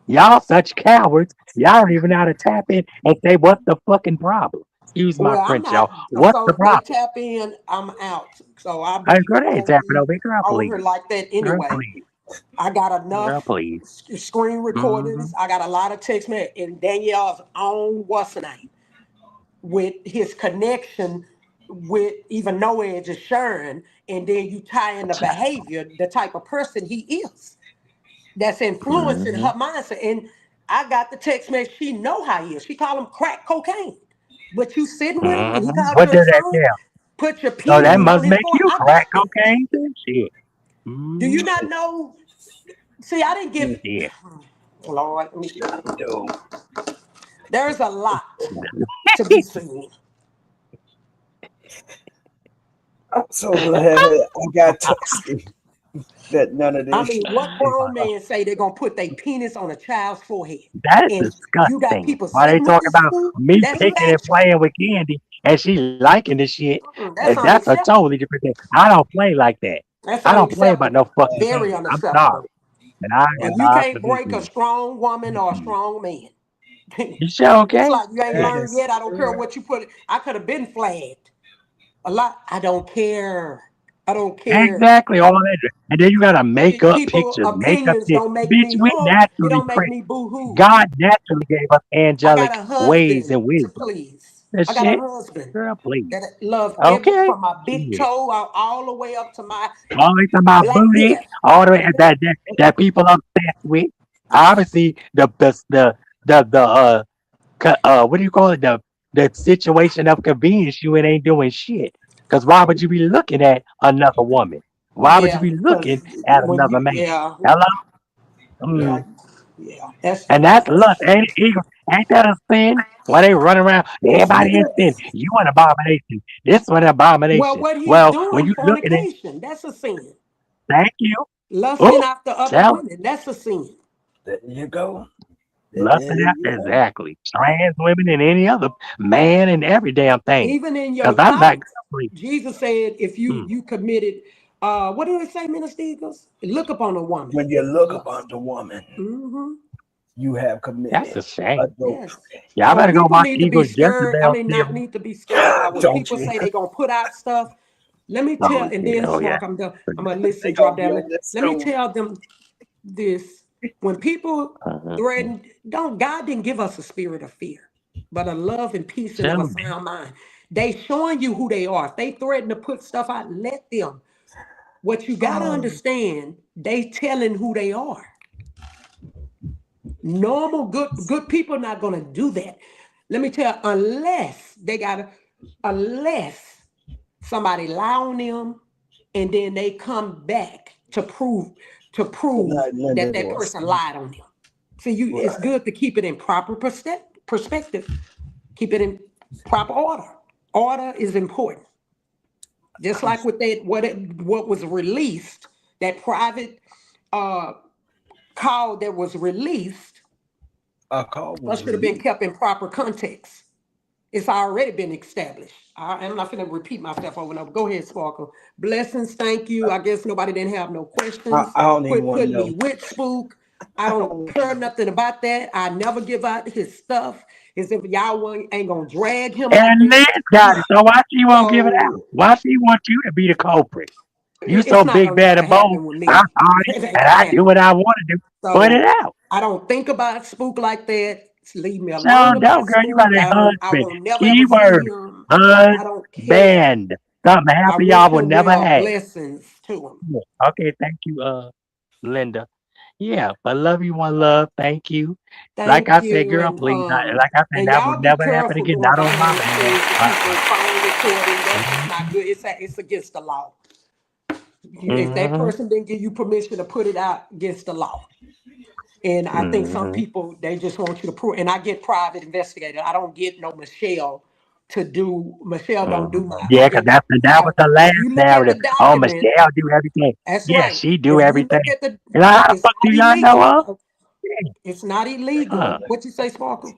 Speaker 1: Y'all such cowards. Y'all don't even know how to tap in and say what's the fucking problem. Excuse my
Speaker 2: well, I'm
Speaker 1: French, y'all.
Speaker 2: not.
Speaker 1: What's
Speaker 2: So
Speaker 1: the
Speaker 2: if they
Speaker 1: problem?
Speaker 2: tap in, I'm out. So I'll
Speaker 1: Hey,
Speaker 2: be
Speaker 1: girl, they ain't tapping over. Girl,
Speaker 2: on here
Speaker 1: please.
Speaker 2: like that
Speaker 1: Girl,
Speaker 2: anyway.
Speaker 1: please.
Speaker 2: I got
Speaker 1: Girl,
Speaker 2: enough
Speaker 1: please.
Speaker 2: screen
Speaker 1: Hmm.
Speaker 2: recordings. I got a lot of text messages in Danielle's own what's the name with his connection with even No Edge is Sharon, and then you tie in the behavior, the type of person he is that's influencing
Speaker 1: Hmm.
Speaker 2: her mindset. And I got the text message. She know how he is. She call him crack cocaine. But you sitting with him, and he called
Speaker 1: What
Speaker 2: your
Speaker 1: did that
Speaker 2: son,
Speaker 1: tell?
Speaker 2: put your
Speaker 1: So that
Speaker 2: penis on
Speaker 1: must
Speaker 2: his
Speaker 1: make
Speaker 2: forehead.
Speaker 1: you
Speaker 2: I
Speaker 1: crack
Speaker 2: got that.
Speaker 1: cocaine too? Shit.
Speaker 2: Do you
Speaker 1: Hmm.
Speaker 2: not know? See, I didn't give.
Speaker 1: Yeah.
Speaker 2: Lord, let me tell you.
Speaker 3: No.
Speaker 2: There's a lot to be seen.
Speaker 3: I'm so glad I got tested that none of
Speaker 2: I
Speaker 3: this
Speaker 2: mean,
Speaker 3: shit
Speaker 2: what
Speaker 3: came
Speaker 2: grown
Speaker 3: out.
Speaker 2: man say they're gonna put their penis on a child's forehead?
Speaker 1: That is
Speaker 2: And you got
Speaker 1: disgusting.
Speaker 2: people
Speaker 1: Why they
Speaker 2: sitting with
Speaker 1: talking
Speaker 2: this
Speaker 1: about
Speaker 2: fool?
Speaker 1: me
Speaker 2: That's
Speaker 1: picking and
Speaker 2: natural.
Speaker 1: playing with candy and she liking the shit?
Speaker 2: That's
Speaker 1: That's a totally
Speaker 2: unacceptable.
Speaker 1: different thing. I don't play like that.
Speaker 2: That's
Speaker 1: I don't play about no
Speaker 2: unacceptable.
Speaker 1: fucking
Speaker 2: Very
Speaker 1: candy. I'm
Speaker 2: unacceptable.
Speaker 1: sorry. And I am
Speaker 2: And you
Speaker 1: not
Speaker 2: can't break a
Speaker 1: positioning.
Speaker 2: strong woman or a
Speaker 1: Mm-mm.
Speaker 2: strong man.
Speaker 1: You sure
Speaker 2: It's
Speaker 1: okay?
Speaker 2: like you ain't
Speaker 3: That
Speaker 2: learned
Speaker 3: is
Speaker 2: yet. I don't care
Speaker 3: correct.
Speaker 2: what you put. I could have been flagged a lot. I don't care. I don't care.
Speaker 1: Exactly, all that. And then you gotta make up
Speaker 2: People
Speaker 1: pictures, make up
Speaker 2: opinions
Speaker 1: shit.
Speaker 2: don't make
Speaker 1: Bitch,
Speaker 2: me.
Speaker 1: we
Speaker 2: Oh, it
Speaker 1: naturally
Speaker 2: don't make
Speaker 1: pray.
Speaker 2: me boo hoo.
Speaker 1: God naturally gave us
Speaker 2: I got
Speaker 1: angelic
Speaker 2: a
Speaker 1: ways
Speaker 2: husband
Speaker 1: and
Speaker 2: to
Speaker 1: wisdom.
Speaker 2: please.
Speaker 1: That
Speaker 2: I got a
Speaker 1: shit,
Speaker 2: husband
Speaker 1: girl, please.
Speaker 2: that loves every
Speaker 1: Okay?
Speaker 2: from my big
Speaker 1: Shit.
Speaker 2: toe out all the way up to my
Speaker 1: All the way to my
Speaker 2: black
Speaker 1: booty,
Speaker 2: hair.
Speaker 1: all the way that people obsessed with. Obviously, what do you call it? The situation of convenience you and ain't doing shit. Because why would you be looking at another woman? Why would you
Speaker 2: Yeah,
Speaker 1: be looking
Speaker 2: because
Speaker 1: at
Speaker 2: when
Speaker 1: another
Speaker 2: you
Speaker 1: man?
Speaker 2: yeah
Speaker 1: Hello?
Speaker 2: yeah
Speaker 1: Mm.
Speaker 2: yeah that's
Speaker 1: And that's lust, ain't it? Eagle? Ain't that a sin? Why they run around? Everybody in sin.
Speaker 3: Yes.
Speaker 1: You an abomination. This one an
Speaker 2: well
Speaker 1: abomination.
Speaker 2: what he's
Speaker 1: Well, when
Speaker 2: doing
Speaker 1: you looking at,
Speaker 2: fornication that's a sin.
Speaker 1: thank you.
Speaker 2: Lusting
Speaker 1: Oh,
Speaker 2: after other
Speaker 1: tell
Speaker 2: women that's a sin.
Speaker 3: There you go.
Speaker 1: lusting
Speaker 3: There
Speaker 1: after
Speaker 3: you go.
Speaker 1: exactly trans women and any other man and every damn thing.
Speaker 2: Even in
Speaker 1: Cause
Speaker 2: your
Speaker 1: I'm not
Speaker 2: thoughts,
Speaker 1: gonna
Speaker 2: Jesus said if
Speaker 1: please.
Speaker 2: you committed what did it say, Minister Eagles? Look upon a woman
Speaker 3: When you
Speaker 2: with
Speaker 3: look
Speaker 2: lust.
Speaker 3: upon the woman,
Speaker 2: Mm-hmm.
Speaker 3: you have
Speaker 1: That's
Speaker 3: committed
Speaker 1: a shame.
Speaker 2: Yes.
Speaker 3: adultery.
Speaker 1: Y'all
Speaker 2: So
Speaker 1: better go
Speaker 2: people
Speaker 1: watch
Speaker 2: need to be
Speaker 1: Eagle
Speaker 2: scared. I
Speaker 1: Jezebel
Speaker 2: mean, not
Speaker 1: series.
Speaker 2: need to be scared about when
Speaker 3: Don't
Speaker 2: people
Speaker 3: you?
Speaker 2: say they're gonna put out stuff. Let me
Speaker 1: Oh
Speaker 2: tell, and
Speaker 1: yeah,
Speaker 2: then
Speaker 1: oh yeah.
Speaker 2: Mark, I'm done. I'm gonna listen,
Speaker 3: They
Speaker 2: drop
Speaker 3: gonna be
Speaker 2: down.
Speaker 3: on that
Speaker 2: Let me
Speaker 3: stone.
Speaker 2: tell them this. When people
Speaker 1: Uh-huh.
Speaker 2: threaten, don't God didn't give us a spirit of fear, but a love and peace and of a
Speaker 1: Tell me.
Speaker 2: sound mind. They showing you who they are. If they threaten to put stuff out, let them. What you gotta
Speaker 3: Oh,
Speaker 2: understand, they telling who they are. Normal good people not gonna do that. Let me tell you, unless somebody lie on them and then they come back to prove
Speaker 3: not
Speaker 2: that
Speaker 3: Linda
Speaker 2: that person
Speaker 3: Wilson.
Speaker 2: lied on them. See, you it's
Speaker 3: Right.
Speaker 2: good to keep it in proper perspective, keep it in proper order. Order is important. Just like with that, what was released, that private uh, call that was released,
Speaker 3: A call
Speaker 2: that
Speaker 3: was
Speaker 2: should have been
Speaker 3: released.
Speaker 2: kept in proper context. It's already been established. I'm not going to repeat myself over and over. Go ahead, Sparkle. Blessings, thank you. I guess nobody didn't have no questions.
Speaker 3: I don't even
Speaker 2: Quit
Speaker 3: want to
Speaker 2: putting me
Speaker 3: know.
Speaker 2: with spook. I
Speaker 3: I
Speaker 2: don't
Speaker 3: don't,
Speaker 2: care nothing about that. I never give out his stuff. As if ain't gonna drag him out
Speaker 1: And
Speaker 2: there.
Speaker 1: Liz got it. So why she won't give it out?
Speaker 2: So
Speaker 1: Why she want you to be the culprit? You
Speaker 2: it's
Speaker 1: so
Speaker 2: not
Speaker 1: big,
Speaker 2: gonna
Speaker 1: bad,
Speaker 2: never
Speaker 1: and bold.
Speaker 2: happen with
Speaker 1: I'm
Speaker 2: me.
Speaker 1: sorry,
Speaker 2: It ain't
Speaker 1: and
Speaker 2: gonna
Speaker 1: I do
Speaker 2: happen.
Speaker 1: what I want to do. Put it
Speaker 2: So
Speaker 1: out.
Speaker 2: I don't think about spook like that. Leave me
Speaker 1: So
Speaker 2: alone
Speaker 1: no,
Speaker 2: about
Speaker 1: girl, you got
Speaker 2: spook.
Speaker 1: a
Speaker 2: I
Speaker 1: husband.
Speaker 2: won't never ever see
Speaker 1: Keyword
Speaker 2: him. I don't care.
Speaker 1: husband. Something
Speaker 2: I
Speaker 1: happy
Speaker 2: wish
Speaker 1: y'all will
Speaker 2: him
Speaker 1: never
Speaker 2: well.
Speaker 1: have.
Speaker 2: Blessings to him.
Speaker 1: Yeah. Okay, thank you, Linda. Yeah, but love you, one love. Thank you. Like
Speaker 2: Thank
Speaker 1: I said,
Speaker 2: you.
Speaker 1: girl, please. Like I said,
Speaker 2: And
Speaker 1: that will
Speaker 2: y'all be
Speaker 1: never happen
Speaker 2: careful
Speaker 1: again.
Speaker 2: doing
Speaker 1: Not on my
Speaker 2: behind the
Speaker 1: behalf.
Speaker 2: scenes with people phone recording. That's just not good. It's against the law. If that
Speaker 1: Mm-hmm.
Speaker 2: person didn't give you permission to put it out, against the law. And I think some
Speaker 1: Mm-hmm.
Speaker 2: people they just want you to prove. And I get private investigator. I don't get no Michelle to do. Michelle don't do my. I
Speaker 1: Yeah, because
Speaker 2: get.
Speaker 1: that
Speaker 2: I,
Speaker 1: was the
Speaker 2: if
Speaker 1: last
Speaker 2: you look at the
Speaker 1: narrative. Oh,
Speaker 2: document,
Speaker 1: Michelle do everything.
Speaker 2: that's
Speaker 1: Yeah,
Speaker 2: right.
Speaker 1: she do
Speaker 2: If you look
Speaker 1: everything.
Speaker 2: at the,
Speaker 1: And how the
Speaker 2: it's
Speaker 1: fuck do
Speaker 2: not
Speaker 1: y'all know
Speaker 2: illegal.
Speaker 1: her? Yeah.
Speaker 2: It's not
Speaker 1: Huh.
Speaker 2: illegal. What you say, Sparkle?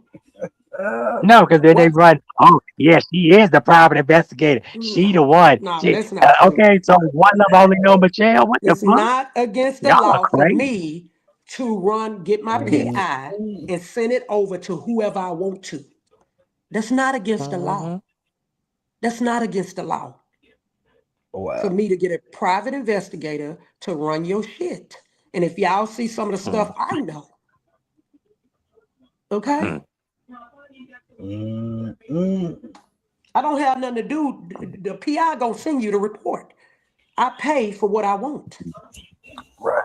Speaker 1: No, because then they
Speaker 2: What?
Speaker 1: run. Oh, yeah, she is the private investigator. She the one.
Speaker 2: No, that's not true.
Speaker 1: Okay, so one of only know Michelle. What the
Speaker 2: It's
Speaker 1: fuck?
Speaker 2: not against the
Speaker 1: Y'all are
Speaker 2: law for
Speaker 1: crazy.
Speaker 2: me to get my
Speaker 3: mm,
Speaker 2: PI
Speaker 3: mm.
Speaker 2: and send it over to whoever I want to. That's not against the
Speaker 1: Mm-hmm.
Speaker 2: law. That's not against the law for
Speaker 3: Wow.
Speaker 2: me to get a private investigator to run your shit. And if y'all see some of the stuff I know, okay?
Speaker 1: Mm-hmm.
Speaker 3: Mm, mm.
Speaker 2: I don't have nothing to do. The PI gonna send you the report. I pay for what I want.
Speaker 3: Right.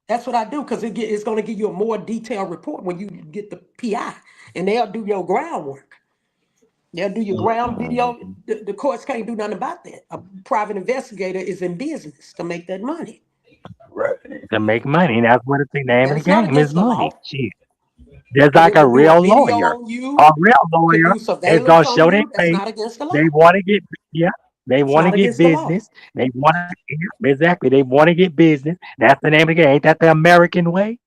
Speaker 2: That's what I do because it's going to give you a more detailed report when you get the PI, and they'll do your groundwork. They'll do your ground video.
Speaker 1: Mm-hmm.
Speaker 2: The courts can't do nothing about that. A private investigator is in business to make that money.
Speaker 3: Right.
Speaker 1: To make money. That's what the name
Speaker 2: And
Speaker 1: of the
Speaker 2: it's not
Speaker 1: game is
Speaker 2: against the
Speaker 1: money.
Speaker 2: law
Speaker 1: Shit. Just
Speaker 2: for
Speaker 1: like
Speaker 2: them
Speaker 1: a
Speaker 2: to do a
Speaker 1: real
Speaker 2: video
Speaker 1: lawyer.
Speaker 2: on
Speaker 1: A
Speaker 2: you,
Speaker 1: real
Speaker 2: to
Speaker 1: lawyer
Speaker 2: do
Speaker 1: is gonna
Speaker 2: surveillance on
Speaker 1: show their
Speaker 2: you. That's
Speaker 1: face.
Speaker 2: not against the
Speaker 1: They
Speaker 2: law.
Speaker 1: want to get yeah. They
Speaker 2: It's
Speaker 1: want to
Speaker 2: not
Speaker 1: get
Speaker 2: against the law.
Speaker 1: business. They want to exactly. They want to get business. That's the name of the game. Ain't that the American way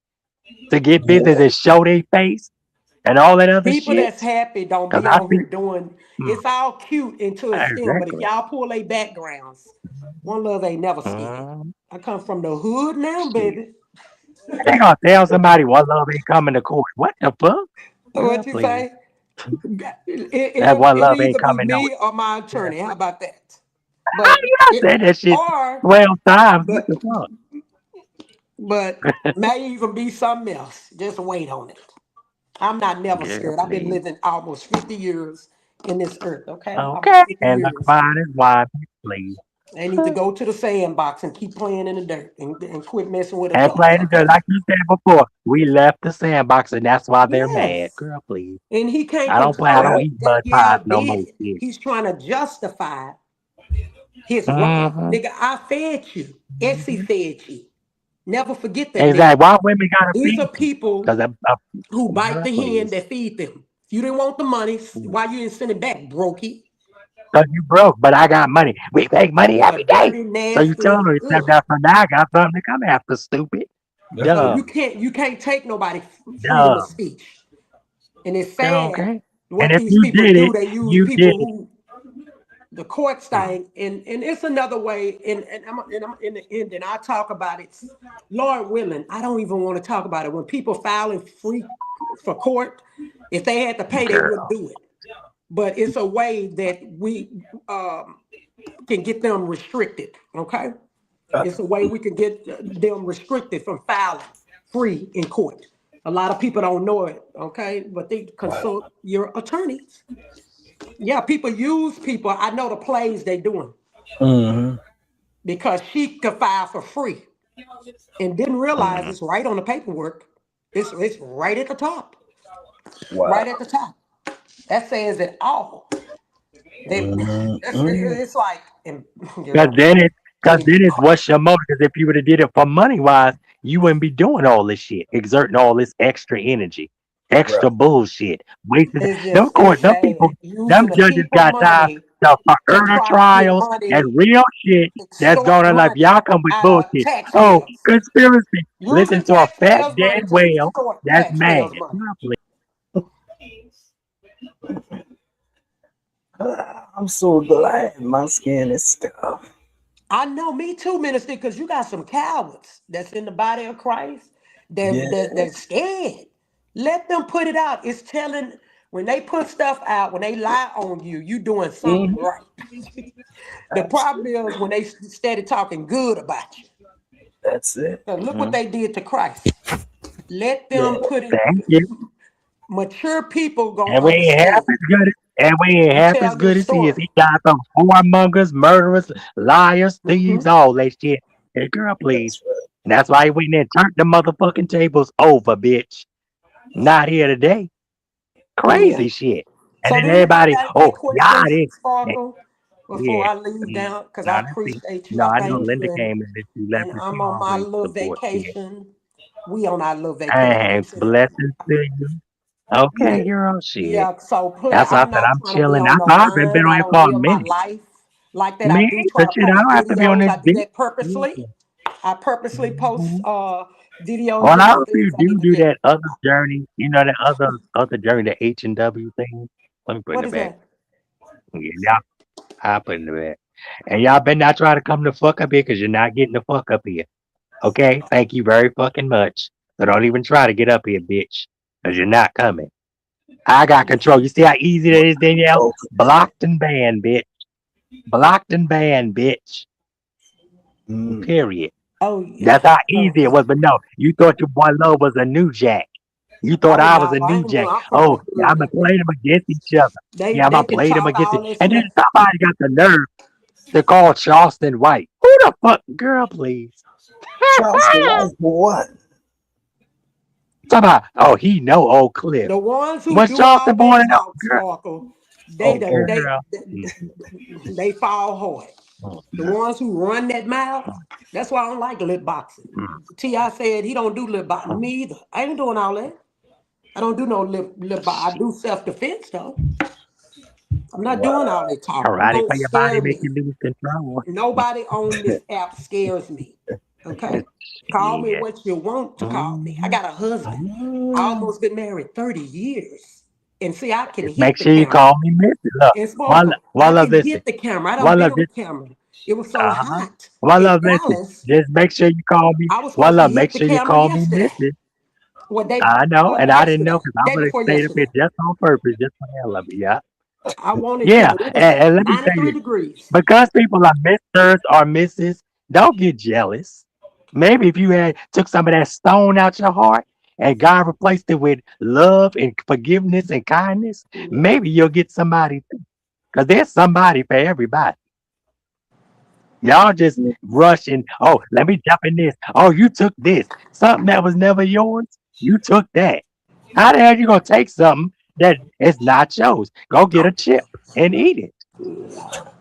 Speaker 1: to get business
Speaker 3: Yeah.
Speaker 1: and show their face and all that other
Speaker 2: People
Speaker 1: shit?
Speaker 2: that's happy don't
Speaker 1: Cause
Speaker 2: be
Speaker 1: I
Speaker 2: on
Speaker 1: see
Speaker 2: here doing.
Speaker 1: mm,
Speaker 2: It's all cute until it's them, but if
Speaker 1: exactly.
Speaker 2: y'all pull their backgrounds, one love ain't never scared.
Speaker 1: Mm,
Speaker 2: I come from the hood now,
Speaker 1: shit.
Speaker 2: baby.
Speaker 1: They gonna tell somebody one love ain't coming to court. What the fuck? Girl,
Speaker 2: What you
Speaker 1: please.
Speaker 2: say?
Speaker 1: That one
Speaker 2: It
Speaker 1: love ain't
Speaker 2: either be
Speaker 1: coming nowhere.
Speaker 2: me or my attorney. How about that?
Speaker 1: How
Speaker 2: But
Speaker 1: you not
Speaker 2: it
Speaker 1: said that shit
Speaker 2: or
Speaker 1: 12 times? What
Speaker 2: but
Speaker 1: the fuck?
Speaker 2: may even be something else. Just wait on it. I'm not never
Speaker 1: Yeah,
Speaker 2: scared. I've been
Speaker 1: please.
Speaker 2: living almost 50 years in this earth, okay?
Speaker 1: Okay.
Speaker 2: Almost 50
Speaker 1: And look
Speaker 2: years.
Speaker 1: fine as wine, please.
Speaker 2: They need to go to the sandbox and keep playing in the dirt and quit messing with
Speaker 1: And
Speaker 2: adults,
Speaker 1: playing it good.
Speaker 2: okay?
Speaker 1: Like you said before, we left the sandbox and that's why they're mad.
Speaker 2: Yes.
Speaker 1: Girl, please.
Speaker 2: And he can't
Speaker 1: I don't play, I don't
Speaker 2: control
Speaker 3: Yeah.
Speaker 1: eat
Speaker 2: that
Speaker 1: mud pies
Speaker 2: y'all
Speaker 1: no
Speaker 2: did
Speaker 1: more
Speaker 2: it.
Speaker 1: shit.
Speaker 2: He's trying to justify his right.
Speaker 1: Mm-hmm.
Speaker 2: Nigga, I fed you. Essie fed you. Never forget that, nigga.
Speaker 1: Exactly. Why women gotta
Speaker 2: These are
Speaker 1: feed you?
Speaker 2: people
Speaker 1: Because
Speaker 2: who bite
Speaker 1: girl,
Speaker 2: the hand
Speaker 1: please.
Speaker 2: that feed them. If you didn't want the money, why you didn't send it back, brokey?
Speaker 1: Because you broke, but I got money. We make money
Speaker 2: You're
Speaker 1: every
Speaker 2: a
Speaker 1: day.
Speaker 2: dirty,
Speaker 1: So you tell
Speaker 2: nasty.
Speaker 1: them, except
Speaker 2: Ugh.
Speaker 1: that for now, I got something to come after, stupid.
Speaker 2: So
Speaker 1: Dumb.
Speaker 2: you can't take nobody freedom of
Speaker 1: Dumb.
Speaker 2: speech. And it's sad
Speaker 1: Okay. And
Speaker 2: what
Speaker 1: if
Speaker 2: these
Speaker 1: you
Speaker 2: people
Speaker 1: did
Speaker 2: do.
Speaker 1: it,
Speaker 2: They use
Speaker 1: you did
Speaker 2: people
Speaker 1: it.
Speaker 2: who the courts thing, and it's another way. And I'm in the end, and I talk about it. Lord willing, I don't even want to talk about it. When people filing free for court, if they had to pay, they wouldn't
Speaker 1: Girl.
Speaker 2: do it. But it's a way that we can get them restricted. Okay, it's a way we can get them restricted from filing free in court. A lot of people don't know it. Okay, but they
Speaker 3: Right.
Speaker 2: consult your attorneys. Yeah, people use people. I know the plays they doing
Speaker 3: Mm-hmm.
Speaker 2: because she could file for free and didn't realize
Speaker 1: Mm.
Speaker 2: it's right on the paperwork. It's right at the top.
Speaker 3: Wow.
Speaker 2: Right at the top. That says it all. They,
Speaker 3: Mm-hmm.
Speaker 2: it's like,
Speaker 1: Because
Speaker 2: girl.
Speaker 1: then it, because
Speaker 2: Any,
Speaker 1: then it's what's your motive? Because if you would have did it for money wise, you wouldn't be doing all this shit, exerting all this extra energy,
Speaker 3: Right.
Speaker 1: extra bullshit, wasting. Them court,
Speaker 2: it's
Speaker 1: them people,
Speaker 2: sad using
Speaker 1: them
Speaker 2: the
Speaker 1: judges
Speaker 2: people
Speaker 1: got time
Speaker 2: money
Speaker 1: for
Speaker 2: to
Speaker 1: earner
Speaker 2: try to get
Speaker 1: trials and
Speaker 2: money,
Speaker 1: real shit that's
Speaker 2: extort
Speaker 1: going on. Like
Speaker 2: money
Speaker 1: y'all come with
Speaker 2: out of
Speaker 1: bullshit. Oh,
Speaker 2: taxpayers.
Speaker 1: conspiracy. Listen
Speaker 2: Using
Speaker 1: to a fat
Speaker 2: taxpayers'
Speaker 1: dead
Speaker 2: money to
Speaker 1: whale
Speaker 2: extort
Speaker 1: that's mad.
Speaker 2: taxpayers' money.
Speaker 1: Girl, please.
Speaker 3: I'm so glad my skin is tough.
Speaker 2: I know, me too, minister, because you got some cowards that's in the body of Christ
Speaker 3: Yeah.
Speaker 2: that's scared. Let them put it out. It's telling when they put stuff out, when they lie on you, you doing something
Speaker 3: Hmm.
Speaker 2: right. The problem
Speaker 3: Absolutely.
Speaker 2: is when they started talking good about you.
Speaker 3: That's it.
Speaker 2: So look what
Speaker 1: Mhm.
Speaker 2: they did to Christ. Let
Speaker 3: Yeah.
Speaker 2: them put it.
Speaker 1: Thank you.
Speaker 2: Mature people gonna
Speaker 1: And we ain't half
Speaker 2: understand.
Speaker 1: as good as and we ain't
Speaker 2: You
Speaker 1: half as
Speaker 2: tell your
Speaker 1: good as he is.
Speaker 2: story.
Speaker 1: He got some whoremongers, murderers, liars, thieves,
Speaker 2: Mhm.
Speaker 1: all that shit. Hey, girl, please.
Speaker 3: That's right.
Speaker 1: And that's why he went in and turned the motherfucking tables over, bitch. Not here today.
Speaker 2: Yeah.
Speaker 1: Crazy shit. And
Speaker 2: So
Speaker 1: then
Speaker 2: do anybody
Speaker 1: everybody,
Speaker 2: got any
Speaker 1: oh, y'all
Speaker 2: questions,
Speaker 1: did.
Speaker 2: Sparkle, before
Speaker 1: Yeah.
Speaker 2: I leave
Speaker 1: Mm,
Speaker 2: down? Because
Speaker 1: no,
Speaker 2: I
Speaker 1: let's see.
Speaker 2: appreciate you.
Speaker 1: No,
Speaker 2: I
Speaker 1: I know
Speaker 2: thank you.
Speaker 1: Linda came in and she left
Speaker 2: And
Speaker 1: and she
Speaker 2: I'm on my
Speaker 1: always
Speaker 2: little
Speaker 1: supports you.
Speaker 2: vacation. We on our little vacation.
Speaker 1: And
Speaker 2: So,
Speaker 1: blessings to you.
Speaker 2: yeah,
Speaker 1: Okay, girl, shit.
Speaker 2: yeah. So play.
Speaker 1: That's why I
Speaker 2: I'm
Speaker 1: said
Speaker 2: not
Speaker 1: I'm
Speaker 2: trying to be
Speaker 1: chilling.
Speaker 2: on
Speaker 1: I've
Speaker 2: no
Speaker 1: already been
Speaker 2: line.
Speaker 1: on
Speaker 2: I
Speaker 1: here
Speaker 2: don't
Speaker 1: for a
Speaker 2: live my
Speaker 1: minute.
Speaker 2: life like that.
Speaker 1: Me
Speaker 2: I do try
Speaker 1: either,
Speaker 2: to
Speaker 1: shit. I
Speaker 2: post
Speaker 1: don't have to be on
Speaker 2: videos.
Speaker 1: this
Speaker 2: I do
Speaker 1: beat.
Speaker 2: that purposely. I purposely post
Speaker 1: Mhm.
Speaker 2: videos
Speaker 1: Well,
Speaker 2: of
Speaker 1: I
Speaker 2: the
Speaker 1: hope you
Speaker 2: things I
Speaker 1: do
Speaker 2: need to
Speaker 1: do
Speaker 2: do.
Speaker 1: that other journey. You know that other journey, the H&W thing. Let me put it in
Speaker 2: What
Speaker 1: the
Speaker 2: is
Speaker 1: back.
Speaker 2: that?
Speaker 1: Yeah, y'all, I put it in the back. And y'all better not try to come the fuck up here because you're not getting the fuck up here. Okay? Thank you very fucking much. So don't even try to get up here, bitch. Because you're not coming. I got control. You see how easy that is, Danielle?
Speaker 3: Okay.
Speaker 1: Blocked and banned, bitch. Blocked and banned, bitch.
Speaker 3: Mm.
Speaker 1: Period.
Speaker 2: Oh, yeah.
Speaker 1: That's how easy it
Speaker 2: Okay.
Speaker 1: was. But no, you thought your boy Love was a new jack. You thought
Speaker 2: Oh
Speaker 1: I was
Speaker 2: no,
Speaker 1: a
Speaker 2: I
Speaker 1: new
Speaker 2: ain't new.
Speaker 1: jack.
Speaker 2: I'm from
Speaker 1: Oh,
Speaker 2: the
Speaker 1: yeah, I'm
Speaker 2: hood.
Speaker 1: going to play them against each other.
Speaker 2: They
Speaker 1: Yeah, I'm
Speaker 2: they
Speaker 1: going to
Speaker 2: can
Speaker 1: play them
Speaker 2: talk
Speaker 1: against
Speaker 2: all
Speaker 1: it.
Speaker 2: this
Speaker 1: And then
Speaker 2: smack.
Speaker 1: somebody got the nerve to call Charleston White. Who the fuck? Girl, please.
Speaker 3: Charleston White for what?
Speaker 1: Somebody, oh, he know old Cliff.
Speaker 2: The ones who
Speaker 1: Was
Speaker 2: do all
Speaker 1: Charleston
Speaker 2: that
Speaker 1: born in old
Speaker 2: talk,
Speaker 1: girl?
Speaker 2: Sparkle, they
Speaker 3: Okay.
Speaker 2: done
Speaker 1: Girl. Mm,
Speaker 2: they fall hard.
Speaker 1: mm,
Speaker 2: The ones who run that mouth, that's why I don't like lip boxing.
Speaker 1: mm,
Speaker 2: Ti said he don't do lip boxing.
Speaker 1: mm.
Speaker 2: Me either. I ain't doing all that. I don't do no lip box. I
Speaker 1: Shit.
Speaker 2: do self defense though. I'm not doing all
Speaker 3: Wow.
Speaker 2: that talking. You
Speaker 1: Karate
Speaker 2: don't
Speaker 1: for your body
Speaker 2: scare
Speaker 1: make
Speaker 2: me.
Speaker 1: you lose control.
Speaker 2: Nobody on this app scares me. Okay? Call me
Speaker 1: Shit.
Speaker 2: what you want to call me. I
Speaker 1: Mhm.
Speaker 2: got a husband. I
Speaker 3: Mm.
Speaker 2: almost been married 30 years. And see, I can
Speaker 1: Just make
Speaker 2: hit the
Speaker 1: sure you
Speaker 2: camera.
Speaker 1: call me Missy. Look,
Speaker 2: And
Speaker 1: one,
Speaker 2: Sparkle, I
Speaker 1: one love,
Speaker 2: can
Speaker 1: listen.
Speaker 2: hit the camera. I done
Speaker 1: One
Speaker 2: been
Speaker 1: love,
Speaker 2: on
Speaker 1: just,
Speaker 2: camera. It was so
Speaker 1: uh-huh.
Speaker 2: hot
Speaker 1: One
Speaker 2: in
Speaker 1: love, listen.
Speaker 2: Dallas.
Speaker 1: Just make sure you call me.
Speaker 2: I was
Speaker 1: One
Speaker 2: supposed to
Speaker 1: love, make
Speaker 2: hit the
Speaker 1: sure you
Speaker 2: camera
Speaker 1: call me
Speaker 2: yesterday.
Speaker 1: Missy.
Speaker 2: What day?
Speaker 1: I know, and I didn't know
Speaker 2: Yesterday.
Speaker 1: because I
Speaker 2: Day
Speaker 1: would have
Speaker 2: before
Speaker 1: stayed up here
Speaker 2: yesterday.
Speaker 1: just on purpose, just for the hell of it. Yeah.
Speaker 2: I wanted to,
Speaker 1: Yeah.
Speaker 2: but it was
Speaker 1: And let me tell
Speaker 2: 93
Speaker 1: you,
Speaker 2: degrees.
Speaker 1: because people are misters or misses, don't get jealous. Maybe if you had took some of that stone out your heart and God replaced it with love and forgiveness and kindness,
Speaker 2: Yeah.
Speaker 1: maybe you'll get somebody. Because there's somebody for everybody. Y'all just rushing. Oh, let me jump in this. Oh, you took this. Something that was never yours. You took that. How the hell you gonna take something that is not yours? Go get a chip and eat it.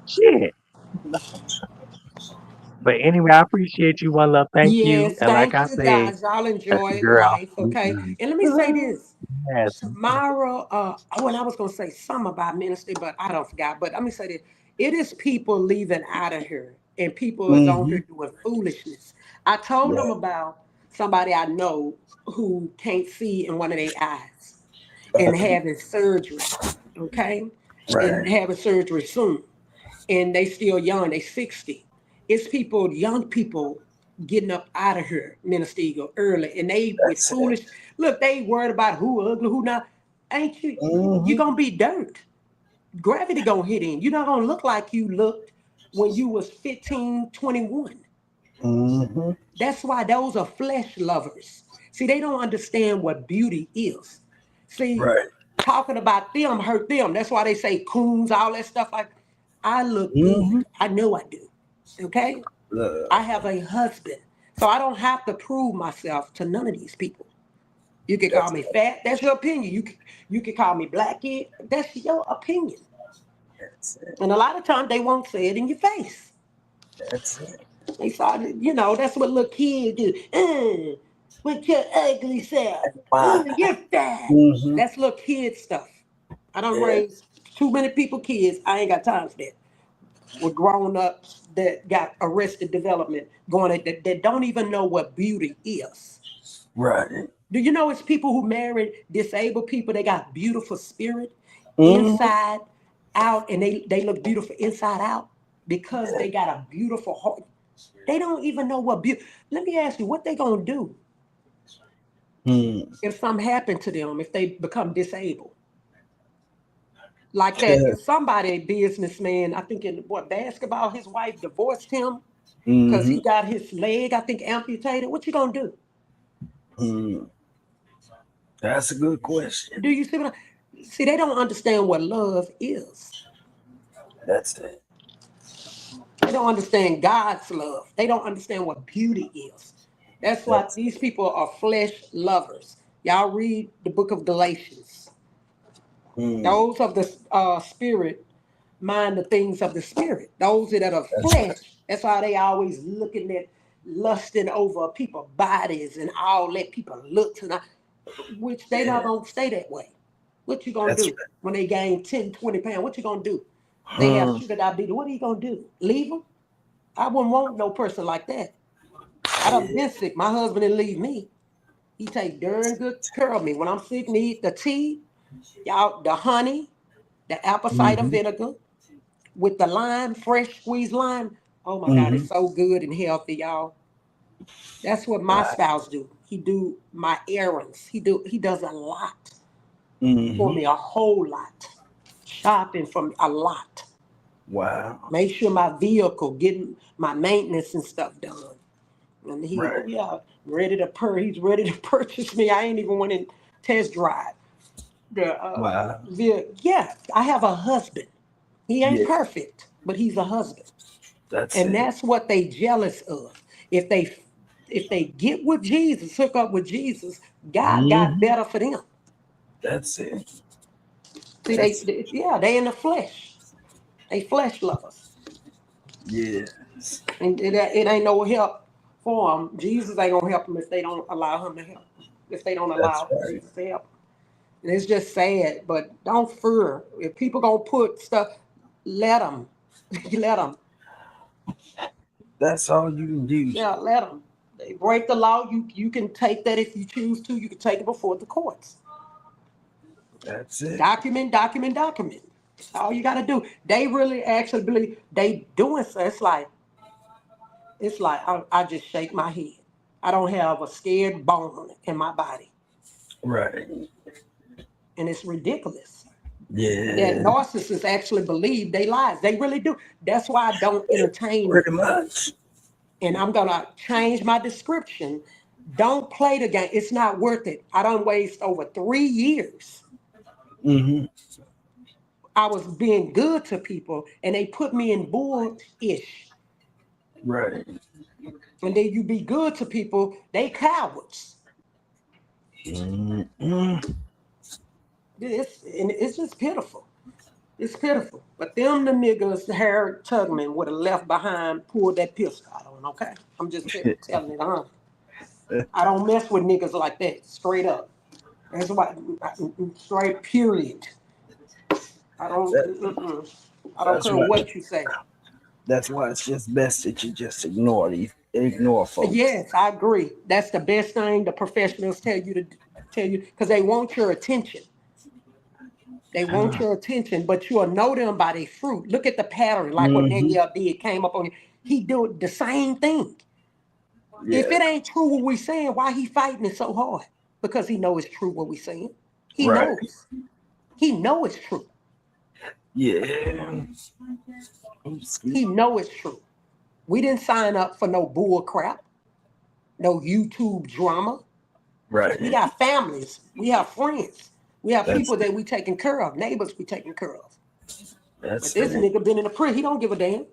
Speaker 1: Shit. But anyway, I appreciate you, one love. Thank you.
Speaker 2: Yes,
Speaker 1: And like
Speaker 2: thank
Speaker 1: I
Speaker 2: you
Speaker 1: said,
Speaker 2: guys. Y'all enjoy
Speaker 1: girl,
Speaker 2: life, okay? And let me say
Speaker 3: Mm.
Speaker 2: this.
Speaker 1: yes,
Speaker 2: Tomorrow, oh, and I was gonna say something about ministry, but I don't forgot. But let me say this: it is people leaving out of here, and people is on here
Speaker 3: Mhm.
Speaker 2: doing foolishness. I told them
Speaker 3: Right.
Speaker 2: about somebody I know who can't see in one of their eyes and
Speaker 3: Okay.
Speaker 2: having surgery, okay, and
Speaker 3: Right.
Speaker 2: having surgery soon, and they still young, they 60. It's people, young people getting up out of here, Minister Eagle, early, and they with
Speaker 3: That's it.
Speaker 2: foolish, look, they worried about who ugly, who not. Ain't you, you
Speaker 3: Hmm.
Speaker 2: gonna be dirt. Gravity gonna hit in. You're not gonna look like you looked when you was 15, 21.
Speaker 3: Hmm.
Speaker 2: That's why those are flesh lovers. See, they don't understand what beauty is. See,
Speaker 3: Right.
Speaker 2: talking about them hurt them. That's why they say coons, all that stuff. Like, I look
Speaker 3: Hmm.
Speaker 2: good. I know I do. Okay? I have a husband. So I don't have to prove myself to none of these people. You can call
Speaker 3: That's
Speaker 2: me
Speaker 3: it.
Speaker 2: fat. That's your opinion. You can call me black kid. That's your opinion.
Speaker 3: That's it.
Speaker 2: And a lot of times they won't say it in your face.
Speaker 3: That's it.
Speaker 2: They started, that's what little kids do. With your ugly self.
Speaker 3: Wow.
Speaker 2: You're fat.
Speaker 3: Hmm.
Speaker 2: That's little kid stuff. I don't
Speaker 3: Yeah.
Speaker 2: raise too many people kids. I ain't got time for that. With grown ups that got arrested development going that don't even know what beauty is.
Speaker 3: Right.
Speaker 2: Do you know it's people who married disabled people? They got beautiful spirit.
Speaker 3: Mm-hmm.
Speaker 2: inside out, and they look beautiful inside out because they got a beautiful heart. They don't even know what beauty. Let me ask you, what they gonna do
Speaker 3: Mm.
Speaker 2: if something happened to them, if they become disabled? Like that, somebody, businessman, I think in what basketball, his wife divorced him because
Speaker 3: Mm-hmm.
Speaker 2: he got his leg, I think, amputated. What you gonna do?
Speaker 3: Mm. That's a good question.
Speaker 2: Do you see what? See, they don't understand what love is.
Speaker 3: That's it.
Speaker 2: They don't understand God's love. They don't understand what beauty is. That's why
Speaker 3: That's
Speaker 2: these people are flesh lovers. Y'all read the book of Galatians.
Speaker 3: mm.
Speaker 2: Those of the spirit mind the things of the spirit. Those that are
Speaker 3: That's right.
Speaker 2: flesh, that's why they always looking at lusting over people's bodies and all that people look to, which they not
Speaker 3: Yeah.
Speaker 2: gonna stay that way. What you gonna
Speaker 3: That's
Speaker 2: do when they gain 10, 20 pounds? What you gonna do? They have
Speaker 3: right.
Speaker 2: sugar diabetes. What are you gonna do? Leave them? I wouldn't want no person like that. I done
Speaker 3: Yeah.
Speaker 2: been sick. My husband didn't leave me. He take darn good care of me. When I'm sick, need the tea, y'all, the honey, the apple cider
Speaker 3: Mm-hmm.
Speaker 2: vinegar with the lime, fresh squeezed lime. Oh my God,
Speaker 3: Mm-hmm.
Speaker 2: it's so good and healthy, y'all. That's what my
Speaker 3: Wow.
Speaker 2: spouse do. He do my errands. He does a lot for
Speaker 3: Mm-hmm.
Speaker 2: me, a whole lot. Shopping for me, a lot.
Speaker 3: Wow.
Speaker 2: Make sure my vehicle getting my maintenance and stuff done. And he,
Speaker 3: Right.
Speaker 2: oh yeah, he's ready to purchase me. I ain't even went in test drive. The
Speaker 3: Wow.
Speaker 2: yeah, I have a husband. He ain't
Speaker 3: Yeah.
Speaker 2: perfect, but he's a husband.
Speaker 3: That's
Speaker 2: And
Speaker 3: it.
Speaker 2: that's what they jealous of. If they if they get with Jesus, hook up with Jesus, God got
Speaker 3: Mm-hmm.
Speaker 2: better for them.
Speaker 3: That's it.
Speaker 2: See,
Speaker 3: That's
Speaker 2: yeah, they in the flesh. They flesh lovers.
Speaker 3: yes.
Speaker 2: And it ain't no help for them. Jesus ain't gonna help them if they don't allow him to help. If they don't
Speaker 3: That's
Speaker 2: allow
Speaker 3: right.
Speaker 2: Jesus to help 'em. And it's just sad, but don't fear. If people gonna put stuff, let them. Let them.
Speaker 3: That's all you can do.
Speaker 2: Yeah, let them. They break the law. You can take that if you choose to. You can take it before the courts.
Speaker 3: That's it.
Speaker 2: Document, document, document. That's all you got to do. They really actually believe they doing so. It's like I just shake my head. I don't have a scared bone in my body,
Speaker 3: Right.
Speaker 2: and it's ridiculous that
Speaker 3: Yeah.
Speaker 2: narcissists actually believe they lies. They really do. That's why I don't entertain it.
Speaker 3: Pretty much.
Speaker 2: And I'm gonna change my description. Don't play the game. It's not worth it. I don't waste over 3 years.
Speaker 3: Mm-hmm.
Speaker 2: I was being good to people, and they put me in bull-ish.
Speaker 3: Right.
Speaker 2: And then you be good to people, they cowards.
Speaker 3: Mm-hmm.
Speaker 2: It's just pitiful. It's pitiful. But them the niggas Harry Tubman would have left behind, pulled that pistol out on. Okay, I'm just telling it, huh? I don't mess with niggas like that. Straight up. That's why. Straight. Period. I don't.
Speaker 3: That,
Speaker 2: I don't
Speaker 3: that's
Speaker 2: care
Speaker 3: why.
Speaker 2: what you say.
Speaker 3: That's why it's just best that you just ignore folks.
Speaker 2: Yes, I agree. That's the best thing the professionals tell you because they want your attention. They want your attention, but you'll know them by their fruit. Look at the pattern, like what
Speaker 3: Mm-hmm.
Speaker 2: Danielle did, came up on you. He do the same thing. If
Speaker 3: Yeah.
Speaker 2: it ain't true what we saying, why he fighting it so hard? Because he know it's true what we saying. He
Speaker 3: Right.
Speaker 2: knows. He know it's true.
Speaker 3: Yeah. Oops.
Speaker 2: He know it's true. We didn't sign up for no bull crap, no YouTube drama. We
Speaker 3: Right.
Speaker 2: got families. We have friends. We have
Speaker 3: That's
Speaker 2: people that we taking care of, neighbors we taking care of. But
Speaker 3: that's
Speaker 2: this
Speaker 3: it.
Speaker 2: nigga been in the prison. He don't give a damn.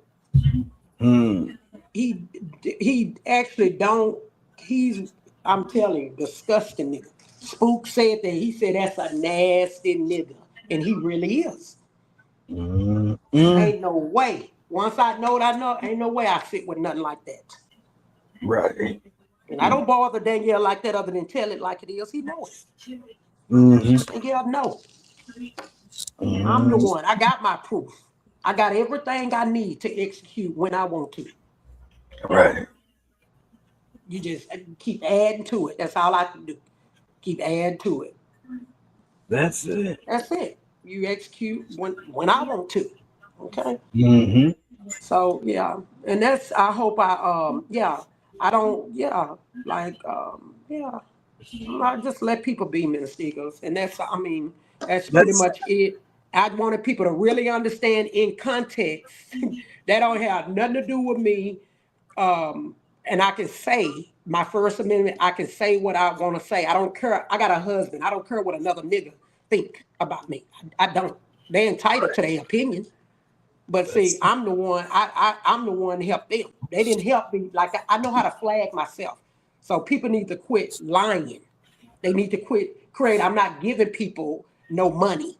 Speaker 3: Hmm.
Speaker 2: He he actually don't. He's I'm telling you, disgusting nigga. Spook said that. He said that's a nasty nigga, and he really is.
Speaker 3: Mm-hmm.
Speaker 2: Ain't no way. Once I know what I know, ain't no way I sit with nothing like that.
Speaker 3: Right.
Speaker 2: And I don't bother Danielle like that other than tell it like it is. He know it.
Speaker 3: Mm-hmm.
Speaker 2: Danielle know. I'm the
Speaker 3: Mm-hmm.
Speaker 2: one. I got my proof. I got everything I need to execute when I want to.
Speaker 3: Right.
Speaker 2: You just keep adding to it. That's all I can do. Keep adding to it.
Speaker 3: That's it.
Speaker 2: That's it. You execute when I want to. Okay.
Speaker 3: Mm-hmm.
Speaker 2: So yeah, and that's I hope yeah, I don't yeah, like yeah. I just let people be ministers, and that's I mean that's pretty
Speaker 3: That's
Speaker 2: much it. I wanted people to really understand in context that don't have nothing to do with me. And I can say my First Amendment. I can say what I want to say. I don't care. I got a husband. I don't care what another nigga think about me. I don't. They entitled to their opinion. But see,
Speaker 3: that's
Speaker 2: I'm the one. I'm the one to help them. They didn't help me. Like I know how to flag myself. So people need to quit lying. They need to quit create. I'm not giving people no money.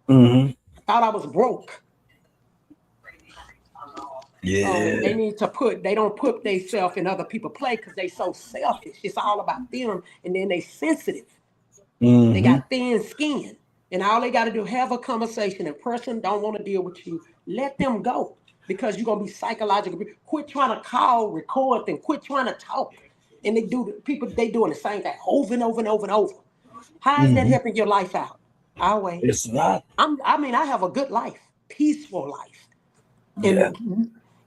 Speaker 3: mm-hmm.
Speaker 2: I thought I was broke. So
Speaker 3: Yeah.
Speaker 2: they need to put. They don't put themselves in other people's play because they so selfish. It's all about them, and then they sensitive. They
Speaker 3: Mm-hmm.
Speaker 2: got thin skin. And all they got to do have a conversation. If person don't want to deal with you, let them go because you're gonna be psychologically. Quit trying to call, record, and quit trying to talk. And they do people they doing the same thing over and over and over and over. How is that
Speaker 3: Mm-hmm.
Speaker 2: helping your life out? I'll wait.
Speaker 3: It's not.
Speaker 2: I mean, I have a good life, peaceful life
Speaker 3: Yeah.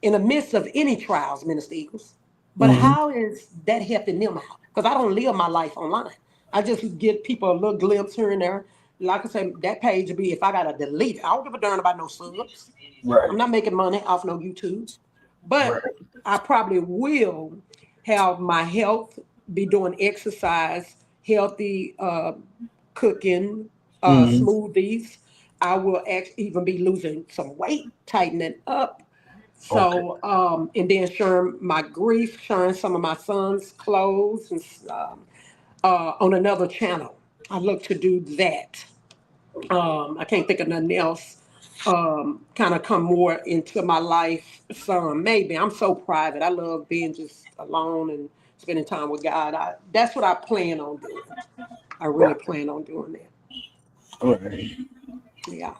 Speaker 2: in the midst of any trials, Minister Eagles. But
Speaker 3: Mm-hmm.
Speaker 2: how is that helping them out? Because I don't live my life online. I just give people a little glimpse here and there. Like I said, that page will be if I gotta delete it. I don't give a darn about no subs. I'm
Speaker 3: Right.
Speaker 2: not making money off no YouTube. But
Speaker 3: Right.
Speaker 2: I probably will have my health, be doing exercise, healthy cooking,
Speaker 3: Mm-hmm.
Speaker 2: smoothies. I will even be losing some weight, tightening up.
Speaker 3: Okay.
Speaker 2: So, and then sharing my grief, sharing some of my son's clothes and, on another channel. I look to do that. I can't think of nothing else. Kind of come more into my life. Some maybe I'm so private. I love being just alone and spending time with God. That's what I plan on doing. I really
Speaker 3: Right.
Speaker 2: plan on doing that.
Speaker 3: Right.
Speaker 2: Yeah,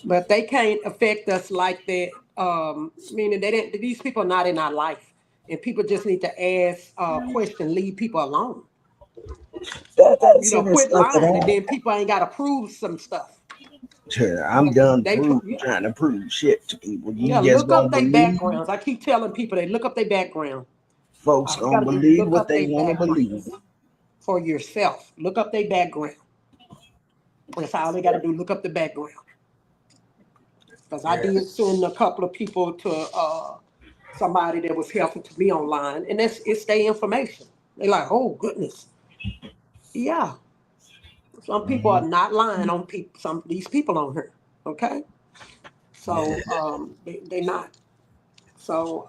Speaker 2: but they can't affect us like that. Meaning they didn't. These people are not in our life, and people just need to ask question, leave people alone.
Speaker 3: That's it. It's
Speaker 2: Quit
Speaker 3: not that
Speaker 2: lying, and then
Speaker 3: hard.
Speaker 2: people ain't got to prove some stuff.
Speaker 3: Sure, I'm done
Speaker 2: They yeah,
Speaker 3: trying to prove shit to people.
Speaker 2: yeah,
Speaker 3: You just
Speaker 2: look
Speaker 3: gonna
Speaker 2: up their
Speaker 3: believe.
Speaker 2: backgrounds. I keep telling people they look up their background.
Speaker 3: Folks
Speaker 2: All you
Speaker 3: gonna
Speaker 2: got to do is
Speaker 3: believe
Speaker 2: look
Speaker 3: what
Speaker 2: up
Speaker 3: they
Speaker 2: their
Speaker 3: want to
Speaker 2: background
Speaker 3: believe.
Speaker 2: for yourself. Look up their background. That's all they got to do. Look up the background. Because I did
Speaker 3: Yes.
Speaker 2: send a couple of people to somebody that was helping to me online, and it's their information. They like, oh goodness, yeah. Some people are
Speaker 3: Mhm.
Speaker 2: not lying on people. Some these people on here, okay. So
Speaker 3: Yeah.
Speaker 2: they not. So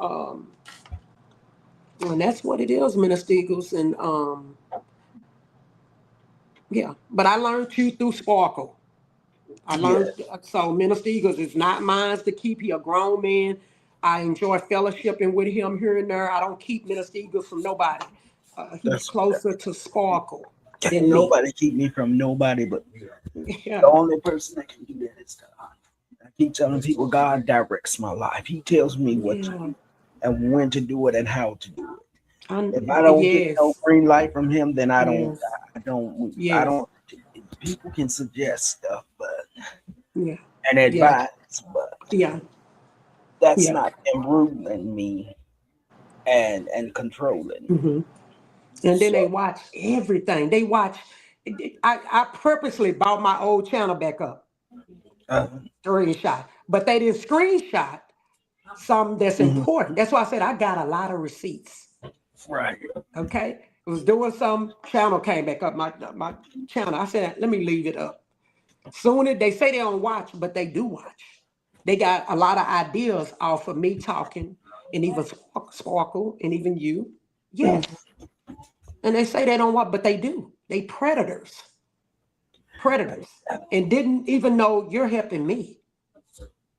Speaker 2: and that's what it is, Minister Eagles, and yeah. But I learned you through Sparkle. I
Speaker 3: Yeah.
Speaker 2: learned so Minister Eagles is not mine to keep. He a grown man. I enjoy fellowshipping with him here and there. I don't keep Minister Eagles from nobody. He's
Speaker 3: That's
Speaker 2: closer to Sparkle
Speaker 3: can't
Speaker 2: than me.
Speaker 3: nobody keep me from nobody but you. The
Speaker 2: Yeah,
Speaker 3: only person that can do that is God. I keep telling people God directs my life. He tells me what to
Speaker 2: yeah.
Speaker 3: do and when to do it and how to do it. If I don't get no
Speaker 2: Yes,
Speaker 3: green light from him, then I don't
Speaker 2: yes,
Speaker 3: I don't move. I
Speaker 2: yes.
Speaker 3: don't people can suggest stuff but
Speaker 2: Yeah,
Speaker 3: and
Speaker 2: yeah,
Speaker 3: advise, but
Speaker 2: yeah,
Speaker 3: that's
Speaker 2: yeah.
Speaker 3: not them ruling me and controlling me.
Speaker 2: hmm And then they
Speaker 3: So
Speaker 2: watch everything. They watch. I purposely bought my old channel back up,
Speaker 3: uh,
Speaker 2: screenshot, but they didn't screenshot something that's
Speaker 3: mhm.
Speaker 2: important. That's why I said I got a lot of receipts.
Speaker 3: Right.
Speaker 2: Okay, I was doing some channel came back up my channel. I said let me leave it up. Soon as they say they don't watch, but they do watch. They got a lot of ideas off of me talking, and even Sparkle, and even you. Yes, and they say they don't watch, but they do. They predators, predators, and didn't even know you're helping me.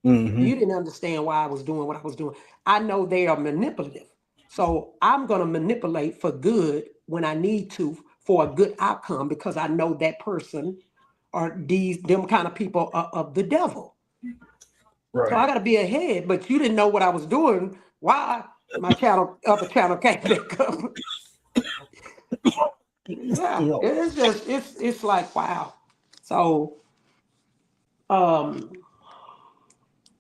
Speaker 3: Hmm.
Speaker 2: You didn't understand why I was doing what I was doing. I know they are manipulative. So I'm going to manipulate for good when I need to for a good outcome because I know that person or them kind of people are of the devil. So I
Speaker 3: Right.
Speaker 2: got to be ahead, but you didn't know what I was doing. Why my other channel came back up. Yeah,
Speaker 3: Still,
Speaker 2: it's just it's like wow. So um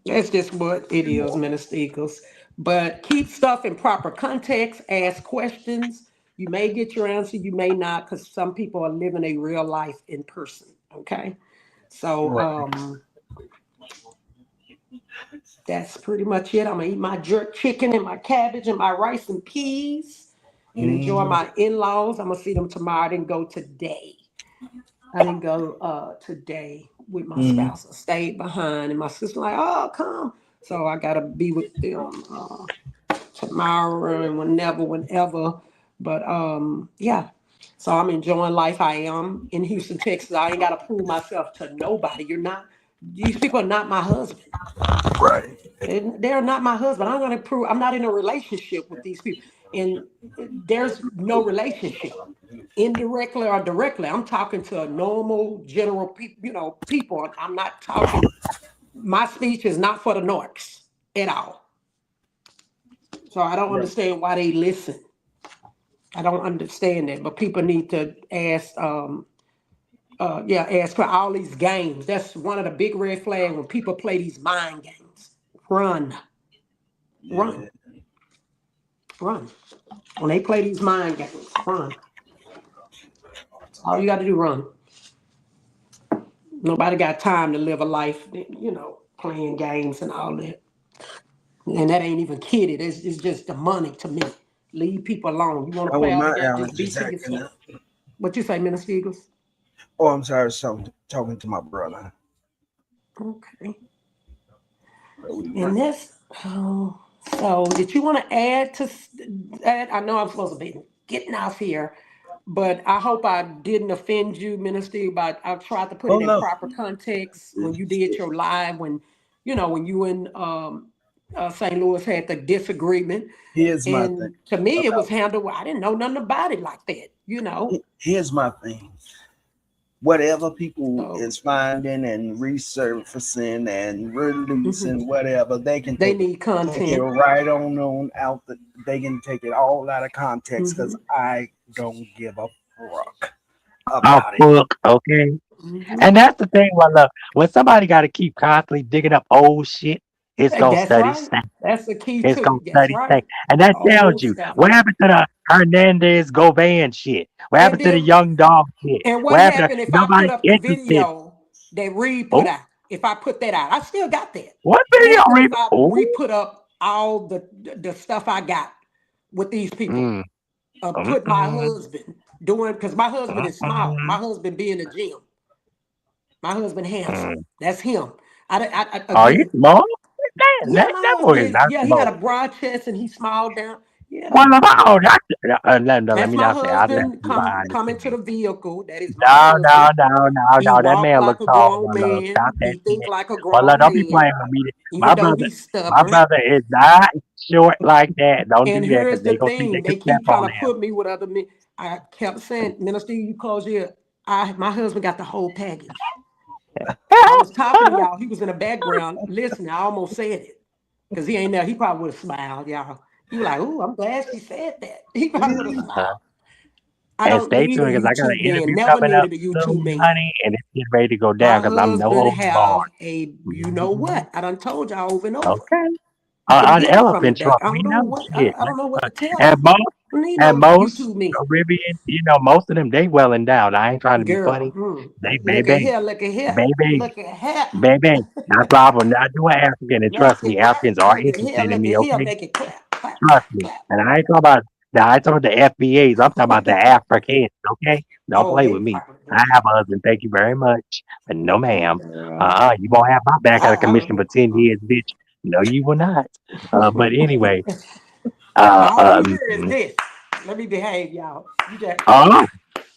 Speaker 2: that's just what it is, Minister Eagles. But keep stuff in proper context, ask questions. You may get your answer, you may not, because some people are living a real life in person. Okay. So
Speaker 3: right.
Speaker 2: that's pretty much it. I'm gonna eat my jerk chicken and my cabbage and my rice and peas and enjoy
Speaker 3: Mm-hmm.
Speaker 2: my in-laws. I'm gonna see them tomorrow. I didn't go today. I didn't go today with my
Speaker 3: Mm-hmm.
Speaker 2: spouse. I stayed behind and my sister like, oh come. So I gotta be with them tomorrow and whenever. But yeah. So I'm enjoying life. I am in Houston, Texas. I ain't gotta prove myself to nobody. You're not these people are not my husband.
Speaker 3: Right.
Speaker 2: They're not my husband. I'm going to prove I'm not in a relationship with these people. And there's no relationship, indirectly or directly. I'm talking to a normal, general people, people. I'm not talking, my speech is not for the Norks at all. So I don't
Speaker 3: Right.
Speaker 2: understand why they listen. I don't understand that. But people need to ask, ask for all these games. That's one of the big red flags when people play these mind games. Run, run,
Speaker 3: Yeah.
Speaker 2: run. When they play these mind games, run. All you got to do, run. Nobody got time to live a life, playing games and all that. And that ain't even kidded. It's just the money to me. Leave people alone. You want to
Speaker 3: Oh,
Speaker 2: play
Speaker 3: well,
Speaker 2: all the
Speaker 3: my
Speaker 2: game, just be
Speaker 3: allergies
Speaker 2: to
Speaker 3: acting
Speaker 2: yourself.
Speaker 3: up.
Speaker 2: What you say, Minister Eagles?
Speaker 3: Oh, I'm sorry. Something talking to my brother.
Speaker 2: Okay.
Speaker 3: So we
Speaker 2: And
Speaker 3: run.
Speaker 2: this, oh, so did you want to add to that? I know I'm supposed to be getting off here, but I hope I didn't offend you, Minister. But I tried to put
Speaker 3: Oh
Speaker 2: it in
Speaker 3: no.
Speaker 2: proper context when you did your live, when you and St. Louis had the disagreement.
Speaker 3: Here's my thing
Speaker 2: And to me, it was
Speaker 3: about
Speaker 2: handled. I didn't know nothing about it like that.
Speaker 3: here's my thing. Whatever people
Speaker 2: So
Speaker 3: is finding and resurfacing and
Speaker 2: mhm.
Speaker 3: releasing, whatever, they can
Speaker 2: They
Speaker 3: take
Speaker 2: need
Speaker 3: it
Speaker 2: content.
Speaker 3: right on out. They can take it all out of context because
Speaker 2: Hmm.
Speaker 3: I don't give a fuck
Speaker 1: Oh,
Speaker 3: about it.
Speaker 1: fuck, okay?
Speaker 2: Hmm.
Speaker 1: And that's the thing, well, look, when somebody got to keep constantly digging up old shit, it's gonna
Speaker 2: That's
Speaker 1: study
Speaker 2: right.
Speaker 1: stank.
Speaker 2: That's the key
Speaker 1: It's gonna
Speaker 2: too. That's
Speaker 1: study
Speaker 2: right.
Speaker 1: stank, and that tells
Speaker 2: Old
Speaker 1: you
Speaker 2: stuff.
Speaker 1: what happened to the Hernandez Govan shit. What
Speaker 2: And
Speaker 1: happened to the
Speaker 2: then,
Speaker 1: young dog shit?
Speaker 2: and
Speaker 1: What
Speaker 2: what
Speaker 1: happened to
Speaker 2: happened if I put
Speaker 1: nobody
Speaker 2: up the
Speaker 1: interested?
Speaker 2: video that Reed put
Speaker 1: Oh,
Speaker 2: out? If I put that out, I still got that.
Speaker 1: what
Speaker 2: What
Speaker 1: video?
Speaker 2: happened if I
Speaker 1: Oh,
Speaker 2: re-put up all the stuff I got with these people?
Speaker 1: mm,
Speaker 2: Put my
Speaker 1: mm,
Speaker 2: husband doing because my husband is small. My
Speaker 1: mm,
Speaker 2: husband be in the gym. My husband handsome.
Speaker 1: mm.
Speaker 2: That's him.
Speaker 1: Are you
Speaker 2: Again,
Speaker 1: small? That
Speaker 2: yeah,
Speaker 1: that
Speaker 2: my
Speaker 1: that boy
Speaker 2: husband
Speaker 1: is
Speaker 2: is.
Speaker 1: not
Speaker 2: Yeah, he got
Speaker 1: small.
Speaker 2: a broad chest and he's small down. Yeah.
Speaker 1: Well, oh, let
Speaker 2: That's
Speaker 1: me
Speaker 2: my
Speaker 1: not say. I let
Speaker 2: husband
Speaker 1: you lie
Speaker 2: come
Speaker 1: to
Speaker 2: into
Speaker 1: me.
Speaker 2: the vehicle. That is my
Speaker 1: No, no,
Speaker 2: husband.
Speaker 1: no, no,
Speaker 2: He
Speaker 1: no. That
Speaker 2: walk
Speaker 1: man look
Speaker 2: like a
Speaker 1: tall.
Speaker 2: grown
Speaker 1: Well, look, stop
Speaker 2: man.
Speaker 1: that
Speaker 2: He think
Speaker 1: shit.
Speaker 2: like a
Speaker 1: Well, look,
Speaker 2: grown
Speaker 1: don't be
Speaker 2: man,
Speaker 1: playing with me.
Speaker 2: even though he's
Speaker 1: My
Speaker 2: stubborn.
Speaker 1: brother is not short like that. Don't
Speaker 2: And
Speaker 1: do that
Speaker 2: here's
Speaker 1: because
Speaker 2: the
Speaker 1: they gonna think
Speaker 2: thing:
Speaker 1: they can
Speaker 2: they
Speaker 1: step
Speaker 2: keep
Speaker 1: on
Speaker 2: trying to put me with other men. I kept saying, Minister, you close your. My husband got the whole package. I was talking to
Speaker 1: him.
Speaker 2: y'all. He was in the background listening. I almost said it because he ain't there. He probably would have smiled, y'all. He was like, "Ooh, I'm glad she said that." He probably would have smiled. I
Speaker 1: And
Speaker 2: don't
Speaker 1: stay
Speaker 2: need a
Speaker 1: tuned because I got an
Speaker 2: YouTube man.
Speaker 1: interview
Speaker 2: Never
Speaker 1: coming up
Speaker 2: needed a YouTube
Speaker 1: soon,
Speaker 2: man.
Speaker 1: honey, and it's getting ready to go
Speaker 2: My
Speaker 1: down because I'm no
Speaker 2: husband
Speaker 1: holds barred.
Speaker 2: have a, you know
Speaker 1: Mhm.
Speaker 2: what? I done told y'all over and over.
Speaker 1: Okay.
Speaker 2: You can
Speaker 1: An
Speaker 2: hear it from the
Speaker 1: elephant
Speaker 2: back.
Speaker 1: trunk.
Speaker 2: I
Speaker 1: We
Speaker 2: don't know
Speaker 1: know
Speaker 2: what
Speaker 1: shit.
Speaker 2: I don't know what to tell
Speaker 1: And
Speaker 2: y'all.
Speaker 1: most
Speaker 2: I don't need
Speaker 1: and
Speaker 2: no
Speaker 1: most
Speaker 2: YouTube man.
Speaker 1: Caribbean, most of them they well endowed. I ain't trying to be
Speaker 2: Girl,
Speaker 1: funny. They
Speaker 2: look at
Speaker 1: baby,
Speaker 2: here, look at here,
Speaker 1: baby,
Speaker 2: look at here.
Speaker 1: baby. That's why I will not do an African. And trust
Speaker 2: Make
Speaker 1: me,
Speaker 2: it clap.
Speaker 1: Africans are
Speaker 2: Look at here,
Speaker 1: interested in
Speaker 2: look
Speaker 1: me.
Speaker 2: at here,
Speaker 1: Okay,
Speaker 2: make it clap, clap,
Speaker 1: trust
Speaker 2: clap,
Speaker 1: me.
Speaker 2: clap.
Speaker 1: And I ain't talking about the FBAs. I'm talking about the Africans. Okay, don't
Speaker 2: Oh,
Speaker 1: play
Speaker 2: they
Speaker 1: with me.
Speaker 2: probably
Speaker 1: I
Speaker 2: do.
Speaker 1: have a husband. Thank you very much, but no, ma'am.
Speaker 2: Girl,
Speaker 1: You won't have my back at a
Speaker 2: I
Speaker 1: commission
Speaker 2: don't
Speaker 1: for 10 years, bitch. No, you will not. But anyway,
Speaker 2: all you
Speaker 1: um,
Speaker 2: hear is this. Let me behave, y'all. You just
Speaker 1: oh,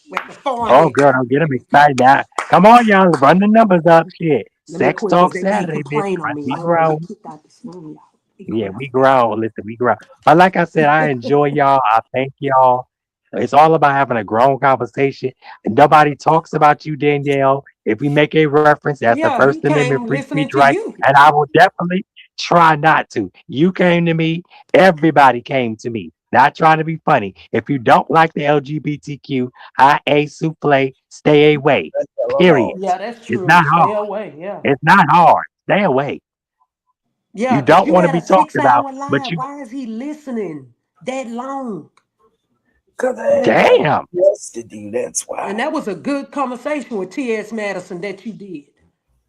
Speaker 2: with the forehead.
Speaker 1: oh, girl, don't get them
Speaker 2: Let me quit.
Speaker 1: excited. Now, come on, y'all, run the numbers up. Shit,
Speaker 2: Let me
Speaker 1: sex
Speaker 2: quit because
Speaker 1: talk
Speaker 2: they may
Speaker 1: Saturday, bitch.
Speaker 2: complain on me and
Speaker 1: We
Speaker 2: I want to
Speaker 1: grown.
Speaker 2: get kicked out this room, y'all. Be
Speaker 1: Yeah,
Speaker 2: quiet.
Speaker 1: we grown. Listen, we grown. But like I said, I enjoy y'all. I thank y'all. It's all about having a grown conversation. And nobody talks about you, Danielle. If we make a reference, that's the
Speaker 2: Yeah,
Speaker 1: First
Speaker 2: he
Speaker 1: Amendment
Speaker 2: came
Speaker 1: free speech
Speaker 2: listening to
Speaker 1: right.
Speaker 2: you.
Speaker 1: And I will definitely try not to. You came to me. Everybody came to me. Not trying to be funny. If you don't like the LGBTQIA souffle, stay away.
Speaker 3: That's the hell
Speaker 1: Period.
Speaker 3: alone.
Speaker 2: Yeah, that's
Speaker 1: It's
Speaker 2: true.
Speaker 1: not
Speaker 2: Stay
Speaker 1: hard.
Speaker 2: away. Yeah.
Speaker 1: It's not hard. Stay away.
Speaker 2: Yeah,
Speaker 1: You
Speaker 2: because
Speaker 1: don't
Speaker 2: you
Speaker 1: want to
Speaker 2: had
Speaker 1: be
Speaker 2: a
Speaker 1: talked about,
Speaker 2: 6 hour
Speaker 1: but
Speaker 2: live.
Speaker 1: you
Speaker 2: Why is he listening that long?
Speaker 3: Because I had something
Speaker 1: damn.
Speaker 3: else to do. That's
Speaker 2: And
Speaker 3: why.
Speaker 2: that was a good conversation with T.S. Madison that you did,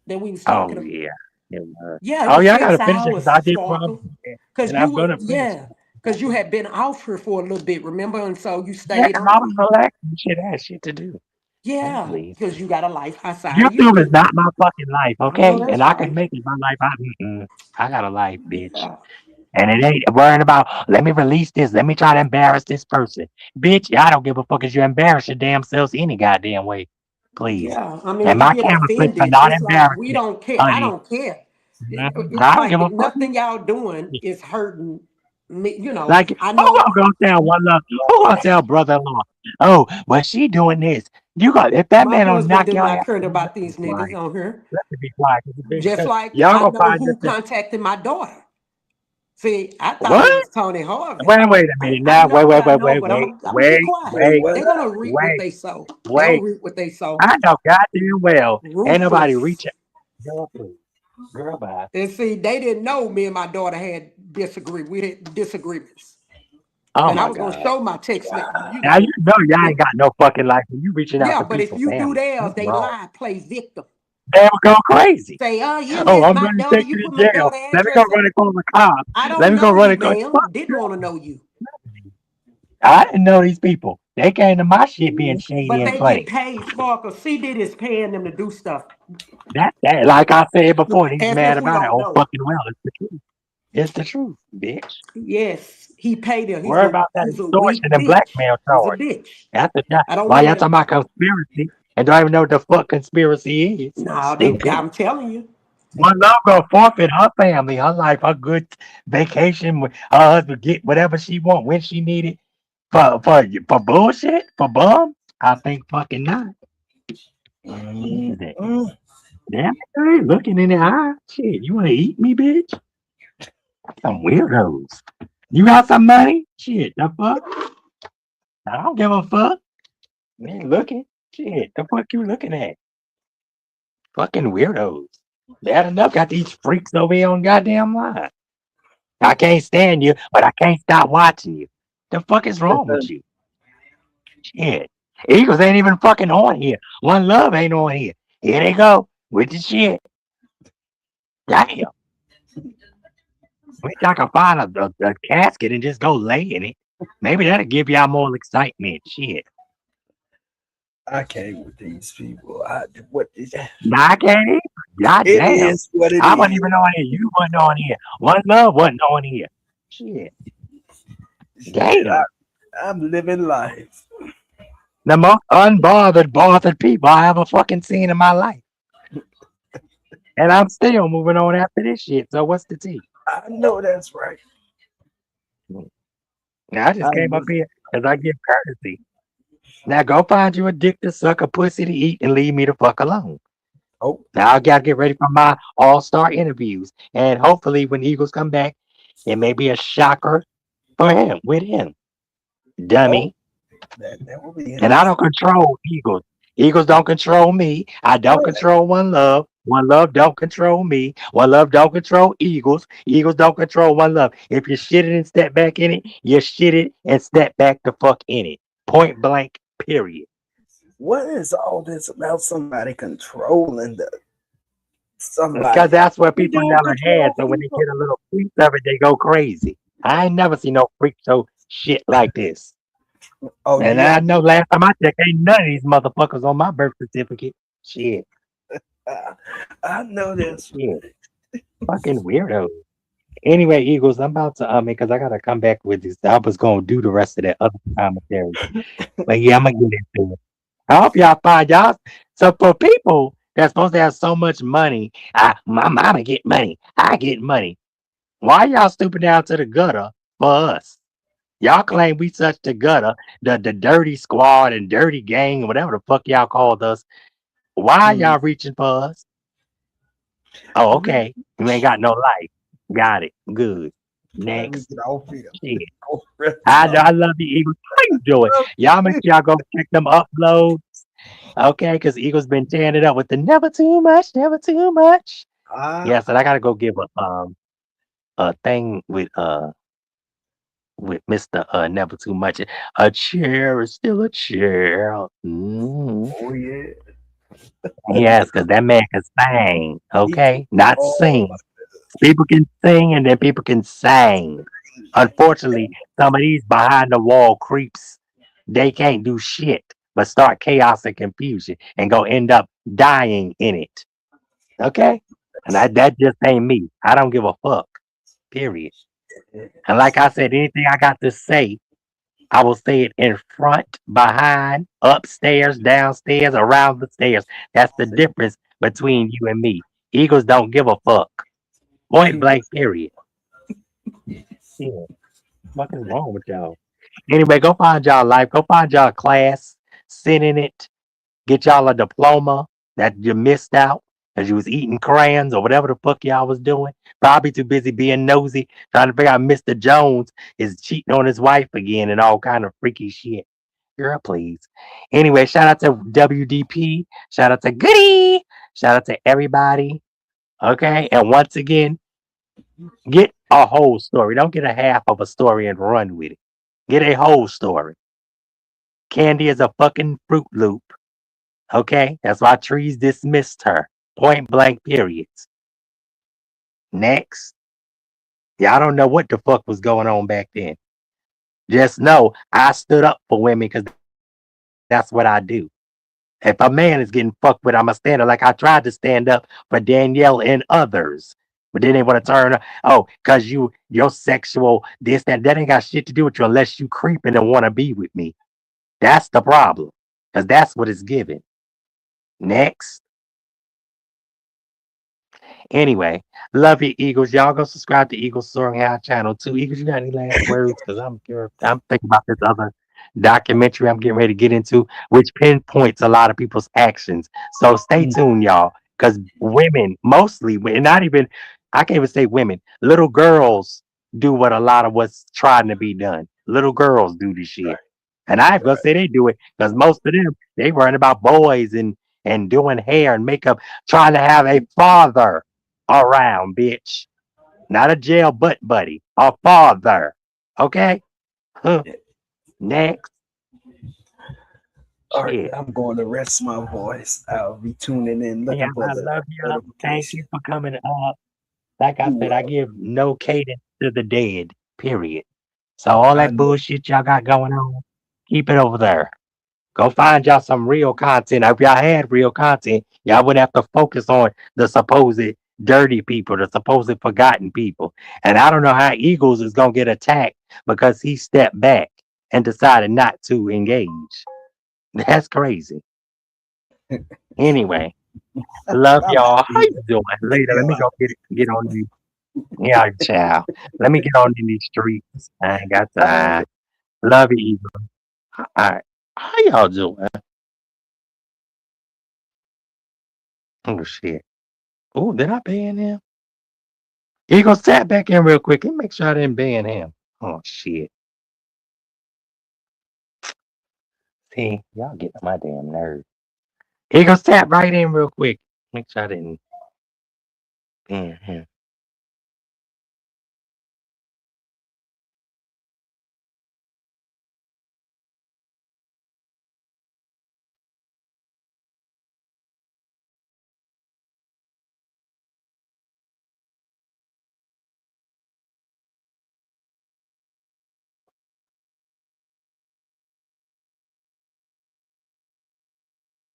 Speaker 2: that we was
Speaker 1: Oh
Speaker 2: talking about.
Speaker 1: yeah. It was.
Speaker 2: Yeah, it
Speaker 1: Oh
Speaker 2: was
Speaker 1: yeah, I gotta
Speaker 2: six
Speaker 1: finish it
Speaker 2: hours,
Speaker 1: because I did one,
Speaker 2: Sparkle. Because
Speaker 1: and
Speaker 2: you
Speaker 1: I'm
Speaker 2: were,
Speaker 1: gonna finish
Speaker 2: yeah,
Speaker 1: it.
Speaker 2: because you had been off here for a little bit, remember? And so you
Speaker 1: Yeah,
Speaker 2: stayed
Speaker 1: 'cause
Speaker 2: on
Speaker 1: I was
Speaker 2: here.
Speaker 1: relaxing. Shit, I had shit to do. Man,
Speaker 2: Yeah,
Speaker 1: please.
Speaker 2: because you got a life outside of
Speaker 1: YouTube is
Speaker 2: YouTube.
Speaker 1: not my fucking life,
Speaker 2: I know
Speaker 1: okay? And
Speaker 2: that's
Speaker 1: I can
Speaker 2: right.
Speaker 1: make it my life. I got a life, bitch.
Speaker 2: Yeah,
Speaker 1: And it ain't worrying about, let me release this. Let me try to embarrass this person. Bitch, I don't give a fuck if you embarrass your damn selves any goddamn way. Please.
Speaker 2: yeah. I mean,
Speaker 1: And
Speaker 2: we
Speaker 1: my
Speaker 2: get
Speaker 1: camera clips are
Speaker 2: offended.
Speaker 1: not
Speaker 2: It's like we
Speaker 1: embarrassing,
Speaker 2: don't care. I
Speaker 1: honey.
Speaker 2: don't care.
Speaker 1: I
Speaker 2: It's
Speaker 1: don't
Speaker 2: like
Speaker 1: give a fuck.
Speaker 2: nothing y'all doing is hurting me.
Speaker 1: Like,
Speaker 2: I
Speaker 1: who
Speaker 2: know
Speaker 1: gonna go tell one love? Who gonna tell brother-in-law? Oh, well, she doing this. You got if that
Speaker 2: my
Speaker 1: man don't
Speaker 2: husband
Speaker 1: knock
Speaker 2: do
Speaker 1: your
Speaker 2: not
Speaker 1: ass,
Speaker 2: care
Speaker 1: let
Speaker 2: about
Speaker 1: me be
Speaker 2: these niggas
Speaker 1: quiet.
Speaker 2: on here.
Speaker 1: Let me be quiet.
Speaker 2: Just like
Speaker 1: Y'all
Speaker 2: I
Speaker 1: gonna
Speaker 2: know
Speaker 1: find
Speaker 2: who
Speaker 1: yourself.
Speaker 2: contacted my daughter. See, I thought
Speaker 1: What?
Speaker 2: it was Tony Harvey.
Speaker 1: Wait a minute.
Speaker 2: I
Speaker 1: Now,
Speaker 2: know what I know, but I'm gonna be quiet.
Speaker 3: Wait, what
Speaker 1: wait,
Speaker 2: They're gonna
Speaker 3: happened?
Speaker 2: reap what
Speaker 1: wait,
Speaker 2: they sow. They'll
Speaker 1: wait.
Speaker 2: reap what they sow.
Speaker 1: I know goddamn well ain't nobody
Speaker 2: Ruthless.
Speaker 1: reaching. Girl, please. Girl, bye.
Speaker 2: And see, they didn't know me and my daughter had disagree. We had disagreements.
Speaker 1: Oh
Speaker 2: And I
Speaker 1: my
Speaker 2: was gonna
Speaker 1: God.
Speaker 2: show my text,
Speaker 1: Now you know y'all ain't
Speaker 2: but
Speaker 1: got no fucking life when you reaching out
Speaker 2: yeah,
Speaker 1: to
Speaker 2: but if
Speaker 1: people,
Speaker 2: you do
Speaker 1: family.
Speaker 2: theirs,
Speaker 1: Something
Speaker 2: they
Speaker 1: wrong.
Speaker 2: lie, play victim.
Speaker 1: They would go crazy.
Speaker 2: Say, oh, you
Speaker 1: Oh,
Speaker 2: missed
Speaker 1: I'm
Speaker 2: my
Speaker 1: gonna
Speaker 2: daughter.
Speaker 1: take
Speaker 2: You
Speaker 1: you
Speaker 2: put
Speaker 1: to
Speaker 2: my
Speaker 1: jail.
Speaker 2: daughter
Speaker 1: Let me go
Speaker 2: address.
Speaker 1: run and call the cops.
Speaker 2: I
Speaker 1: Let
Speaker 2: don't
Speaker 1: me go
Speaker 2: know
Speaker 1: run
Speaker 2: you,
Speaker 1: and call.
Speaker 2: ma'am. Didn't want to know you.
Speaker 1: I didn't know these people. They came to my shit being shady
Speaker 2: But
Speaker 1: and
Speaker 2: they get
Speaker 1: funny.
Speaker 2: paid. Sparkle. C Diddy is paying them to do stuff
Speaker 1: That, like I said before, he's
Speaker 2: as
Speaker 1: mad
Speaker 2: if we
Speaker 1: about it.
Speaker 2: don't
Speaker 1: Oh,
Speaker 2: know.
Speaker 1: fucking well, it's the truth. It's the truth, bitch.
Speaker 2: Yes, he paid them.
Speaker 1: Worry about that
Speaker 2: He's a weak
Speaker 1: extortion and
Speaker 2: bitch.
Speaker 1: blackmail
Speaker 2: He's a
Speaker 1: charge.
Speaker 2: bitch.
Speaker 1: That's the time.
Speaker 2: I don't
Speaker 1: Why
Speaker 2: want
Speaker 1: y'all
Speaker 2: to.
Speaker 1: talking about conspiracy and don't even know what the fuck conspiracy is?
Speaker 2: No,
Speaker 1: Stupid.
Speaker 2: I'm telling you.
Speaker 1: One love gonna forfeit her family, her life, her good vacation. Her husband get whatever she want when she need it for bullshit for bum. I think fucking not.
Speaker 3: Mm,
Speaker 1: Damn,
Speaker 3: mm.
Speaker 1: hey, looking in the eye. Shit, you wanna eat me, bitch? Some weirdos. You got some money? Shit, the fuck? I don't give a fuck. Man, looking. Shit, the fuck you looking at? Fucking weirdos. Bad enough got these freaks over here on goddamn line. I can't stand you, but I can't stop watching you. The fuck is wrong with you? Shit. Eagles ain't even fucking on here. One Love ain't on here. Here they go with the shit. Damn. Wish I could find a casket and just go lay in it. Maybe that'll give y'all more excitement. Shit.
Speaker 3: I can't with these people. What is that?
Speaker 1: Nah, I can't even. God
Speaker 3: It
Speaker 1: damn.
Speaker 3: is what it
Speaker 1: I wasn't
Speaker 3: is.
Speaker 1: even on here. You wasn't on here. One Love wasn't on here. Shit.
Speaker 3: Shit,
Speaker 1: Damn.
Speaker 3: I'm living life.
Speaker 1: The most bothered people I ever fucking seen in my life. And I'm still moving on after this shit. So what's the tea?
Speaker 3: I know that's right.
Speaker 1: Now I
Speaker 3: I
Speaker 1: just came up
Speaker 3: know.
Speaker 1: here because I give courtesy. Now go find you a dick to suck, a pussy to eat, and leave me the fuck alone.
Speaker 3: Oh,
Speaker 1: Now I gotta get ready for my all-star interviews. And hopefully when Eagles come back, it may be a shocker for him with him.
Speaker 3: oh,
Speaker 1: Dummy.
Speaker 3: that will be
Speaker 1: And I don't
Speaker 3: interesting.
Speaker 1: control Eagles. Eagles don't control me. I don't
Speaker 3: Oh,
Speaker 1: control One Love. One Love don't control me. One Love don't control Eagles. Eagles don't control One Love. If you shit it and step back in it, you shit it and step back the fuck in it. Point blank, period.
Speaker 3: what is all this about somebody controlling the
Speaker 1: Because
Speaker 3: somebody?
Speaker 1: that's what
Speaker 3: We
Speaker 1: people
Speaker 3: don't
Speaker 1: never had.
Speaker 3: control
Speaker 1: So when they
Speaker 3: people.
Speaker 1: get a little piece of it, they go crazy. I ain't never seen no freak show shit like this.
Speaker 3: Oh,
Speaker 1: And
Speaker 3: you
Speaker 1: I
Speaker 3: ain't.
Speaker 1: know last time I checked, ain't none of these motherfuckers on my birth certificate. Shit.
Speaker 3: I know that's
Speaker 1: Shit. Fucking weirdo. Anyway, Eagles, I'm about to because I gotta come back with this. I was gonna do the rest of that other commentary. But yeah, I'm gonna get into it. I hope y'all find y'all. So for people that's supposed to have so much money, my mama get money. I get money. Why y'all stooping down to the gutter for us? Y'all claim we such the gutter, the dirty squad and dirty gang, whatever the fuck y'all called us. Why
Speaker 3: mm,
Speaker 1: y'all reaching for us? Oh,
Speaker 3: you.
Speaker 1: okay. You ain't got no life. Got it. Good.
Speaker 3: Let me
Speaker 1: Next.
Speaker 3: get off here.
Speaker 1: Shit.
Speaker 3: Go rest
Speaker 1: I
Speaker 3: my
Speaker 1: I love you, Eagles. How you doing?
Speaker 3: love
Speaker 1: Y'all make
Speaker 3: you.
Speaker 1: sure y'all go check them uploads. Okay, because Eagles been tearing it up with the never too much, never too much.
Speaker 3: Ah,
Speaker 1: Yes, and I gotta go give a thing with Mr. Never Too Much. A chair is still a chair.
Speaker 3: oh yeah.
Speaker 1: Yes, because that man can sing,
Speaker 3: He can.
Speaker 1: okay? Not
Speaker 3: Oh
Speaker 1: sing. People can sing and then people can sing. Unfortunately, some of these behind the wall creeps, they can't do shit but start chaos and confusion and go end up dying in it. Okay? And that just ain't me. I don't give a fuck. Period.
Speaker 3: my.
Speaker 1: And like I said, anything I got to say, I will say it in front, behind, upstairs, downstairs, around the stairs. That's the difference between you and me. Eagles don't give a fuck. Point blank, period. Yeah, what is wrong with y'all? Anyway, go find y'all life. Go find y'all class. Sit in it. Get y'all a diploma that you missed out because you was eating crayons or whatever the fuck y'all was doing. Probably too busy being nosy, trying to figure out Mr. Jones is cheating on his wife again and all kind of freaky shit. Girl, please. Anyway, shout out to WDP. Shout out to Goody. Shout out to everybody. Okay. And once again, get a whole story. Don't get a half of a story and run with it. Get a whole story. Candy is a fucking Fruit Loop. Okay? That's why Trees dismissed her. Point blank, periods. Next. Y'all don't know what the fuck was going on back then. Just know I stood up for women because that's what I do. If a man is getting fucked with, I'm a stand up. Like I tried to stand up for Danielle and others. But then they want to turn, oh, because you're sexual, this, that. That ain't got shit to do with you unless you creeping and want to be with me. That's the problem. Because that's what it's giving. Next. Anyway, love you, Eagles. Y'all go subscribe to Eagles Soaring High channel too. Eagles, you got any last words? Because I'm thinking about this other documentary I'm getting ready to get into, which pinpoints a lot of people's actions. So stay
Speaker 3: Mm,
Speaker 1: tuned, y'all. Because women, mostly, and not even, I can't even say women, little girls do what a lot of what's trying to be done. Little girls do this shit.
Speaker 3: right,
Speaker 1: And I ain't gonna
Speaker 3: right.
Speaker 1: say they do it because most of them, they worrying about boys and doing hair and makeup, trying to have a father around, bitch. Not a jail butt buddy, a father. Okay? Huh.
Speaker 3: Yeah.
Speaker 1: Next.
Speaker 3: All right,
Speaker 1: Shit.
Speaker 3: I'm going to rest my voice. I'll be tuning in,
Speaker 1: Yeah,
Speaker 3: looking for
Speaker 1: I
Speaker 3: the
Speaker 1: love y'all. Thank
Speaker 3: notification.
Speaker 1: you for coming up. Like I
Speaker 3: You're
Speaker 1: said, I
Speaker 3: welcome.
Speaker 1: give no cadence to the dead, period. So all
Speaker 3: I
Speaker 1: that
Speaker 3: know.
Speaker 1: bullshit y'all got going on, keep it over there. Go find y'all some real content. If y'all had real content, y'all wouldn't have to focus on the supposed dirty people, the supposed forgotten people. And I don't know how Eagles is gonna get attacked because he stepped back and decided not to engage. That's crazy. Anyway, love
Speaker 3: I'm
Speaker 1: y'all.
Speaker 3: out of
Speaker 1: How
Speaker 3: here.
Speaker 1: you doing?
Speaker 3: Get
Speaker 1: Later,
Speaker 3: the
Speaker 1: let
Speaker 3: hell
Speaker 1: me
Speaker 3: out.
Speaker 1: go get on these. Yeah, child. Let me get on in these streets. I ain't got
Speaker 3: All right.
Speaker 1: time. Love you, Eagles. All right. How y'all doing? Oh shit. Oh, did I ban him? Eagles tap back in real quick. Let me make sure I didn't ban him. Oh shit. See, y'all getting on my damn nerves. Eagles tap right in real quick. Make sure I didn't ban him.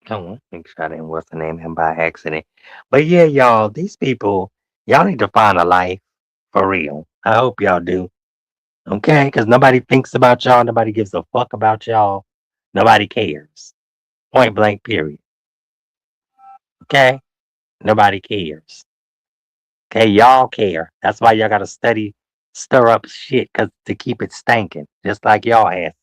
Speaker 1: Come on. Make sure I didn't what's the name him by accident. But yeah, y'all, these people, y'all need to find a life for real. I hope y'all do. Okay? Because nobody thinks about y'all. Nobody gives a fuck about y'all. Nobody cares. Point blank, period. Okay? Nobody cares. Okay, y'all care. That's why y'all gotta study, stir up shit, cause to keep it stankin', just like y'all asses.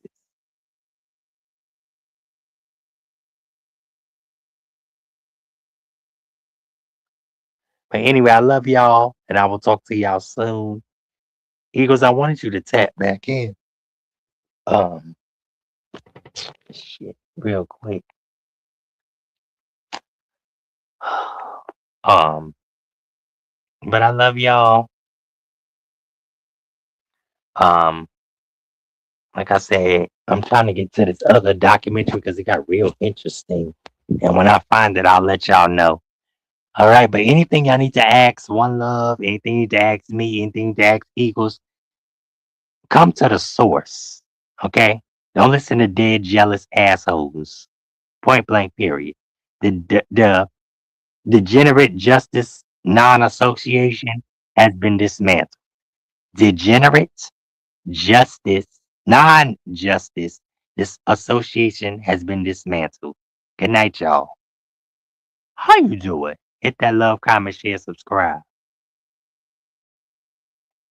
Speaker 1: But anyway, I love y'all, and I will talk to y'all soon. Eagles, I wanted you to tap back in. Um, shit, real quick. Um, but I love y'all. Um, like I said, I'm trying to get to this other documentary because it got real interesting. And when I find it, I'll let y'all know. All right, but anything y'all need to ask One Love, anything you need to ask me, anything you need to ask Eagles, come to the source. Okay? Don't listen to dead, jealous assholes. Point blank, period. The Degenerate Justice Non Association has been dismantled. Degenerate Justice Non Justice, this association has been dismantled. Good night, y'all. How you doing? Hit that love, comment, share, subscribe.